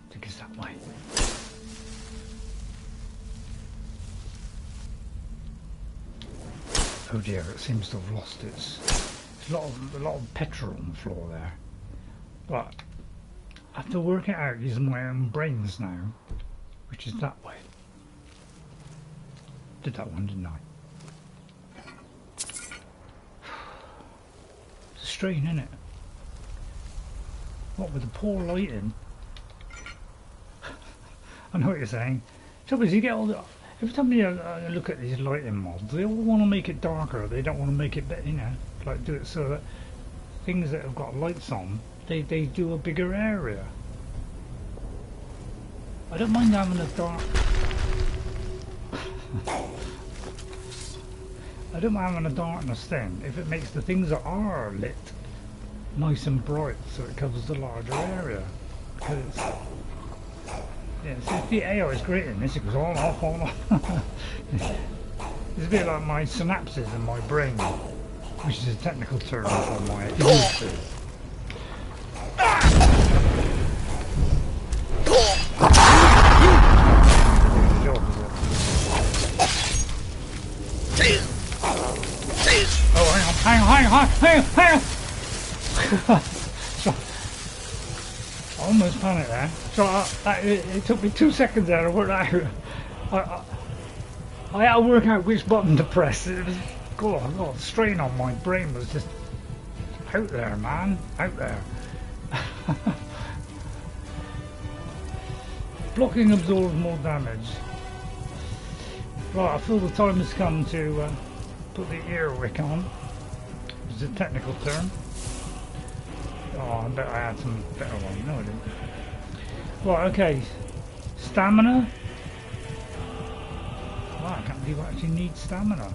I think it's that way. Oh dear, it seems to have lost its... There's a lot of petrol on the floor there. But I have to work it out using my own brains now, which is that way. Did that one, didn't I? Strain, isn't it? What with the poor lighting? I know what you're saying. Trouble is, you get all the... Every time you look at these lighting mods, they all want to make it darker. They don't want to make it better, you know, like do it so that things that have got lights on, they do a bigger area. I don't mind having a dark... I don't mind having a darkness thing if it makes the things that are lit nice and bright, so it covers the larger area. Because it's, yeah, so the AI is great in this. It goes on, off, on, off. It's a bit like my synapses in my brain, which is a technical term for my ears. Hang on. I almost panicked there. So it took me 2 seconds there to work out. I had to work out which button to press. It was, God, the strain on my brain was just out there, man. Out there. Blocking absorbs more damage. Right, I feel the time has come to put the earwick on. It's a technical term. Oh, I bet I had some better ones. No, I didn't. Right, okay. Stamina. Wow, I can't believe I actually need stamina.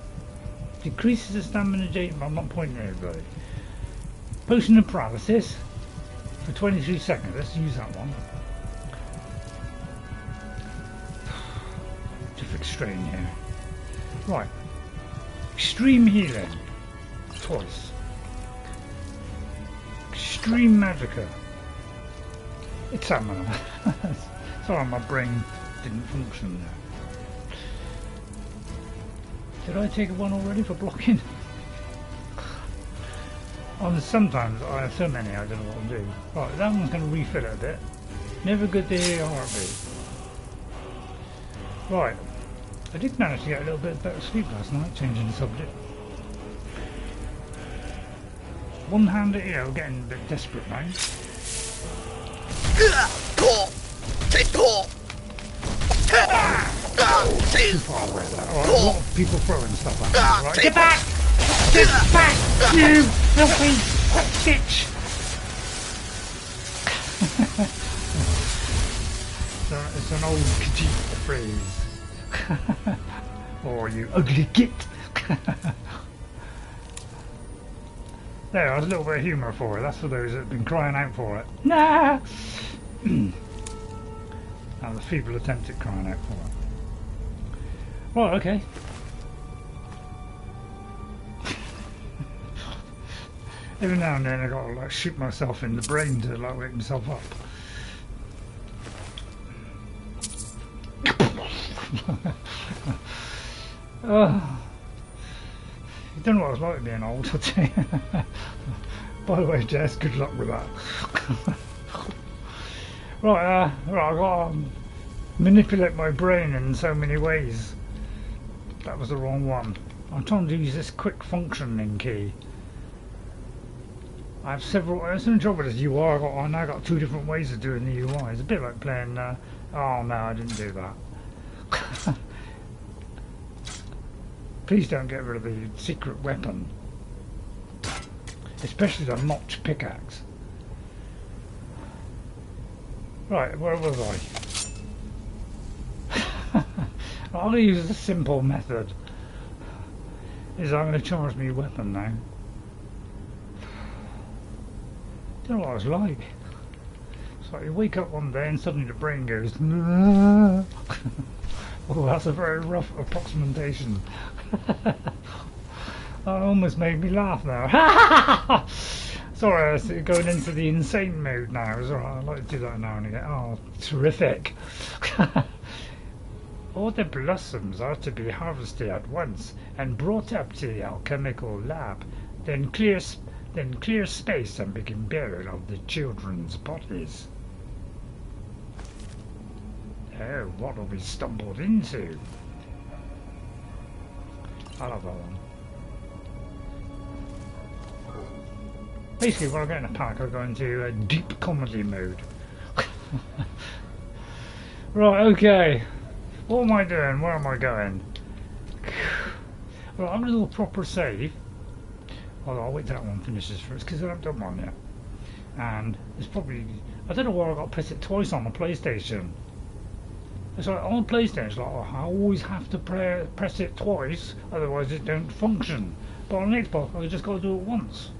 Decreases the stamina gauge. I'm not pointing at everybody. Potion of paralysis for 23 seconds. Let's use that one. Terrific strain here. Right. Extreme healing. Twice. Extreme Magica. It's stamina. Sorry, my brain didn't function there. Did I take one already for blocking? Oh, sometimes I have so many I don't know what to do. Right, that one's going to refill it a bit. Never good to hear your heartbeat. Right, I did manage to get a little bit better sleep last night, changing the subject. One-handed, you know, getting a bit desperate now. Too far away there. Alright, a lot of people throwing stuff at me. Right, get back! Get back! You filthy Bitch! It's an old Khajiit phrase. Or you ugly git! There, there's a little bit of humour for it. That's for those that have been crying out for it. Nah! That was a feeble attempt at crying out for it. Right, okay. Every now and then I gotta like shoot myself in the brain to like wake myself up. You don't know what it's like being old, I'll tell you. By the way, Jess, good luck with that. Right, I've got to manipulate my brain in so many ways. That was the wrong one. I'm trying to use this quick functioning key. I have several. It's an trouble with this UI. I now got 2 different ways of doing the UI. It's a bit like playing. Oh no, I didn't do that. Please don't get rid of the secret weapon, especially the notch pickaxe. Right, where was I? I'm going to use the simple method. Is I'm going to charge me weapon now. Don't know what it's like. It's like you wake up one day and suddenly the brain goes. Oh, that's a very rough approximation. That almost made me laugh now. Sorry, I was going into the insane mode now. It's alright, I like to do that now and again. Oh, terrific. All the blossoms are to be harvested at once and brought up to the alchemical lab, then clear space and begin burial of the children's bodies. Oh, what have we stumbled into? I love that one. Basically, when I get in a panic, I go into a deep comedy mode. Right, okay. What am I doing? Where am I going? Well, I'm going to do a proper save. Although I'll wait till that one finishes first, because I haven't done one yet. And it's probably... I don't know why I got to press it twice on the PlayStation. It's like on the PlayStation, it's like, oh, I always have to press it twice, otherwise it don't function. But on the Xbox, I just got to do it once.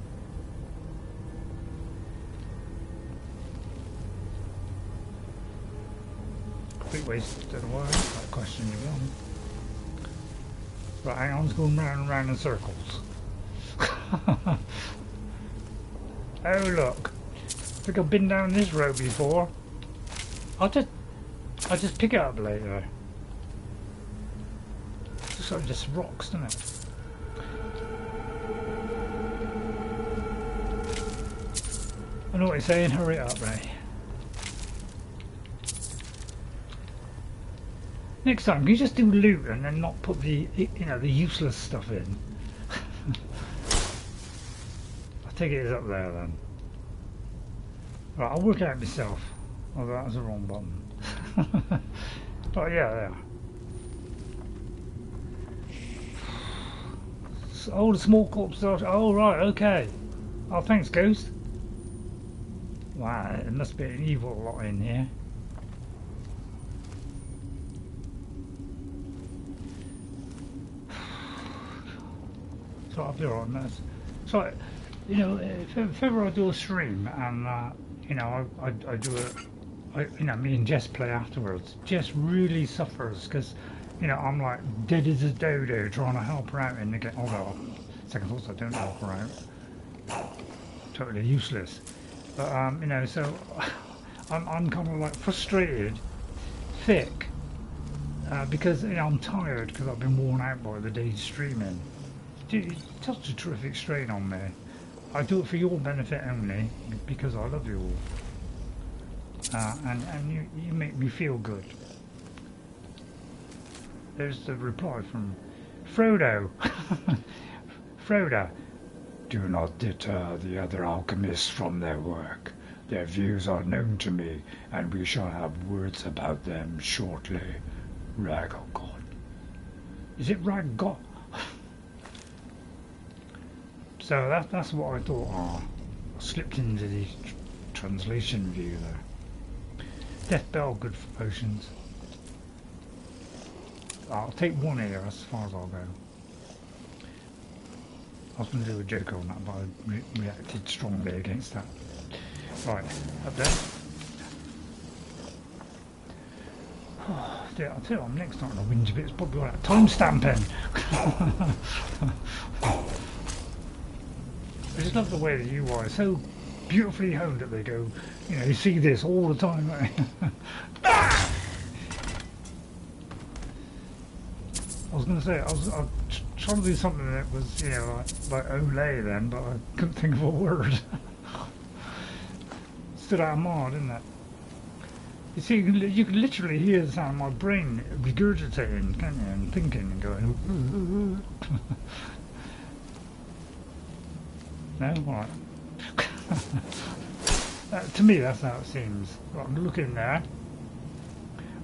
Quick ways, don't know why I asked that question you want. Right, hang on, it's going round and round in circles. Oh look, I think I've been down this road before. I'll just pick it up later. It's sort of just rocks, doesn't it? I know what you're saying, hurry up, Ray. Next time, can you just do loot and then not put the, you know, the useless stuff in? I think it is up there then. Right, I'll work it out myself. Oh, that was the wrong button. Oh yeah, there. Oh, the small corpse. Oh right, okay. Oh, thanks, Ghost. Wow, it must be an evil lot in here. So I'll be alright. So, you know, if ever I do a stream and you know, I do you know, me and Jess play afterwards. Jess really suffers because, you know, I'm like dead as a dodo trying to help her out in the game. Although, second thoughts, I don't help her out. Totally useless. But you know, so I'm kind of like frustrated, thick, because, you know, I'm tired because I've been worn out by the day's streaming. It's such a terrific strain on me. I do it for your benefit only, because I love you all. And you make me feel good. There's the reply from Frodo. Frodo, do not deter the other alchemists from their work. Their views are known to me, and we shall have words about them shortly. Rahgot. Is it Rahgot? So that's what I thought. Oh, Slipped into the translation view there. Death bell, good for potions. I'll take one here as far as I'll go. I was going to do a joke on that, but I reacted strongly against that. Right, up there. Oh, dear, I'll tell you what, I'm next starting to whinge a bit. It's probably all that time stamping. I just love the way the UI is so beautifully honed that they go, you know, you see this all the time. Right? I was going to say, I was trying to do something that was, you know, like Olay then, but I couldn't think of a word. Stood out of mind, didn't it? You see, you can literally hear the sound of my brain regurgitating, can't you, and thinking and going. No? Right. To me, that's how it seems. Right, I'm looking there.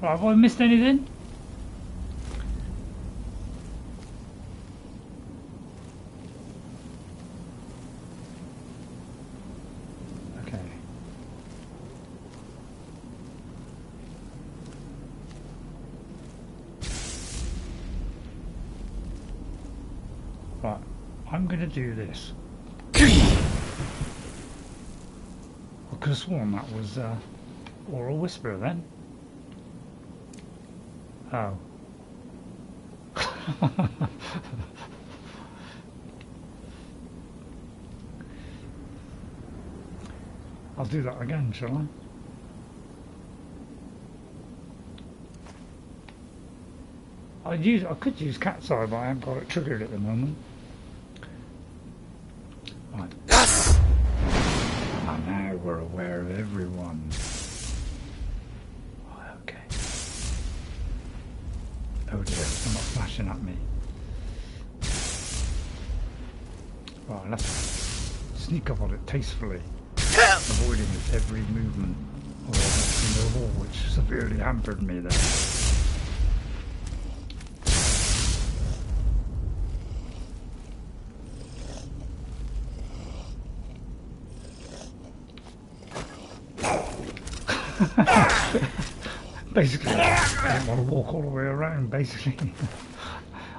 Right, have I missed anything? Okay. Right, I'm going to do this. I could have sworn that was Oral Whisper then. Oh. I'll do that again, shall I? I could use cat's eye, but I haven't got it triggered at the moment. Right. And now we're aware of everyone. Oh, okay. Oh dear, someone's flashing at me. Right, I'll have to sneak up on it tastefully, avoiding its every movement in the wall, which severely hampered me there. Basically, I didn't want to walk all the way around, basically.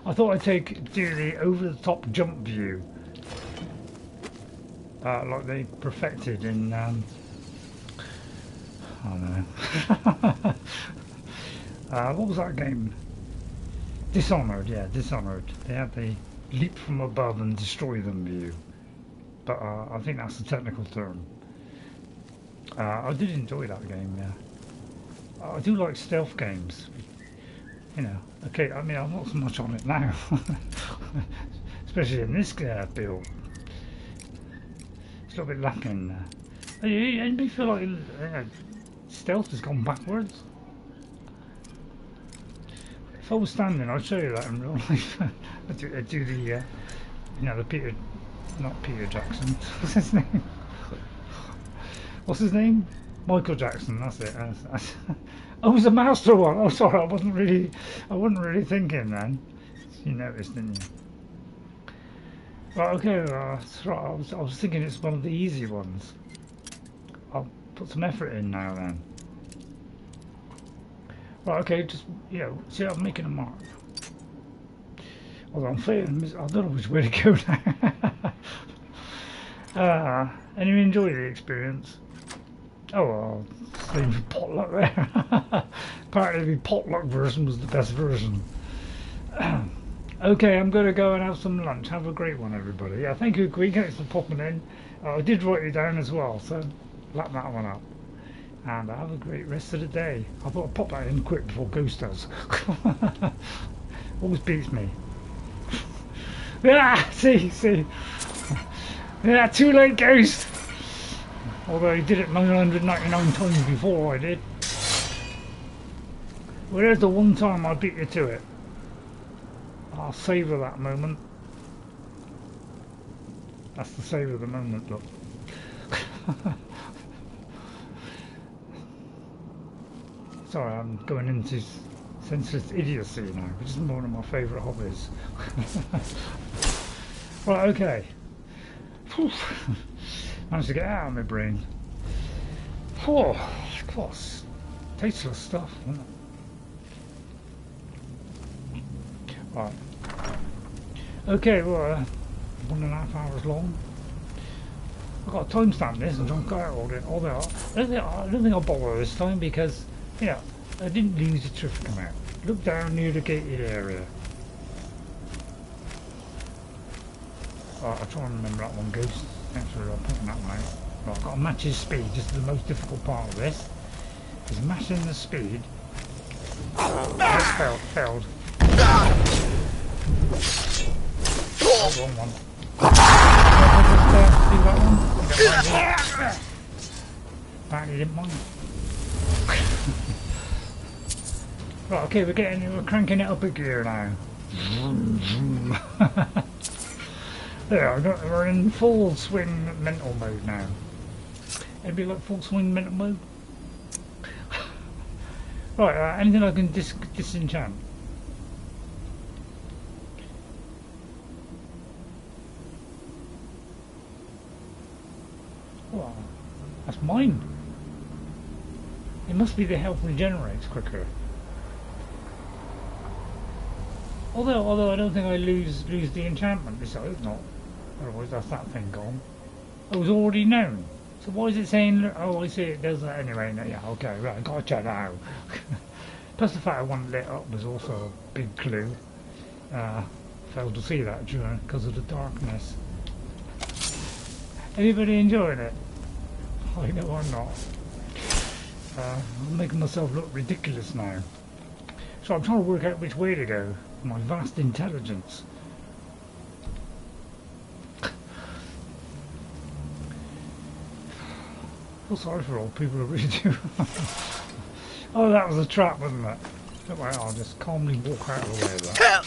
I thought I'd do the over-the-top jump view. Like they perfected in, I don't know. What was that game? Dishonored, yeah, Dishonored. They had the leap from above and destroy them view. But I think that's the technical term. I did enjoy that game, yeah. I do like stealth games, you know. Okay, I mean, I'm not so much on it now, especially in this build. It's a little bit lacking. Anybody feel like stealth has gone backwards? If I was standing, I'd show you that in real life. I'd do the, you know, the not Peter Jackson. What's his name? What's his name? Michael Jackson, that's it. Oh, it was a master one. Oh, sorry, I wasn't really thinking then. You noticed, didn't you? Right, okay. That's right. I was thinking it's one of the easy ones. I'll put some effort in now then. Right, okay. Just see, I'm making a mark. Although I'm failing, I don't know which way to go now. Anyway, enjoy the experience. Oh, well, same for potluck there. Apparently the potluck version was the best version. Okay, I'm going to go and have some lunch. Have a great one, everybody. Yeah, thank you, Queen. Thanks for popping in. I did write it down as well, so lap that one up. And have a great rest of the day. I thought I'd pop that in quick before Ghost does. Always beats me. Ah, see. Yeah, too late, Ghost. Although he did it 999 times before I did. Well, there's the one time I beat you to it. I'll savour that moment. That's the savour of the moment, look. Sorry, I'm going into senseless idiocy now, which is one of my favourite hobbies. Right, okay. Managed to get it out of my brain. Oh, of course. Tasteless stuff, isn't it? Right. Okay, well, 1.5 hours long. I've got to timestamp this and don't got it all there. I don't think I'll bother this time because, you know, I didn't lose the truth come out. Look down near the gated area. Right, I'll try and remember that one, Ghost. Thanks for pointing that one out. Right, I've got to match his speed. This is the most difficult part of this. Is matching the speed. That failed. Oh, wrong one. See that one? Apparently didn't mind. Right, okay, we're cranking it up a gear now. There, we're in full swing mental mode now. It'd be like full swing mental mode. Right, anything I can disenchant? Well, that's mine. It must be the health regenerates quicker. Although I don't think I lose the enchantment, so it's not. Otherwise that's that thing gone. It was already known. So why is it saying, oh I see it does that anyway, no, yeah, okay, right, I've got to check that out. Plus the fact I wasn't lit up was also a big clue. Failed to see that because of the darkness. Anybody enjoying it? I know I'm not. I'm making myself look ridiculous now. So I'm trying to work out which way to go. My vast intelligence. I feel sorry for all people who really do. Oh, that was a trap, wasn't it? Don't worry, I'll just calmly walk out of the way of that.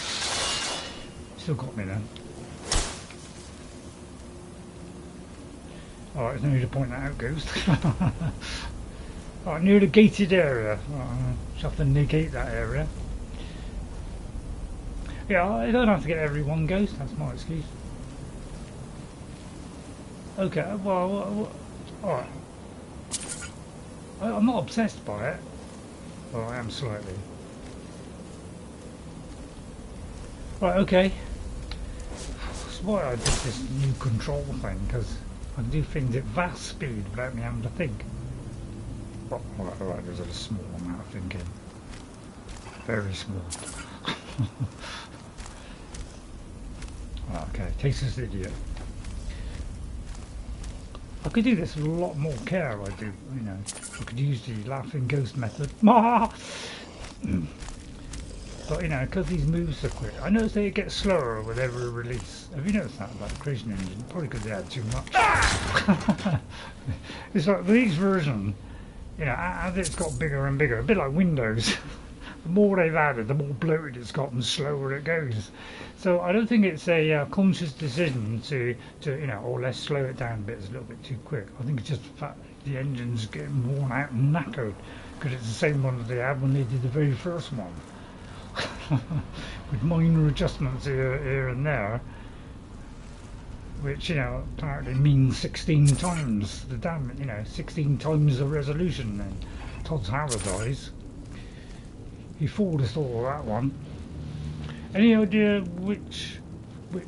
Still got me then. Alright, there's no need to point that out, Ghost. Alright, near the gated area. Just have to negate that area. Yeah, I don't have to get every one Ghost, that's my excuse. Okay, well alright. I'm not obsessed by it. Well, I am slightly. Right, okay. That's why I did this new control thing, because I can do things at vast speed without me having to think. Alright, there's a small amount of thinking. Very small. Okay, tasteless idiot. I could do this with a lot more care, I do, you know. I could use the laughing ghost method. But, you know, because these moves so quick, I notice they get slower with every release. Have you noticed that about the creation engine? Probably because they had too much. It's like with each version, you know, as it's got bigger and bigger, a bit like Windows. The more they've added, the more bloated it's got and slower it goes. So I don't think it's a conscious decision to you know, or let's slow it down a bit, it's a little bit too quick. I think it's just the fact that the engine's getting worn out and knackered because it's the same one that they had when they did the very first one. With minor adjustments here and there, which, you know, apparently means 16 times the damage, you know, 16 times the resolution. Then Todd's Harrow dies. He fooled us all, that one. Any idea which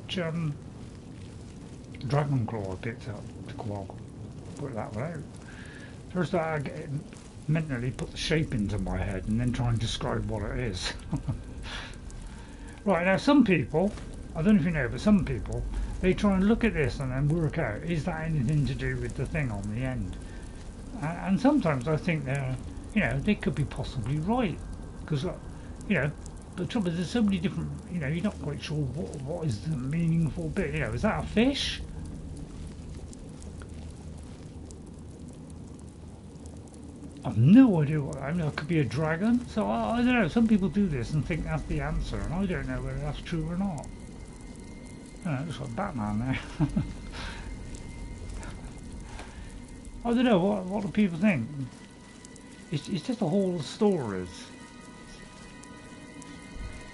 Dragon Claw I picked up to put that one out? First I get mentally put the shape into my head and then try and describe what it is. Right, now some people, I don't know if you know, but some people, they try and look at this and then work out, is that anything to do with the thing on the end? And sometimes I think they're, you know, they could be possibly right. Because, you know, the trouble is there's so many different, you know, you're not quite sure what is the meaningful bit. You know, is that a fish? I've no idea what I mean. It could be a dragon. So I don't know. Some people do this and think that's the answer, and I don't know whether that's true or not. You know, it looks like Batman there. I don't know. What do people think? It's just a whole stories.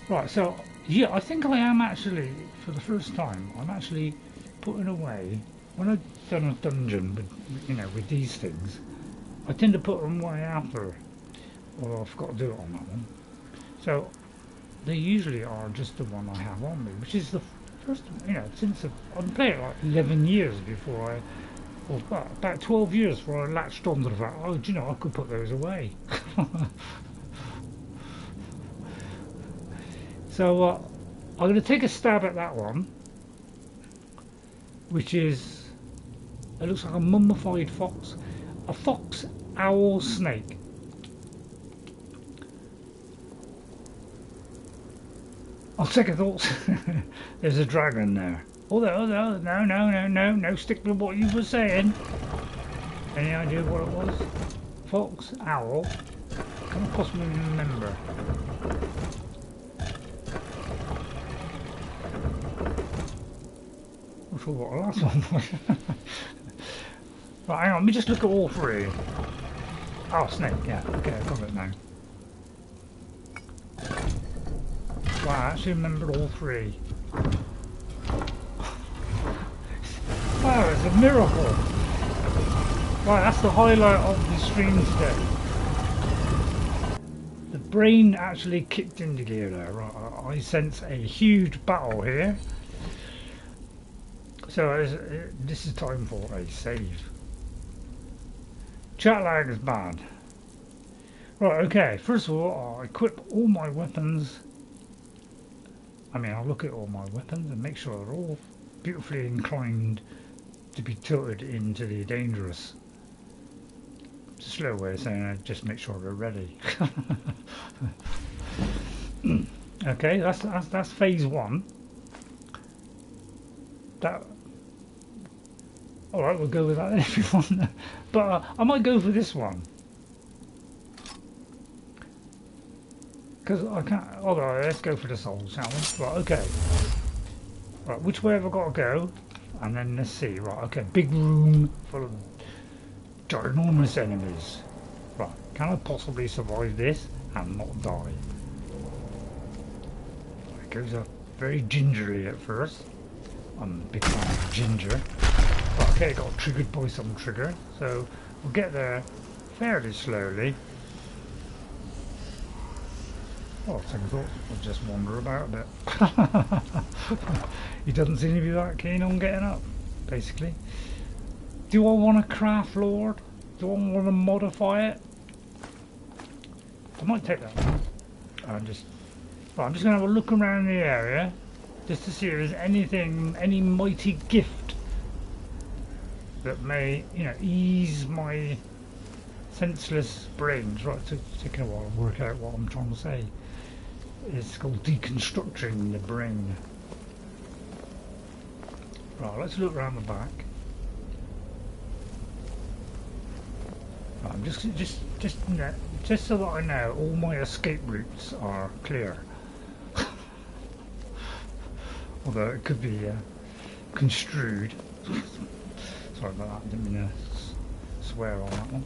Right, so, yeah, I think I am actually, for the first time, I'm actually putting away when I've done a dungeon with, you know, with these things, I tend to put them away after, or I forgot to do it on that one. So they usually are just the one I have on me, which is the first, you know, since I've been playing it like 11 years before I, or about 12 years before I latched on to the fact, oh, do you know, I could put those away. So I'm going to take a stab at that one, which is, it looks like a mummified fox, a fox, owl, snake. On second thoughts, there's a dragon there. Oh, no, stick with what you were saying. Any idea what it was? Fox, owl, can't possibly remember. Not sure what the last one was. Right, hang on, let me just look at all three. Oh, snake, yeah, okay, I've got it now. Wow, I actually remembered all three. Wow, it's a miracle. Wow, that's the highlight of the stream today. The brain actually kicked into gear there. Right, I sense a huge battle here. So this is time for a save. Chat lag is bad. Right, okay, first of all, I'll equip all my weapons. I mean, I'll look at all my weapons and make sure they're all beautifully inclined to be tilted into the dangerous. It's a slow way of saying it, just make sure they're ready. Okay, that's phase one. That. All right, we'll go with that if you want. But I might go for this one. Because I can't. Although let's go for the soul, shall we? Right, okay. Right, which way have I got to go? And then let's see. Right, okay, big room full of ginormous enemies. Right, can I possibly survive this and not die? It goes up very gingerly at first. I'm a big fan of ginger. Right, okay, got triggered by some trigger, so we'll get there fairly slowly. Oh, I thought I'll just wander about a bit. He doesn't seem to be that keen on getting up, basically. Do I want to craft Lord? Do I want to modify it? I might take that one. I'm just going to have a look around the area just to see if there's anything, any mighty gift that may, you know, ease my senseless brains. Right, it's taking a while to work out what I'm trying to say. It's called deconstructing the brain. Right, let's look around the back. Right, I'm just so that I know all my escape routes are clear. Although it could be construed. Sorry about that, didn't mean to swear on that one.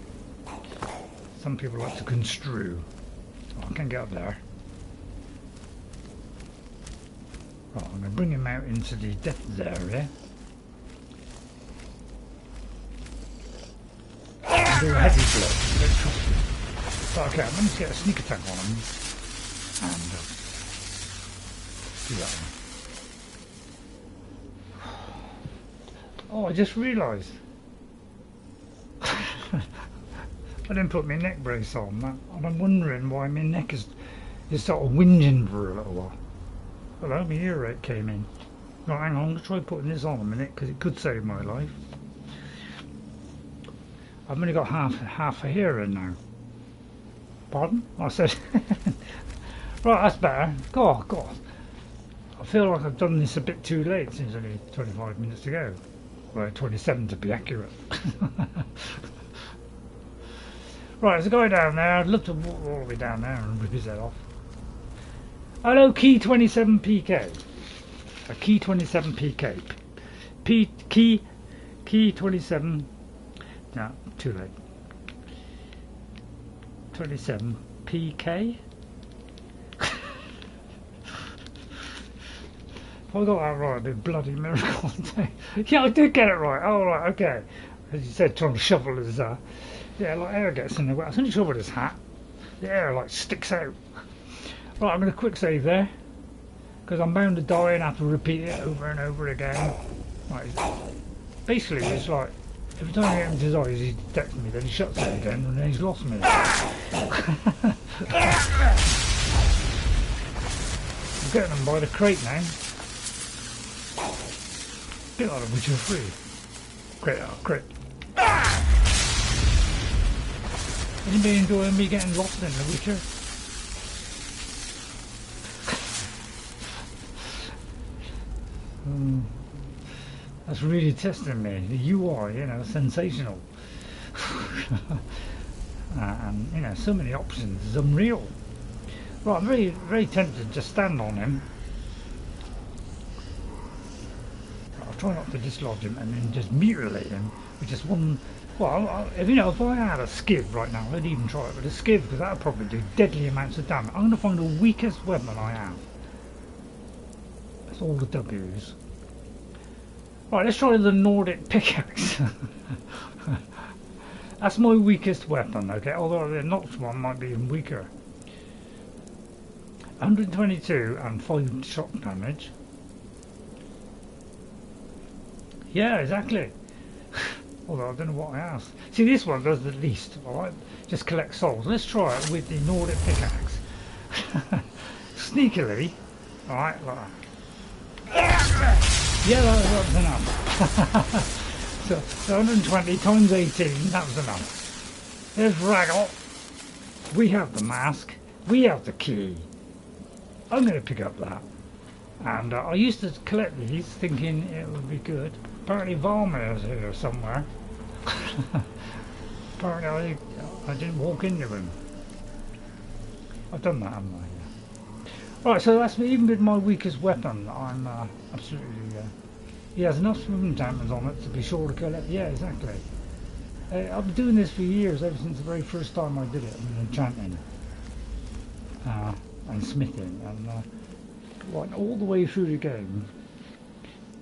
Some people like to construe. Oh, I can't get up there. Right, I'm going to bring him out into the depths area. And do a heavy blow. Don't trust him. Right, okay, I'm going to get a sneak attack on him. And do that one. Oh, I just realised. I didn't put my neck brace on that, and I'm wondering why my neck is sort of whinging for a little while. Hello, my earache came in. Right, hang on, I'm going to try putting this on a minute because it could save my life. I've only got half a hearing now. Pardon? I said. Right, that's better. God. I feel like I've done this a bit too late since only 25 minutes to go. Well, 27 to be accurate. Right, there's a guy down there. I'd love to walk all the way down there and rip his head off. Hello, Key 27 PK. A Key 27 PK. Key 27. No, too late. 27 PK. If I got that right, it'd be a bloody miracle. Yeah, I did get it right. Oh, right, okay. As you said, trying to shovel his, yeah, like air gets in the way. I think shovel his hat. The air, like, sticks out. Right, I'm going to quick save there. Because I'm bound to die and have to repeat it over and over again. Right, basically, it's like, every time he opens his eyes, he detects me, then he shuts it again, and then he's lost me. I'm getting them by the crate now. Bit like the Witcher 3. Crate out, crate. Anybody enjoying me getting lost in The Witcher? That's really testing me. The UI, you know, sensational. And, you know, so many options. It's unreal. Right, I'm very, very tempted to just stand on him. I'll try not to dislodge him and then just mutilate him with just one. Well, if you know, if I had a skiv right now, I'd even try it with a skiv because that would probably do deadly amounts of damage. I'm going to find the weakest weapon I have. That's all the W's. Right, let's try the Nordic pickaxe. That's my weakest weapon, okay? Although the notched one might be even weaker. 122 and 5 shock damage. Yeah, exactly. Although I don't know what I asked. See, this one does the least, alright? Just collect souls. Let's try it with the Nordic pickaxe. Sneakily, alright, like that. Yeah, that was enough. So 120 times 18, that was enough. There's Rahgot. We have the mask. We have the key. I'm going to pick up that. And I used to collect these thinking it would be good. Apparently Valmir is here somewhere. Apparently I didn't walk into him. I've done that, haven't I? Right, so that's even with my weakest weapon, I'm absolutely. He has enough swim enchantments on it to be sure to kill it. Yeah, exactly. I've been doing this for years, ever since the very first time I did it. I mean, enchanting and smithing, and like all the way through the game,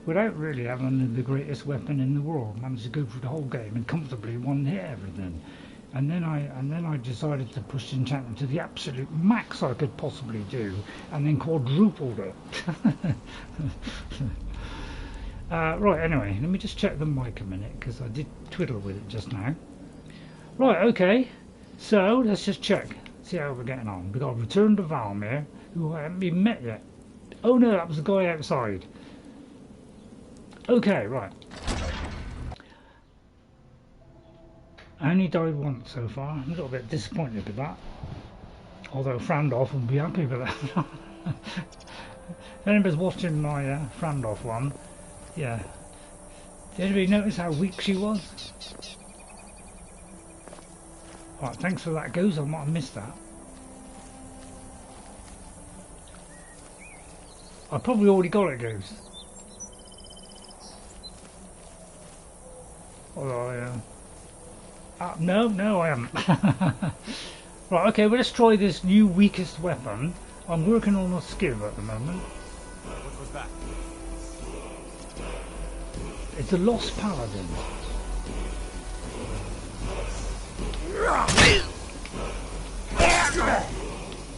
without really having the greatest weapon in the world. Managed to go through the whole game and comfortably one hit everything. And then I decided to push enchantment to the absolute max I could possibly do, and then quadrupled it. Right, anyway, let me just check the mic a minute, because I did twiddle with it just now. Right, okay, so let's just check, see how we're getting on. We've got to return to Valmir, who I haven't even met yet. Oh no, that was the guy outside. Okay, right. I only died once so far. I'm a little bit disappointed with that. Although Frandolph would be happy with that. If anybody's watching my Frandolph one, yeah. Did anybody notice how weak she was? Right, thanks for that, Goose. I might have missed that. I probably already got it, Goose. Although no, I haven't. Right, okay, well, let's try this new weakest weapon. I'm working on a skiv at the moment. What was that? It's a Lost Paladin.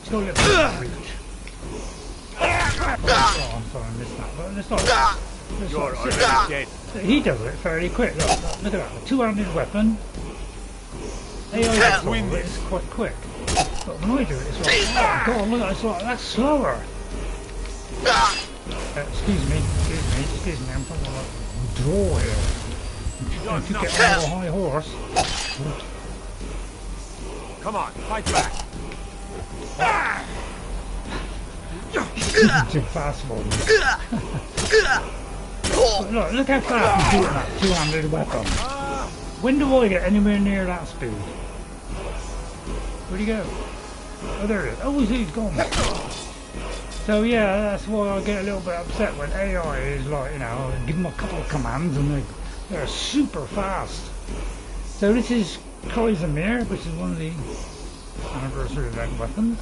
It's got a little bit of reach. Oh, I'm sorry, I missed that. But let's not. He does it fairly quick. Look at that. A two-handed weapon. AI control it is quite quick. But when I do it, it's like, oh god, look at it, it's like, that's slower. Excuse me, I'm talking about draw here. Don't you get on a high horse. Come on, fight back. Too fast for me. Look how fast he's doing that two-handed weapon. When do I get anywhere near that speed? Where'd he go? Oh, there he is. Oh, he's gone. So yeah, that's why I get a little bit upset when AI is like, you know, I give them a couple of commands and they're super fast. So this is Chrysamere, which is one of the anniversary event weapons.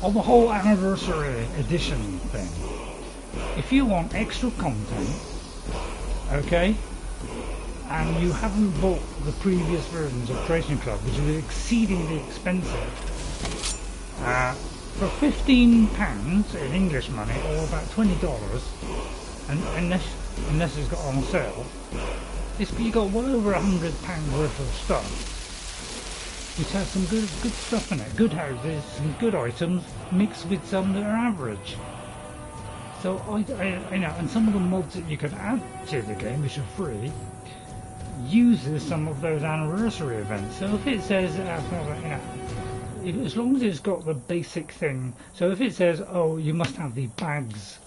on the whole anniversary edition thing, if you want extra content, okay, and you haven't bought the previous versions of Creation Club, which are exceedingly expensive, for £15 in English money, or about $20, and unless it's got on sale, you got well over £100 worth of stuff, which has some good stuff in it, good houses, some good items, mixed with some that are average. So I and some of the mods that you can add to the game, which are free, uses some of those anniversary events. So if it says, as long as it's got the basic thing, so if it says, oh, you must have the bags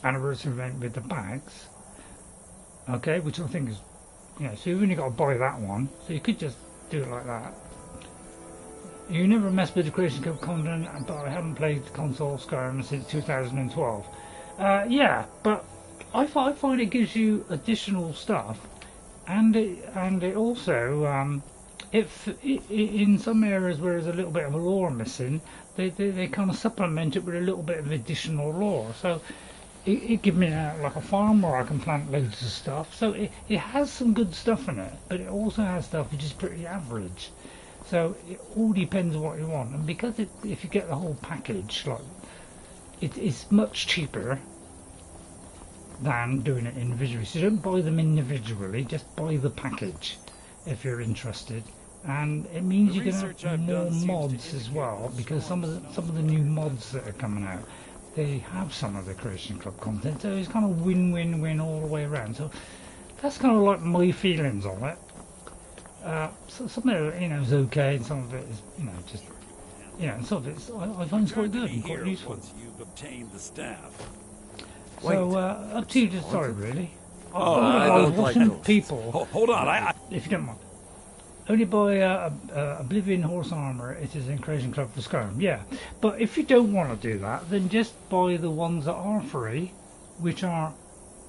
anniversary event with the bags, okay, which I think is, so you've only got to buy that one, so you could just do it like that. You never mess with the Creation Club content, but I haven't played console Skyrim since 2012. Yeah, but I find it gives you additional stuff, and it also in some areas where there's a little bit of lore missing, they kind of supplement it with a little bit of additional lore. So it gives me like a farm where I can plant loads of stuff. So it has some good stuff in it, but it also has stuff which is pretty average. So it all depends on what you want, and because if you get the whole package, like it's much cheaper than doing it individually. So don't buy them individually, just buy the package if you're interested. And it means you can have more mods as well, because some of the new mods that are coming out, they have some of the Creation Club content, so it's kind of win-win-win all the way around. So that's kind of like my feelings on it. So some of it, is okay, and some of it is, just, and some of it's I find it's quite good and quite useful. Once you've obtained the staff. So up to you to decide, really. I don't like those. People. Hold on, if you don't mind. Only buy Oblivion Horse Armor. It is in Creation Club for Skyrim. Yeah, but if you don't want to do that, then just buy the ones that are free, which are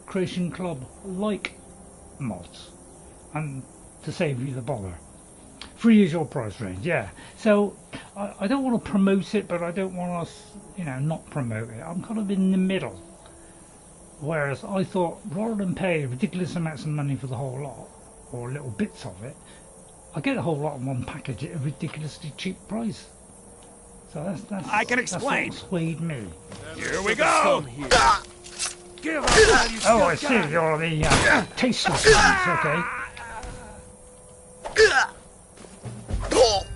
Creation Club like mods, and to save you the bother. Free is your price range. Yeah. So I don't want to promote it, but I don't want to, not promote it. I'm kind of in the middle. Whereas I thought, rather than pay ridiculous amounts of money for the whole lot, or little bits of it, I get the whole lot in one package at a ridiculously cheap price. So that's I can explain. That's what swayed me. Here we go. Oh, I see. You're the tasteless ones, okay.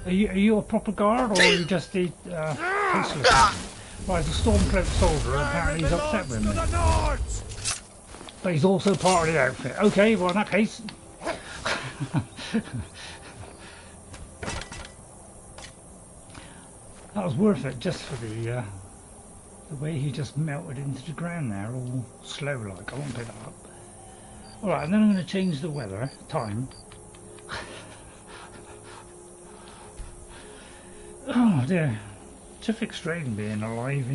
Are you a proper guard, or are you just the tasteless ones? Right, the Stormcloak soldier, apparently he's upset with me. But he's also part of the outfit. Okay, well in that case... that was worth it, just for the way he just melted into the ground there, all slow like. I won't pick that up. Alright, and then I'm going to change the weather, time. Oh dear. Terrific strain being alive,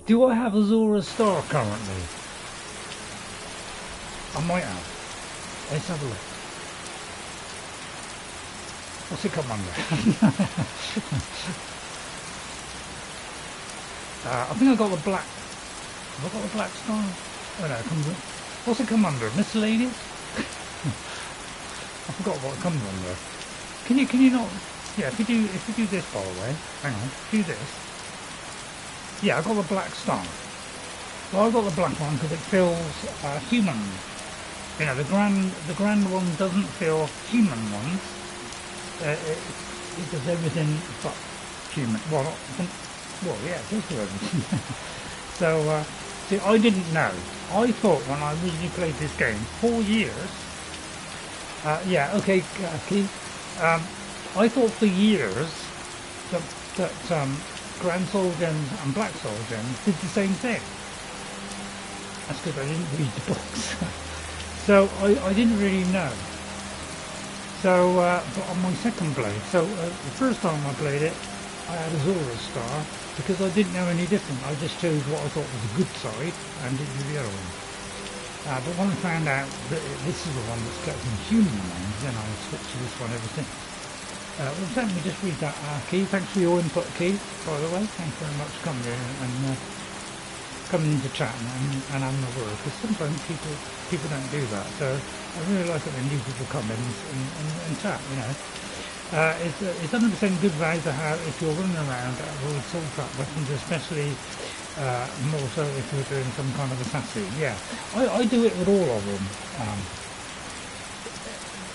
Do I have Azura's Star currently? I might have. Let's have a look. What's it come under? I think I got the black. Have I got the black star? Oh no, it comes under. What's it come under? Miscellaneous? I forgot what it comes under. Can you not? Yeah, if you do this, by the way, hang on, do this. Yeah, I got the black star. Well, I got the black one because it feels human. The grand one doesn't feel human ones. It does everything but human. Well, yeah, it does do everything. So, see, I didn't know. I thought when I originally played this game, 4 years. Yeah, okay, Keith. I thought for years that Grand Soul Gems and Black Soul Gems did the same thing. That's because I didn't read the books. So I didn't really know. So, but on my second play, the first time I played it, I had Azura's Star because I didn't know any different. I just chose what I thought was the good side and didn't do the other one. But when I found out that this is the one that's collecting human ones, then I switched to this one ever since. Let me just read that key. Thanks for your input, Key, by the way. Thanks very much for coming in and coming into chat and having a word, because sometimes people don't do that. So I really like it when new people come in and chat, you know. It's 100% good value to have if you're running around with soul trap weapons, especially more so if you're doing some kind of assassin. Yeah, I do it with all of them.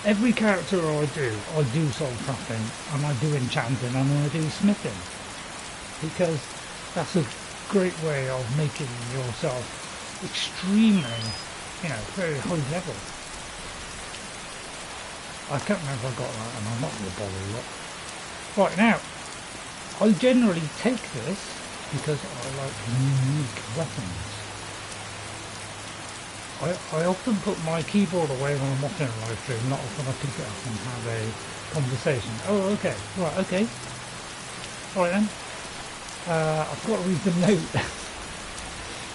Every character I do soul trapping, and I do enchanting, and I do smithing, because that's a great way of making yourself extremely, you know, very high level. I can't remember if I got that, and I'm not going to bother a lot. Right, now, I generally take this because I like unique weapons. I often put my keyboard away when I'm watching a live stream, not often I pick it up and have a conversation. Oh, okay, right, okay. Alright then. I've got to read the note.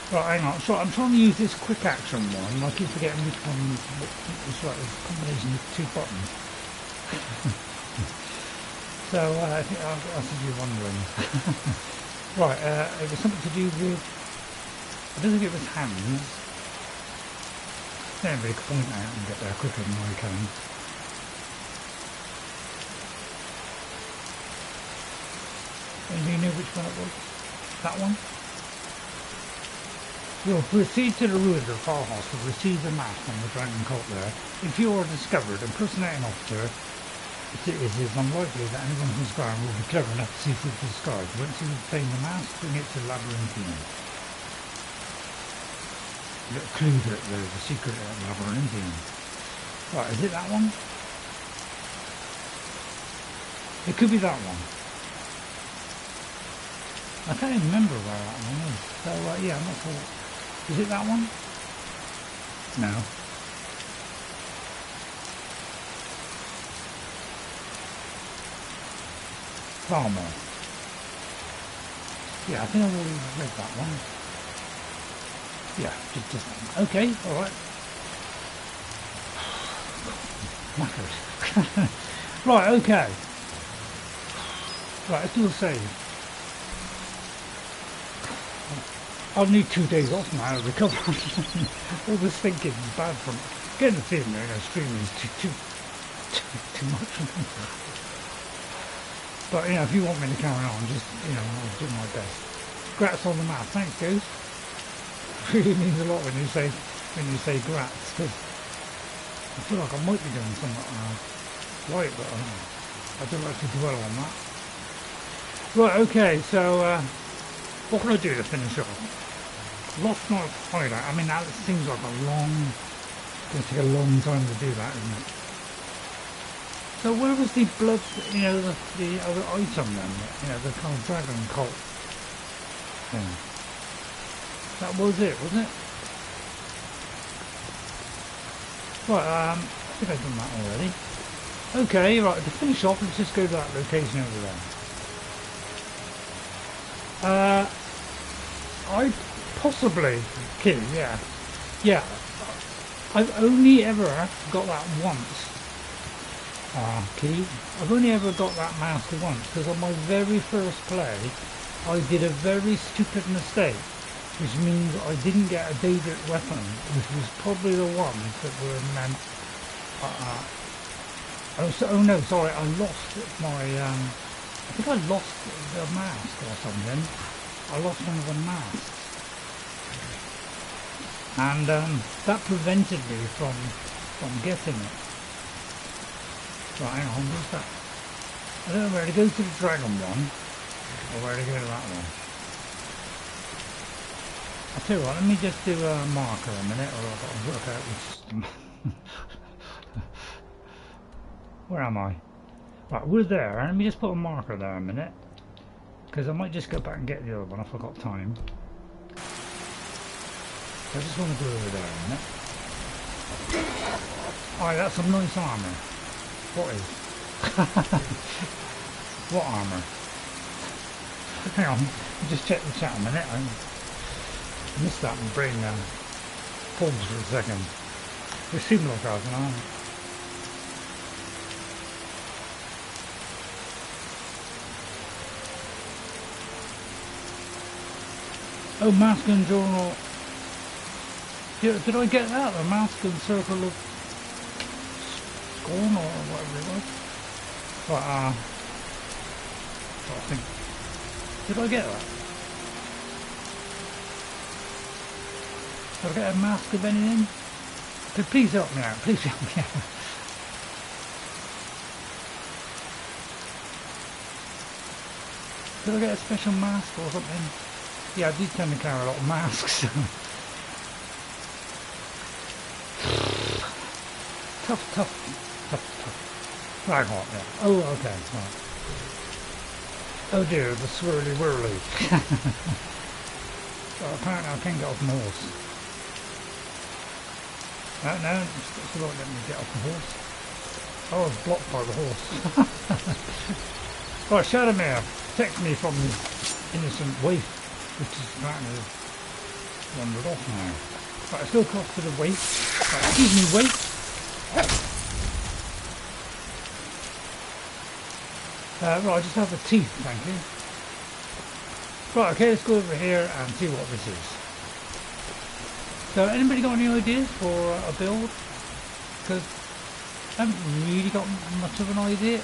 Right, hang on. So I'm trying to use this quick action one. I keep forgetting which one is right. It's a combination of two buttons. So I think that's if you're wondering. Right, it was something to do with. I don't think it was hands. Anybody can point out and get there quicker than I can. Anybody know which one it was? That one? You'll proceed to the ruins of Forelhost to receive the mask from the dragon cult there. If you are discovered impersonating an officer, it is unlikely that anyone from Skyrim will be clever enough to see through the disguise. Once you obtain the mask, bring it to Labyrinthium. Little clue that there's a secret at Labyrinthium. Right, is it that one? It could be that one. I can't even remember where that one is. So yeah, I'm not sure. Is it that one? No. Thalmor. Yeah, I think I've already read that one. Yeah, just that one. Okay, alright. Knackered. Right, okay. Right, let's do a save. I'll need 2 days off now to recover. All this thinking is bad from getting the feeling there in a stream is too much. But you know, if you want me to carry on, just you know, I'll do my best. Grats on the map, thanks, Goose. Really means a lot when you say grats, because I feel like I might be doing something right, but I don't like to dwell on that. Right, okay, so what can I do to finish off? Lost Night Hideout. I mean, that seems like it's going to take a long time to do that, isn't it? So where was the blood, you know, the other item then? You know, the kind of dragon cult thing. That was it, wasn't it? Right, I think I've done that already. Okay, right, to finish off, let's just go to that location over there. I possibly Key, yeah. I've only ever got that once. Key. I've only ever got that mask once because on my very first play, I did a very stupid mistake, which means I didn't get a Daedric weapon, which was probably the one that would have meant. Oh no, sorry, I lost my. I think I lost the mask or something. I lost one of the masks. And that prevented me from getting it. Right, hang on, what's that? I don't know where to go to the dragon one, or where to go to that one. I'll tell you what, let me just do a marker a minute, or I've got to work out which... Where am I? Right, we're there, and let me just put a marker there a minute. Because I might just go back and get the other one if I've got time. I just want to go over there a minute. Alright, that's some nice armour. What is? What armour? Hang on, just check the chat a minute. I missed that and brain paused for a second. It seemed like I was an armour. Oh, Mask and Journal. Did I get that? The Mask and Circle of Scorn or whatever it was? But, I think. Did I get that? Did I get a mask of anything? Please help me out. Please help me out. Did I get a special mask or something? Yeah, I did tend to carry a lot of masks. Tough. Right, hot, yeah. Oh, okay, right. Oh dear, the swirly whirly. So apparently I can't get off my horse. No, it's not letting me get off the horse. Oh, I was blocked by the horse. Right, Chrysamere, protect me from this innocent waif, which is apparently wandered off now. Right, let's go across to the waif. Right, excuse me, waif. Right, I just have the teeth, thank you. Right, okay, let's go over here and see what this is. So, anybody got any ideas for a build? Because I haven't really got much of an idea.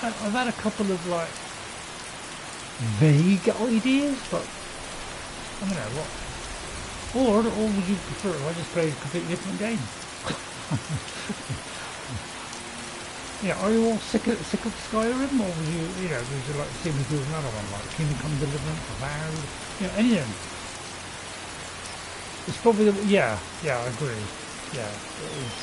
I've had a couple of, like, vague ideas, but I don't know what. Or would you prefer if I just played a completely different game? Yeah, are you all sick of Skyrim, or would you like to see me do another one, like Kingdom Come Deliverance, Avowed, anything? It's probably yeah, I agree. Yeah, it is.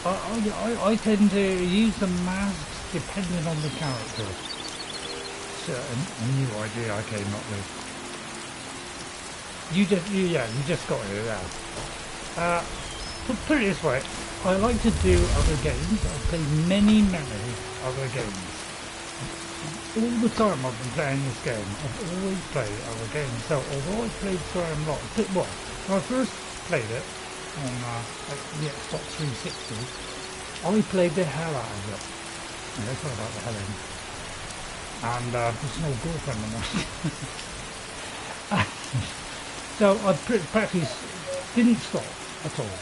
I tend to use the masks depending on the character. So a new idea I came up with. You just got here now. Put it this way, I like to do other games. I've played many other games. All the time I've been playing this game, I've always played other games. So although I played Skyrim a lot, when I first played it on the Xbox 360, I played the hell out of it. Yeah, sorry about the hell in. And it's an old girlfriend of mine. So I practically didn't stop at all.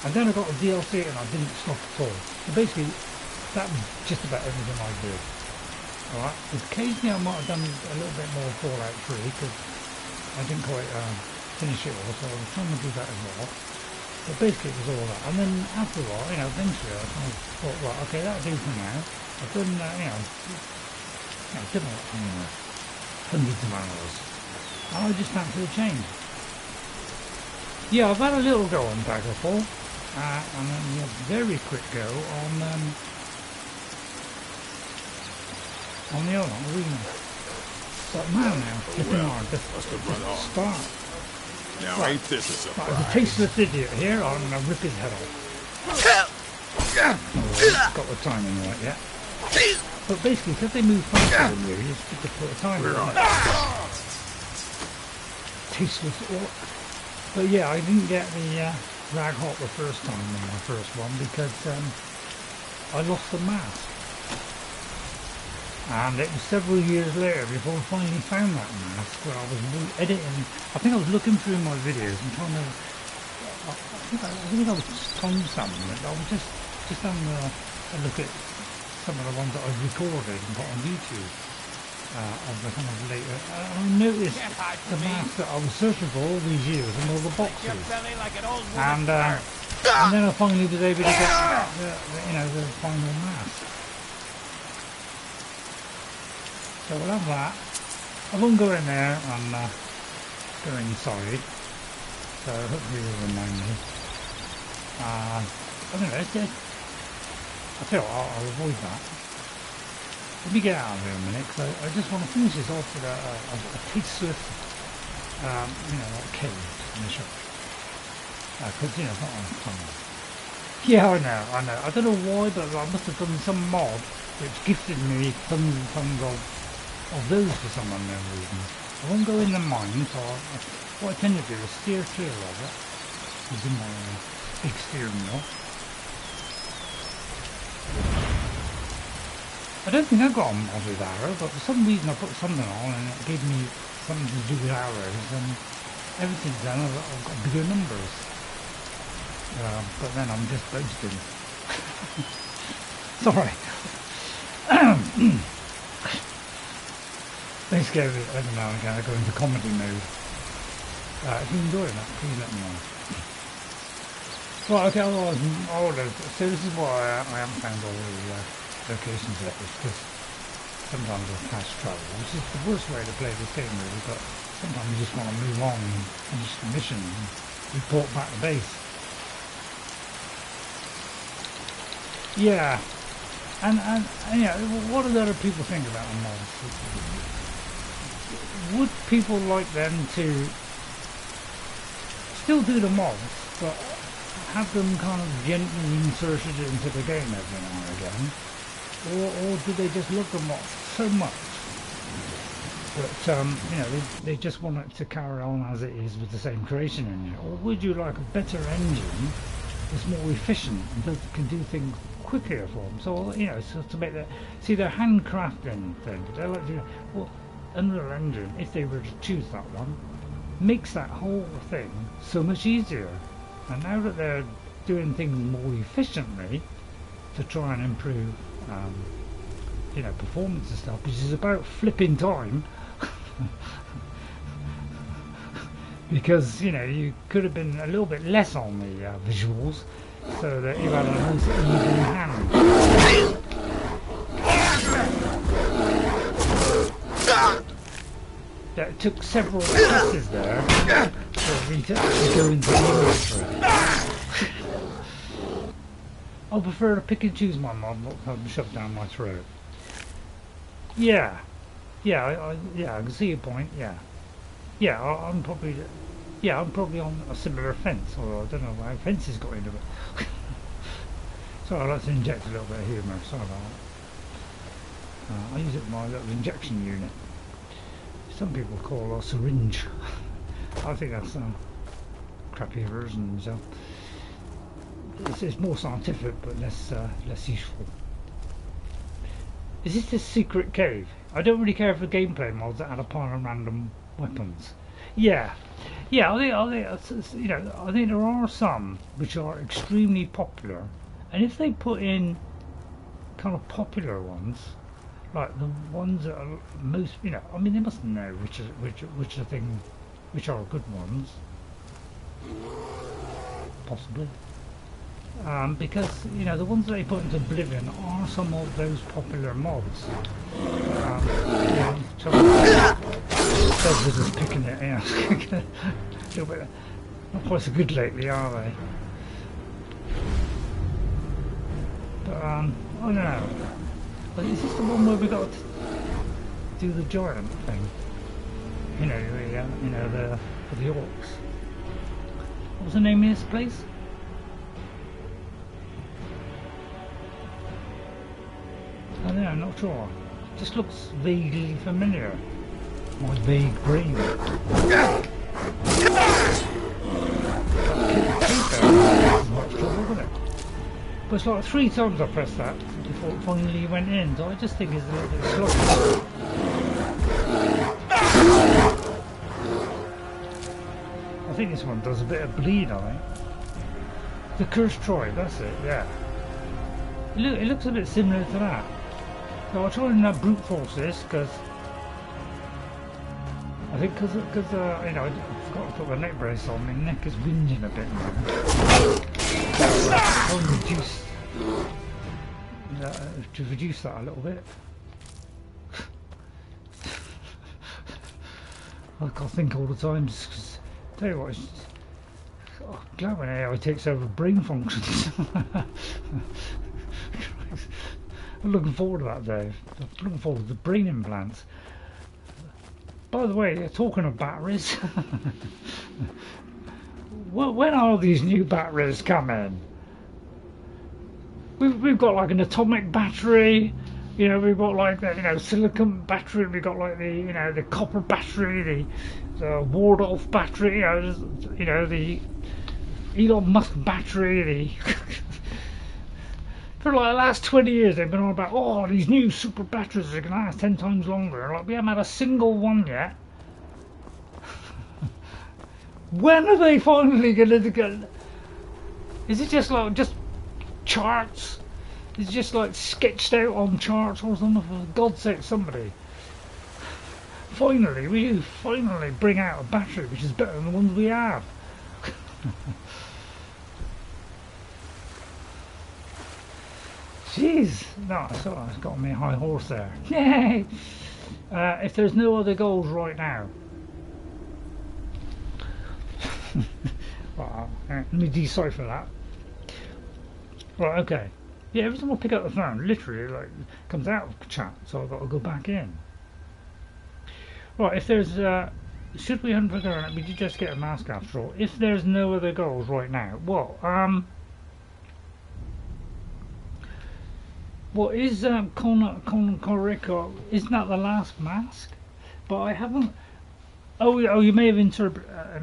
And then I got a DLC and I didn't stop at all. So basically, that was just about everything I did. Alright, occasionally I might have done a little bit more Fallout 3 because I didn't quite finish it all, so I was trying to do that as well. But basically it was all that. And then after a while, eventually I kind of thought, right, okay, that'll do for now. I've done, I've done hundreds of hours. And I just fancy a change. Yeah, I've had a little go on Daggerfall. And then a very quick go on the other one, Arena. But man, now, flipping hard, just start. Now Right. ain't this a surprise? Right, there's a tasteless idiot here, I'm going to rip his head off. Oh, got the timing right, yeah. But basically, because they move faster than you, you just have to put a timer on it. Tasteless orc. But yeah, I didn't get the Rahgot the first time in my first one because I lost the mask. And it was several years later before I finally found that mask when I was editing. I think I was looking through my videos and trying to. I think I was timestamping it. I was just having a look at some of the ones that I've recorded and put on YouTube of the kind of later. I noticed the mask that I was searching for all these years in all the boxes. And then I finally was able to get the final mask. So we'll have that. I won't go in there and go inside. So hopefully you'll remind me. Anyway, I'll tell you what, I'll avoid that. Let me get out of here a minute, because I just want to finish this off with a tasteless, like cave to finish up. Because, it's not on time. Yeah, I know. I don't know why, but I must have done some mod which gifted me tons and tons of those for some unknown reason. I won't go in the mine, so what I tend to do is steer clear of it using my big steering wheel. I don't think I got a mod with Ahhh, but for some reason I put something on and it gave me something to do with arrows, and everything's done. I've got bigger numbers. But then I'm just boasting. Sorry. Basically, every now and again I go into comedy mode. If you're enjoying that, please let me know. Well, okay, so this is why I haven't found all the locations yet, because sometimes I fast travel, which is the worst way to play this game really, but sometimes you just want to move on and finish the mission and report back to base. Yeah, and yeah, what do other people think about the mods? Would people like them to still do the mods, but have them kind of gently inserted into the game every now and again, or do they just love the mods so much that you know, they just want it to carry on as it is with the same creation engine? Or would you like a better engine that's more efficient and can do things quicker for them? So, you know, so to make that, see, they're handcrafting things. They're like, well, Unreal Engine, if they were to choose that one, makes that whole thing so much easier. And now that they're doing things more efficiently to try and improve, you know, performance and stuff, which is about flipping time. Because, you know, you could have been a little bit less on the visuals, so that you had a nice even hand. It took several passes there for me to actually go into the inventory. I prefer to pick and choose my mod, not have them shoved down my throat. Yeah, yeah, I can see your point. Yeah, yeah, I'm probably on a similar fence, although I don't know why fences got into it. So I like to inject a little bit of humour. Sorry about that. I use it in my little injection unit. Some people call it a syringe. I think that's a crappy version. So it's more scientific, but less useful. Is this the secret cave? I don't really care for gameplay mods that add a pile of random weapons. Yeah, I think you know, I think there are some which are extremely popular, and if they put in kind of popular ones, like the ones that are most, you know, I mean, they must know which are things which are good ones, possibly, because, you know, the ones that they put into Oblivion are some of those popular mods. Yeah, so just picking it, yeah. A little bit, not quite so good lately, are they? But I don't know. But is this the one where we got to do the giant thing? You know, for the orcs. What was the name of this place? I don't know, I'm not sure. It just looks vaguely familiar. My vague brain. But it's like 3 times I pressed that before it finally went in, so I just think it's a little bit sloppy. I think this one does a bit of bleed on it. The Cursed Troy, that's it, yeah. It looks a bit similar to that. So I'll try and brute force this, because I think you know, I forgot to put the neck brace on, my neck is whinging a bit now. To reduce that a little bit. I can't think all the time, just cause, tell you what, I'm glad when AI takes over brain functions. I'm looking forward to that day. I'm looking forward to the brain implants. By the way, talking of batteries, when are these new batteries coming? We've got like an atomic battery, you know, we've got like the, you know, silicon battery, we've got like the, you know, the copper battery, the Wardolph battery, you know, the Elon Musk battery, for like the last 20 years they've been on about, oh, these new super batteries are going to last 10 times longer. Like, we haven't had a single one yet When are they finally gonna get? Is it just like charts? Is it just like sketched out on charts or something? For God's sake, somebody! Finally, will you finally bring out a battery which is better than the ones we have? Jeez, no, so I've got me a high horse there. Yay! If there's no other goals right now. Well, let me decipher that. Right, okay. Yeah, every time I pick up the phone, literally, like, it comes out of chat, so I've got to go back in. Right, if there's, should we hunt for the we did just get a mask after all. If there's no other goals right now, well, what is, Koriko, isn't that the last mask? But I haven't, oh, you may have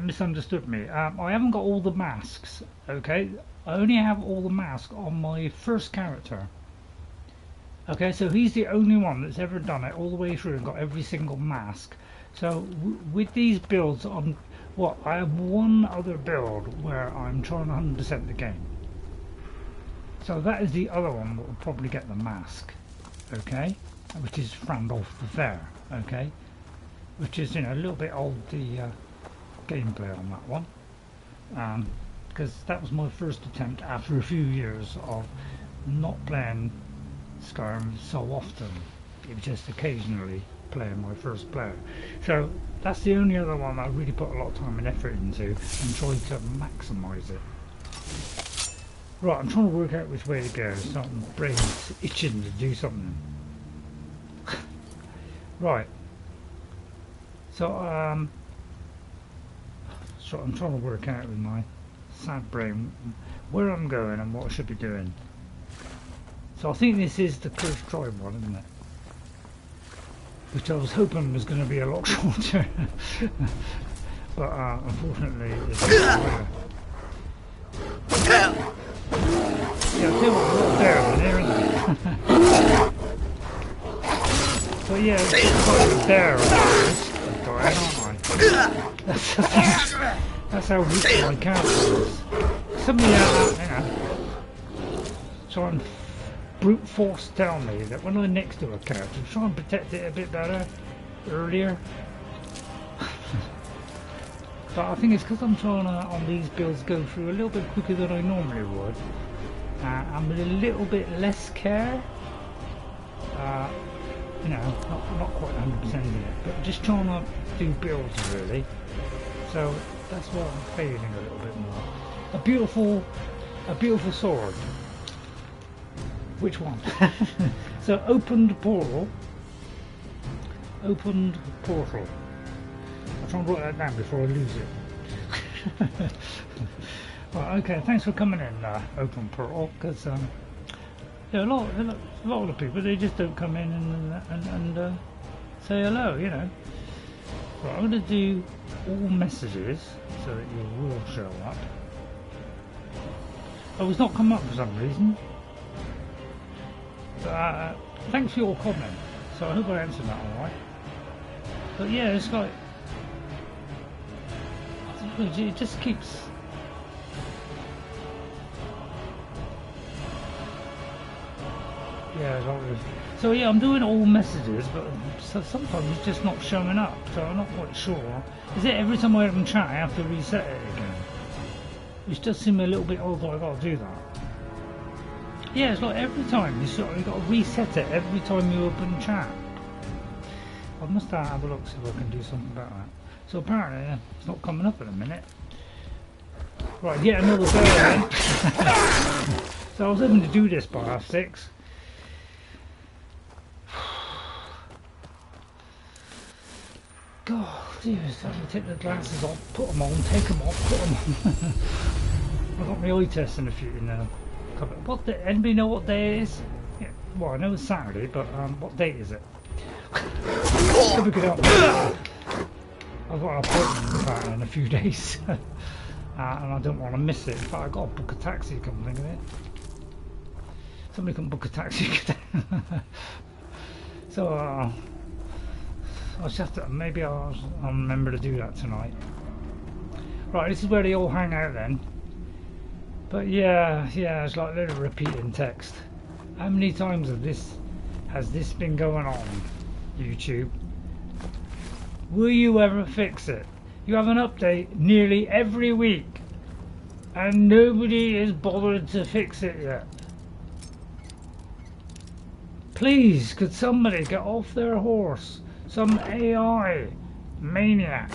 misunderstood me. I haven't got all the masks, okay? I only have all the masks on my first character. Okay, so he's the only one that's ever done it all the way through and got every single mask. So with these builds on, I have one other build where I'm trying to 100% the game. So that is the other one that will probably get the mask, okay? Which is Frandolf the Fair, okay? Which is, you know, a little bit old, the gameplay on that one. Because that was my first attempt after a few years of not playing Skyrim so often. It was just occasionally playing my first player. So that's the only other one I really put a lot of time and effort into and tried to maximise it. Right, I'm trying to work out which way to go. So my brain's itching to do something. Right. So I'm trying to work out with my sad brain where I'm going and what I should be doing. So I think this is the Cursed Tribe one, isn't it? Which I was hoping was going to be a lot shorter. But unfortunately it's not. Yeah, I'll tell you what, a lot there in there, isn't it? But yeah, it's quite a bear on this guy, aren't I? That's how weak my character is. Somebody out there, try and brute force tell me that when I'm next to a character, try and protect it a bit better earlier. But I think it's because I'm trying to, on these builds, go through a little bit quicker than I normally would. I'm with a little bit less care. You know, not quite 100% in it, but just trying to do builds really. So that's what I'm failing a little bit more. A beautiful sword. Which one? So opened portal. I'll try and write that down before I lose it. Well, okay, thanks for coming in, open portal, because yeah, a lot of the people, they just don't come in and say hello, you know. Right, I'm going to do all messages so that you will show up. Oh, it's not come up for some reason. But, thanks for your comment. So I hope I answered that alright. But yeah, it's like, it just keeps. Yeah, so yeah, I'm doing all messages, but sometimes it's just not showing up, so I'm not quite sure. Is it every time I open chat I have to reset it again? Which does seem a little bit odd that I got to do that. Yeah, it's like every time you've got to reset it every time you open chat. I must have a look, see if I can do something about that. So apparently it's not coming up in a minute. Right, yet another bear then. So I was hoping to do this by 6:30. God, serious, I have to take the glasses off, put them on, take them off, put them on. I've got my eye test in a few now. What day, anybody know what day it is? Yeah, well, I know it's Saturday, but what date is it? Look it up. I've got an appointment in a few days. And I don't want to miss it. In fact, I've got to book a taxi, come think of it. Somebody can book a taxi. So, I'll just have to, maybe I'll remember to do that tonight. Right, this is where they all hang out then. But yeah, it's like a little repeating text. How many times has this been going on, YouTube? Will you ever fix it? You have an update nearly every week and nobody is bothered to fix it yet. Please, could somebody get off their horse? Some AI maniac.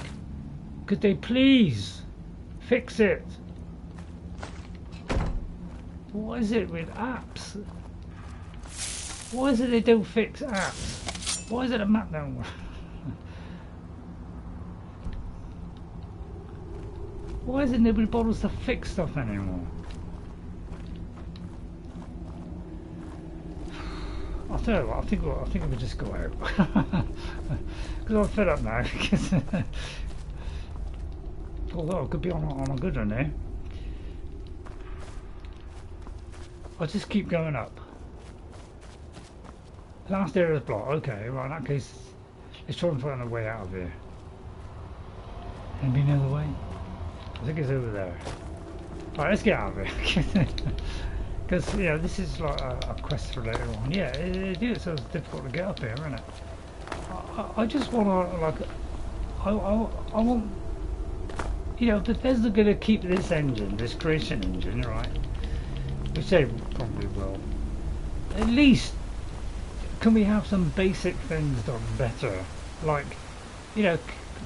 Could they please fix it? What is it with apps? Why is it they don't fix apps? Why is it a map don't work? Why is it nobody bothers to fix stuff anymore? I'll tell you what, I think we'll just go out. Because I'm fed up now. Although I could be on a good one here. I'll just keep going up. Last area is blocked. Okay, right, in that case, let's try and find a way out of here. Anybody know the way? I think it's over there. Alright, let's get out of here. Because, yeah, this is like a quest for later on. Yeah, it is so difficult to get up here, isn't it? I just want to, like, I want, you know, Bethesda going to keep this engine, this creation engine, right? Which they probably will. At least, can we have some basic things done better? Like, you know,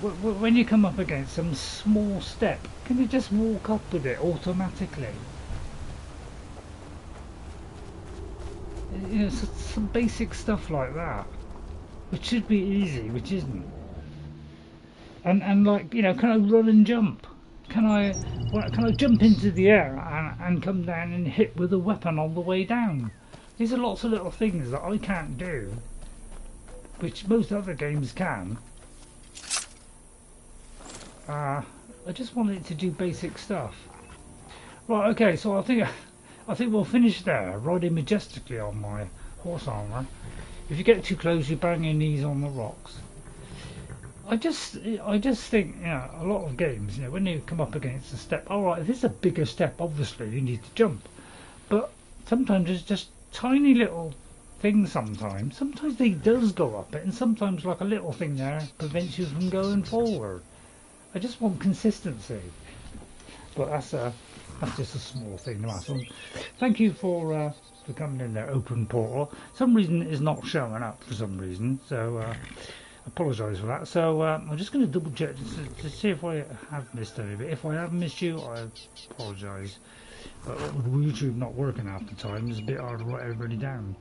when you come up against some small step, can you just walk up with it automatically? You know, some basic stuff like that, which should be easy, which isn't. And like, you know, can I run and jump? Can I jump into the air and come down and hit with a weapon on the way down? These are lots of little things that I can't do, which most other games can. I just wanted to do basic stuff. Right, okay, so I think we'll finish there, riding majestically on my horse armour. If you get too close, you bang your knees on the rocks. I just think, you know, a lot of games, you know, when you come up against a step, alright, if it's a bigger step, obviously you need to jump. But sometimes it's just tiny little things sometimes. Sometimes they does go up it, and sometimes like a little thing there prevents you from going forward. I just want consistency. But that's just a small thing. So thank you for coming in there, open portal. Some reason it is not showing up for some reason, so apologise for that. So I'm just going to double check to see if I have missed anything. If I have missed you, I apologise. But with YouTube not working half the time, it's a bit hard to write everybody down.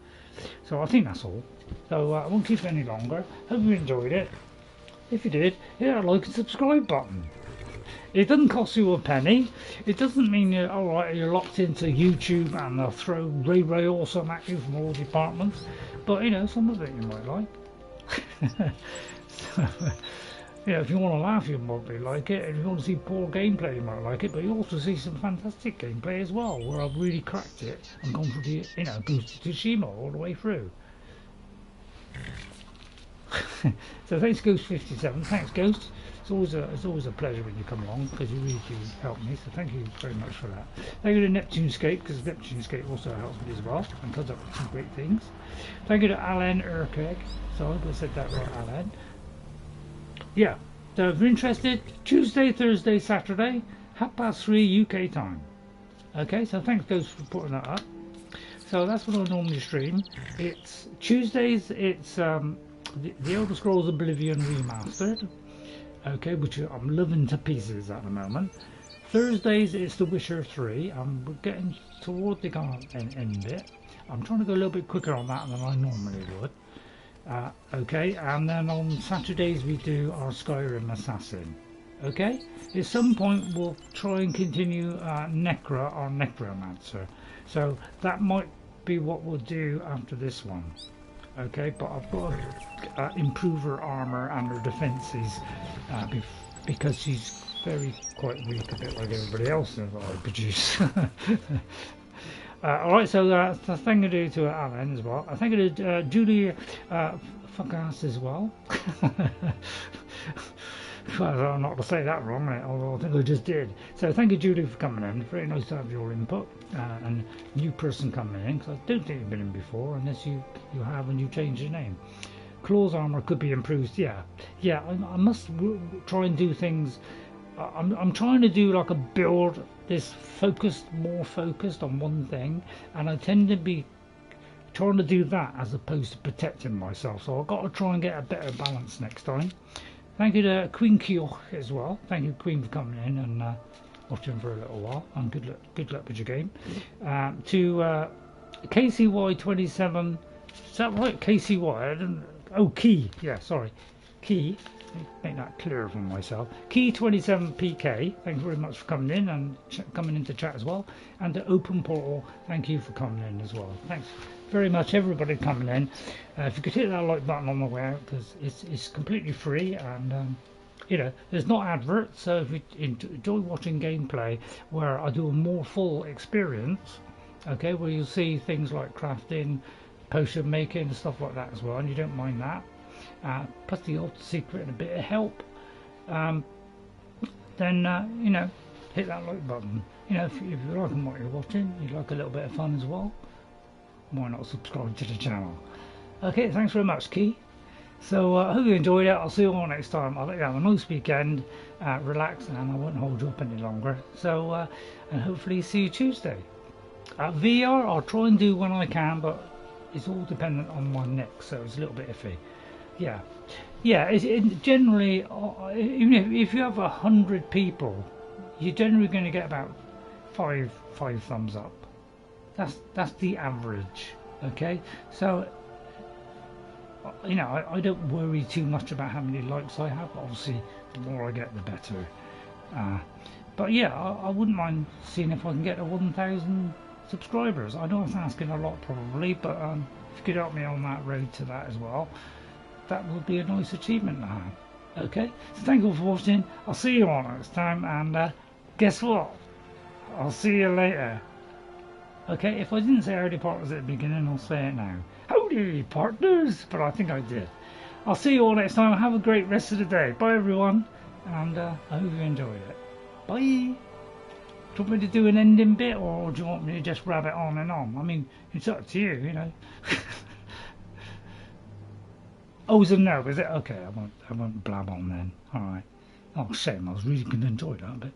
So I think that's all. So I won't keep it any longer. Hope you enjoyed it. If you did, hit that like and subscribe button. It doesn't cost you a penny. It doesn't mean you're alright, you're locked into YouTube and they'll throw RayRay awesome at you from all departments. But you know, some of it you might like. So, you know, if you want to laugh, you might like it. If you want to see poor gameplay, you might like it. But you also see some fantastic gameplay as well, where I've really cracked it and gone for the, you know, Ghost of Tsushima all the way through. So thanks Ghost57, thanks Ghost. It's always a pleasure when you come along, because you really do help me, so thank you very much for that. Thank you to Neptunescape, because Neptunescape also helps me as well and comes up with some great things. Thank you to Alan Urkeg. So I hope I said that right, Alan. Yeah, so if you're interested, Tuesday, Thursday, Saturday, 3:30 UK time. Okay, so thanks Ghost for putting that up. So that's what I normally stream. It's Tuesdays, it's the Elder Scrolls Oblivion Remastered, okay, which I'm loving to pieces at the moment. Thursdays it's The Witcher 3, we're getting toward the end bit. I'm trying to go a little bit quicker on that than I normally would. Okay, and then on Saturdays we do our Skyrim Assassin. Okay, at some point we'll try and continue Necra or Necromancer. So that might be what we'll do after this one. Okay, but I've got to improve her armour and her defences because she's quite weak, a bit like everybody else that I produce. Alright, so thank you to Alan as well. Thank you to Julia Fuckass as well. Well, I'm not to say that wrong, although I think I just did. So thank you, Julie, for coming in. Very nice to have your input. And new person coming in, because I don't think you've been in before, unless you have and you changed your name. Claw's armor could be improved. Yeah. I must try and do things. I'm trying to do like a build this more focused on one thing, and I tend to be trying to do that as opposed to protecting myself. So I've got to try and get a better balance next time. Thank you to Queen Kioch as well. Thank you, Queen, for coming in and watching for a little while. And good luck with your game. To KCY27. Is that right? KCY. I didn't. Oh, Key. Yeah, sorry. Key. Make that clearer for myself. Key27PK. Thanks very much for coming in and coming into chat as well. And to Open Portal. Thank you for coming in as well. Thanks very much, everybody coming in. If you could hit that like button on the way out, because it's completely free, and you know, there's not adverts. So if you enjoy watching gameplay where I do a more full experience, okay, where you'll see things like crafting, potion making and stuff like that as well, and you don't mind that, plus the odd secret and a bit of help, then you know, hit that like button. You know, if you're liking what you're watching, you'd like a little bit of fun as well, why not subscribe to the channel? Okay, thanks very much, Key. So I hope you enjoyed it. I'll see you all next time. I'll let you have a nice weekend, relax, and I won't hold you up any longer. So and hopefully see you Tuesday. VR I'll try and do when I can, but it's all dependent on my neck, so it's a little bit iffy. Yeah, generally, even if you have 100 people, you're generally going to get about five thumbs up. That's the average. Okay, so you know, I don't worry too much about how many likes I have. Obviously, the more I get, the better. But yeah, I wouldn't mind seeing if I can get to 1,000 subscribers. I know it's asking a lot probably, but if you could help me on that road to that as well, that would be a nice achievement to have. Okay, so thank you for watching. I'll see you all next time, and guess what? I'll see you later. Okay, if I didn't say howdy partners at the beginning, I'll say it now. Howdy partners! But I think I did. I'll see you all next time. Have a great rest of the day. Bye everyone, and I hope you enjoyed it. Bye! Do you want me to do an ending bit, or do you want me to just rabbit on and on? I mean, it's up to you, you know. Oh, it's a no, is it? Okay, I won't blab on then. Alright. Oh shame, I was really going to enjoy that bit.